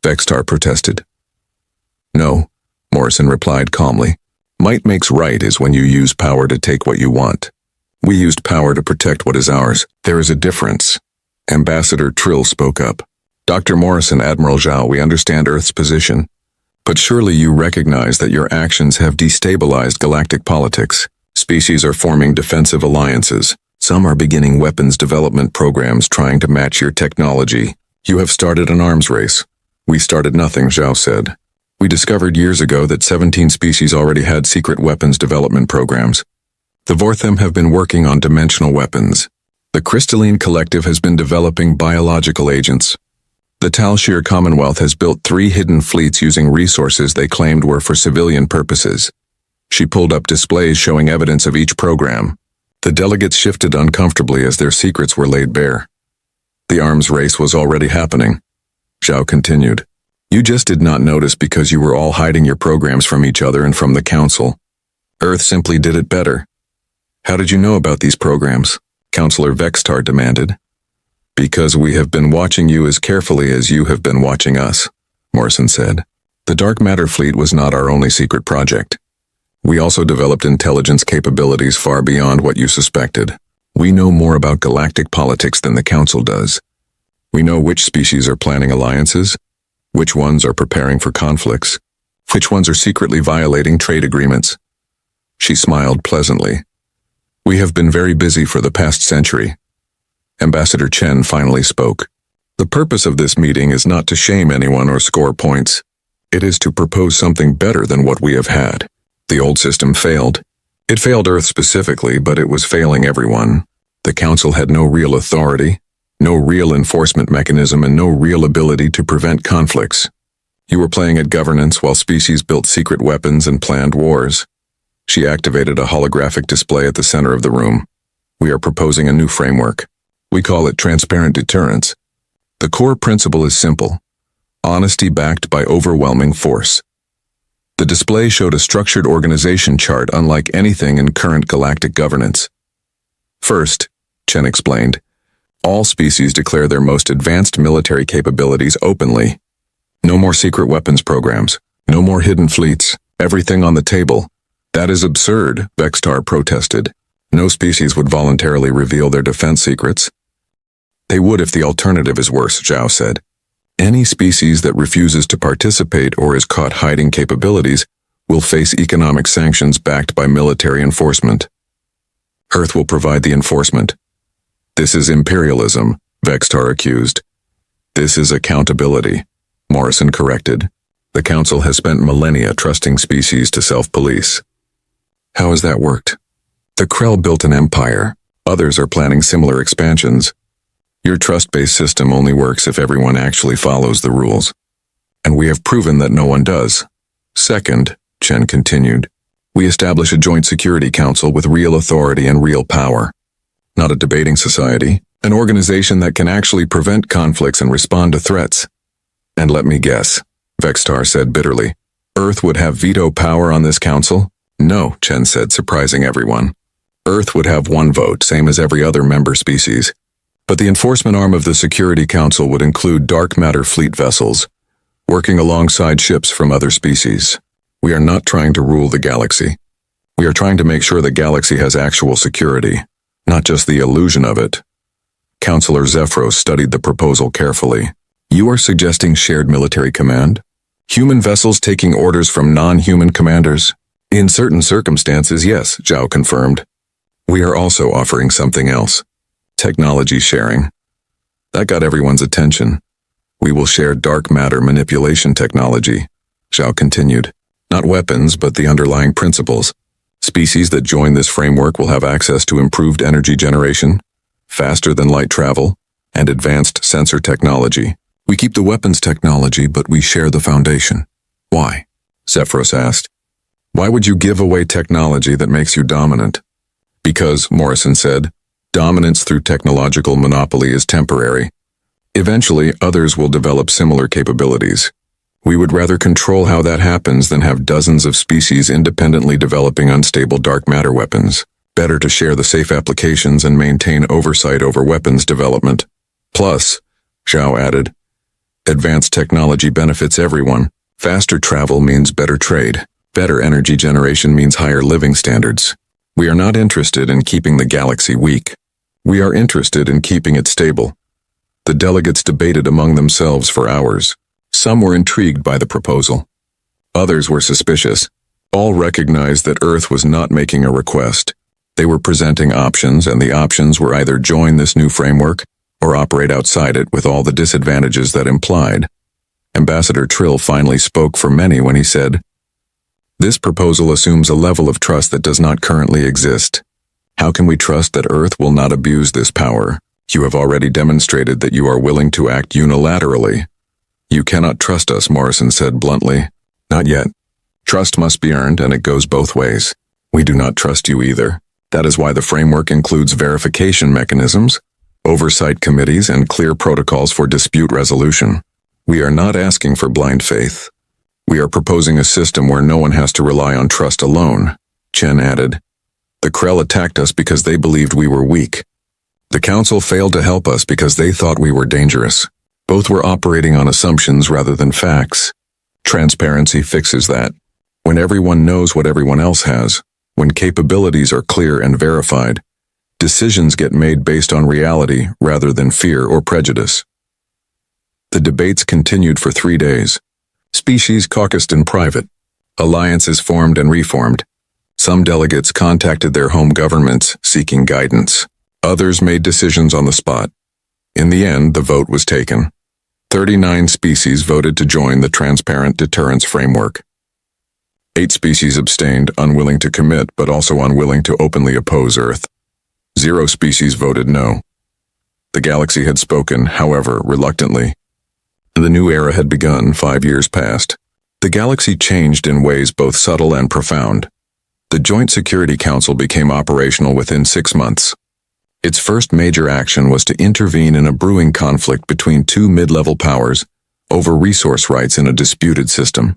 Speaker 1: Vextar protested. "No," Morrison replied calmly. "Might makes right is when you use power to take what you want. We used power to protect what is ours. There is a difference." Ambassador Trill spoke up. "Dr. Morrison, Admiral Zhao, we understand Earth's position, but surely you recognize that your actions have destabilized galactic politics. Species are forming defensive alliances. Some are beginning weapons development programs trying to match your technology. You have started an arms race." "We started nothing," Zhao said. "We discovered years ago that 17 species already had secret weapons development programs. The Vorthem have been working on dimensional weapons. The Crystalline Collective has been developing biological agents. The Talshir Commonwealth has built 3 hidden fleets using resources they claimed were for civilian purposes." She pulled up displays showing evidence of each program. The delegates shifted uncomfortably as their secrets were laid bare. "The arms race was already happening," Zhao continued. You just did not notice because you were all hiding your programs from each other and from the Council. Earth simply did it better. How did you know about these programs? Counselor Vextar demanded. Because we have been watching you as carefully as you have been watching us, Morrison said. The dark matter fleet was not our only secret project. We also developed intelligence capabilities far beyond what you suspected. We know more about galactic politics than the Council does. We know which species are planning alliances, which ones are preparing for conflicts, which ones are secretly violating trade agreements. She smiled pleasantly. We have been very busy for the past century. Ambassador Chen finally spoke. The purpose of this meeting is not to shame anyone or score points. It is to propose something better than what we have had. The old system failed. It failed Earth specifically, but it was failing everyone. The Council had no real authority, no real enforcement mechanism, and no real ability to prevent conflicts. You were playing at governance while species built secret weapons and planned wars. She activated a holographic display at the center of the room. We are proposing a new framework. We call it transparent deterrence. The core principle is simple: honesty backed by overwhelming force. The display showed a structured organization chart unlike anything in current galactic governance. First, Chen explained, all species declare their most advanced military capabilities openly. No more secret weapons programs, no more hidden fleets, everything on the table. That is absurd, Vextar protested. No species would voluntarily reveal their defense secrets. They would if the alternative is worse, Zhao said. Any species that refuses to participate or is caught hiding capabilities will face economic sanctions backed by military enforcement. Earth will provide the enforcement. This is imperialism, Vextar accused. This is accountability, Morrison corrected. The Council has spent millennia trusting species to self-police. How has that worked? The Krell built an empire. Others are planning similar expansions. Your trust-based system only works if everyone actually follows the rules. And we have proven that no one does. Second, Chen continued, we establish a joint security council with real authority and real power. Not a debating society, an organization that can actually prevent conflicts and respond to threats. And let me guess, Vextar said bitterly, Earth would have veto power on this council? No, Chen said, surprising everyone. Earth would have one vote, same as every other member species. But the enforcement arm of the Security Council would include dark matter fleet vessels, working alongside ships from other species. We are not trying to rule the galaxy. We are trying to make sure the galaxy has actual security, not just the illusion of it. Counselor Zephyros studied the proposal carefully. You are suggesting shared military command? Human vessels taking orders from non-human commanders? In certain circumstances, yes, Zhao confirmed. We are also offering something else. Technology sharing. That got everyone's attention. We will share dark matter manipulation technology, Zhao continued. Not weapons, but the underlying principles. Species that join this framework will have access to improved energy generation, faster than light travel, and advanced sensor technology. We keep the weapons technology, but we share the foundation. Why? Zephyros asked. Why would you give away technology that makes you dominant? Because, Morrison said, dominance through technological monopoly is temporary. Eventually, others will develop similar capabilities. We would rather control how that happens than have dozens of species independently developing unstable dark matter weapons. Better to share the safe applications and maintain oversight over weapons development. Plus, Zhao added, advanced technology benefits everyone. Faster travel means better trade. Better energy generation means higher living standards. We are not interested in keeping the galaxy weak. We are interested in keeping it stable. The delegates debated among themselves for hours. Some were intrigued by the proposal. Others were suspicious. All recognized that Earth was not making a request. They were presenting options, and the options were either join this new framework or operate outside it with all the disadvantages that implied. Ambassador Trill finally spoke for many when he said, this proposal assumes a level of trust that does not currently exist. How can we trust that Earth will not abuse this power? You have already demonstrated that you are willing to act unilaterally. You cannot trust us, Morrison said bluntly. Not yet. Trust must be earned, and it goes both ways. We do not trust you either. That is why the framework includes verification mechanisms, oversight committees, and clear protocols for dispute resolution. We are not asking for blind faith. We are proposing a system where no one has to rely on trust alone, Chen added. The Krell attacked us because they believed we were weak. The Council failed to help us because they thought we were dangerous. Both were operating on assumptions rather than facts. Transparency fixes that. When everyone knows what everyone else has, when capabilities are clear and verified, decisions get made based on reality rather than fear or prejudice. The debates continued for 3 days. Species caucused in private. Alliances formed and reformed. Some delegates contacted their home governments seeking guidance. Others made decisions on the spot. In the end, the vote was taken. 39 species voted to join the Transparent Deterrence Framework. 8 species abstained, unwilling to commit but also unwilling to openly oppose Earth. 0 species voted no. The galaxy had spoken, however, reluctantly. The new era had begun. 5 years passed. The galaxy changed in ways both subtle and profound. The Joint Security Council became operational within 6 months. Its first major action was to intervene in a brewing conflict between 2 mid-level powers over resource rights in a disputed system.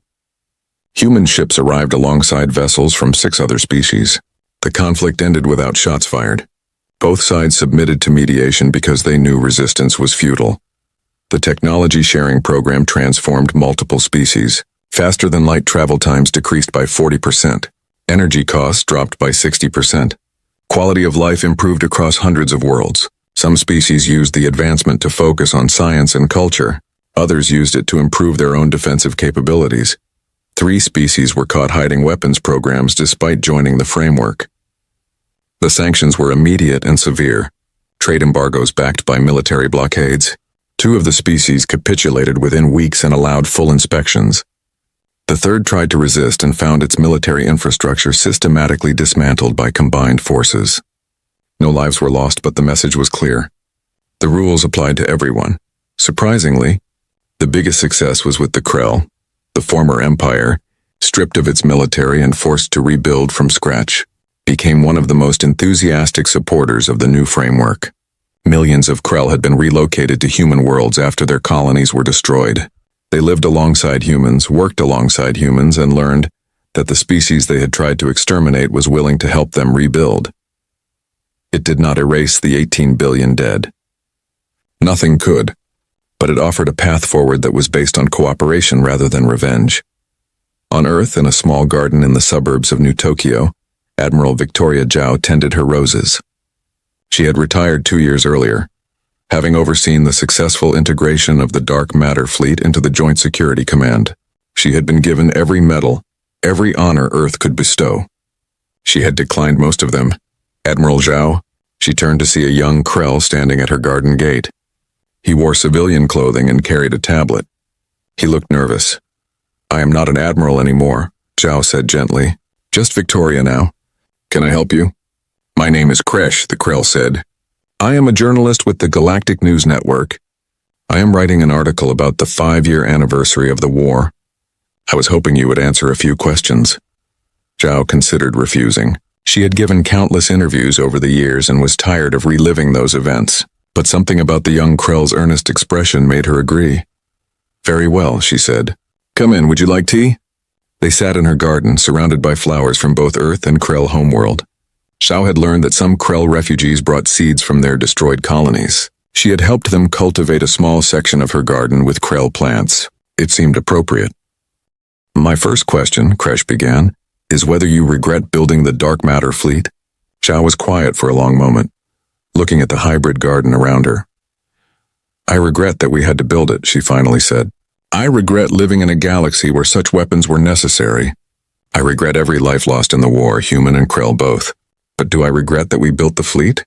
Speaker 1: Human ships arrived alongside vessels from 6 other species. The conflict ended without shots fired. Both sides submitted to mediation because they knew resistance was futile. The technology sharing program transformed multiple species. Faster-than-light travel times decreased by 40%. Energy costs dropped by 60%. Quality of life improved across hundreds of worlds. Some species used the advancement to focus on science and culture. Others used it to improve their own defensive capabilities. 3 species were caught hiding weapons programs despite joining the framework. The sanctions were immediate and severe. Trade embargoes backed by military blockades. 2 of the species capitulated within weeks and allowed full inspections. The third tried to resist and found its military infrastructure systematically dismantled by combined forces. No lives were lost, but the message was clear. The rules applied to everyone. Surprisingly, the biggest success was with the Krell, the former empire, stripped of its military and forced to rebuild from scratch, became one of the most enthusiastic supporters of the new framework. Millions of Krell had been relocated to human worlds after their colonies were destroyed. They lived alongside humans, worked alongside humans, and learned that the species they had tried to exterminate was willing to help them rebuild. It did not erase the 18 billion dead. Nothing could, but it offered a path forward that was based on cooperation rather than revenge. On Earth, in a small garden in the suburbs of New Tokyo, Admiral Victoria Zhao tended her roses. She had retired 2 years earlier, having overseen the successful integration of the Dark Matter Fleet into the Joint Security Command. She had been given every medal, every honor Earth could bestow. She had declined most of them. Admiral Zhao, she turned to see a young Krell standing at her garden gate. He wore civilian clothing and carried a tablet. He looked nervous. "I am not an admiral anymore," Zhao said gently. "Just Victoria now. Can I help you?" "My name is Kresh," the Krell said. "I am a journalist with the Galactic News Network. I am writing an article about the 5-year anniversary of the war. I was hoping you would answer a few questions." Zhao considered refusing. She had given countless interviews over the years and was tired of reliving those events, but something about the young Krell's earnest expression made her agree. "Very well," she said. "Come in, would you like tea?" They sat in her garden, surrounded by flowers from both Earth and Krell homeworld. Zhao had learned that some Krell refugees brought seeds from their destroyed colonies. She had helped them cultivate a small section of her garden with Krell plants. It seemed appropriate. "My first question," Kresh began, "is whether you regret building the Dark Matter Fleet?" Zhao was quiet for a long moment, looking at the hybrid garden around her. "I regret that we had to build it," she finally said. "I regret living in a galaxy where such weapons were necessary. I regret every life lost in the war, human and Krell both. But do I regret that we built the fleet?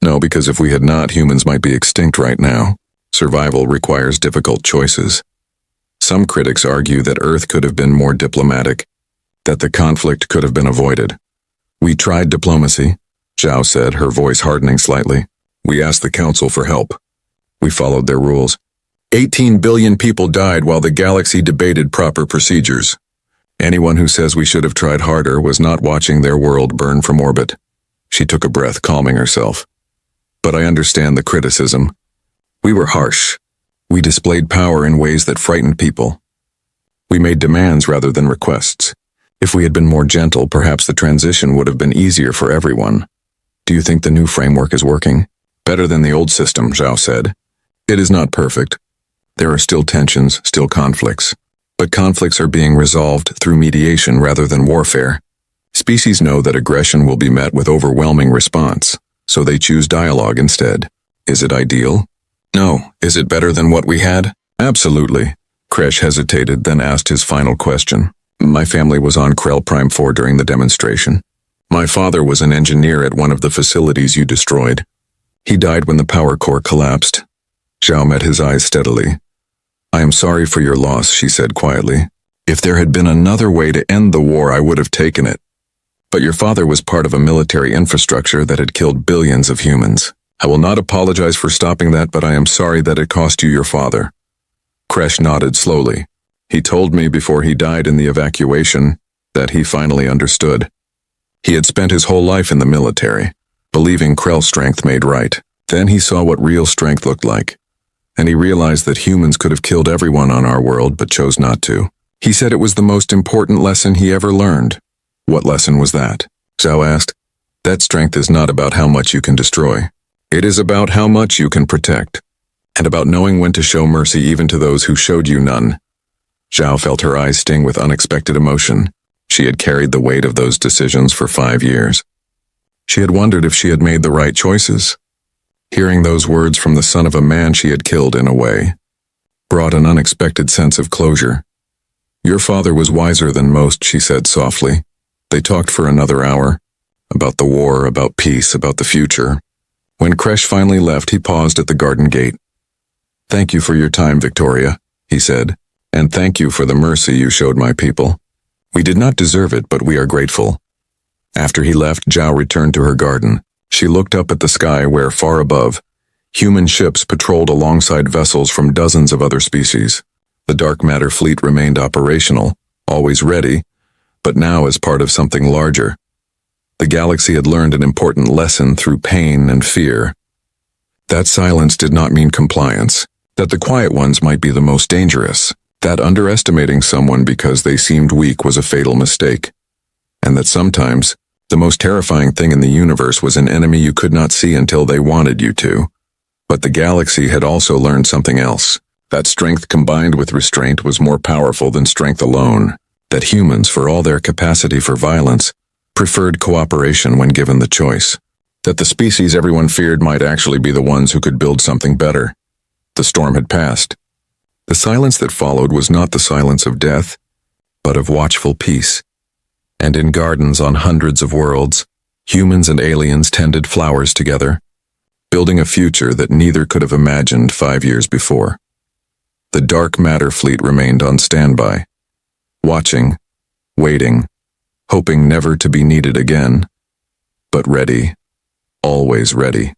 Speaker 1: No, because if we had not, humans might be extinct right now. Survival requires difficult choices. Some critics argue that Earth could have been more diplomatic, that the conflict could have been avoided. We tried diplomacy," Zhao said, her voice hardening slightly. "We asked the Council for help. We followed their rules. 18 billion people died while the galaxy debated proper procedures. Anyone who says we should have tried harder was not watching their world burn from orbit." She took a breath, calming herself. "But I understand the criticism. We were harsh. We displayed power in ways that frightened people. We made demands rather than requests. If we had been more gentle, perhaps the transition would have been easier for everyone. Do you think the new framework is working? Better than the old system, Zhao said. It is not perfect. There are still tensions, still conflicts. But conflicts are being resolved through mediation rather than warfare. Species know that aggression will be met with overwhelming response, so they choose dialogue instead. Is it ideal? No. Is it better than what we had? Absolutely. Kresh hesitated, then asked his final question. My family was on Krell Prime 4 during the demonstration. My father was an engineer at one of the facilities you destroyed. He died when the power core collapsed. Zhao met his eyes steadily. I am sorry for your loss, she said quietly. If there had been another way to end the war, I would have taken it. But your father was part of a military infrastructure that had killed billions of humans. I will not apologize for stopping that, but I am sorry that it cost you your father. Kresh nodded slowly. He told me before he died in the evacuation that he finally understood. He had spent his whole life in the military, believing Krell strength made right. Then he saw what real strength looked like, and he realized that humans could have killed everyone on our world but chose not to. He said it was the most important lesson he ever learned. What lesson was that? Zhao asked. That strength is not about how much you can destroy. It is about how much you can protect, and about knowing when to show mercy even to those who showed you none. Zhao felt her eyes sting with unexpected emotion. She had carried the weight of those decisions for 5 years. She had wondered if she had made the right choices. Hearing those words from the son of a man she had killed in a way brought an unexpected sense of closure. Your father was wiser than most, she said softly. They talked for another hour, about the war, about peace, about the future. When Kresh finally left, he paused at the garden gate. Thank you for your time, Victoria, he said, and thank you for the mercy you showed my people. We did not deserve it, but we are grateful. After he left, Zhao returned to her garden. She looked up at the sky where, far above, human ships patrolled alongside vessels from dozens of other species. The dark matter fleet remained operational, always ready, but now as part of something larger. The galaxy had learned an important lesson through pain and fear. That silence did not mean compliance, that the quiet ones might be the most dangerous, that underestimating someone because they seemed weak was a fatal mistake, and that sometimes the most terrifying thing in the universe was an enemy you could not see until they wanted you to. But the galaxy had also learned something else, that strength combined with restraint was more powerful than strength alone, that humans, for all their capacity for violence, preferred cooperation when given the choice, that the species everyone feared might actually be the ones who could build something better. The storm had passed. The silence that followed was not the silence of death, but of watchful peace. And in gardens on hundreds of worlds, humans and aliens tended flowers together, building a future that neither could have imagined 5 years before. The dark matter fleet remained on standby, watching, waiting, hoping never to be needed again, but ready, always ready.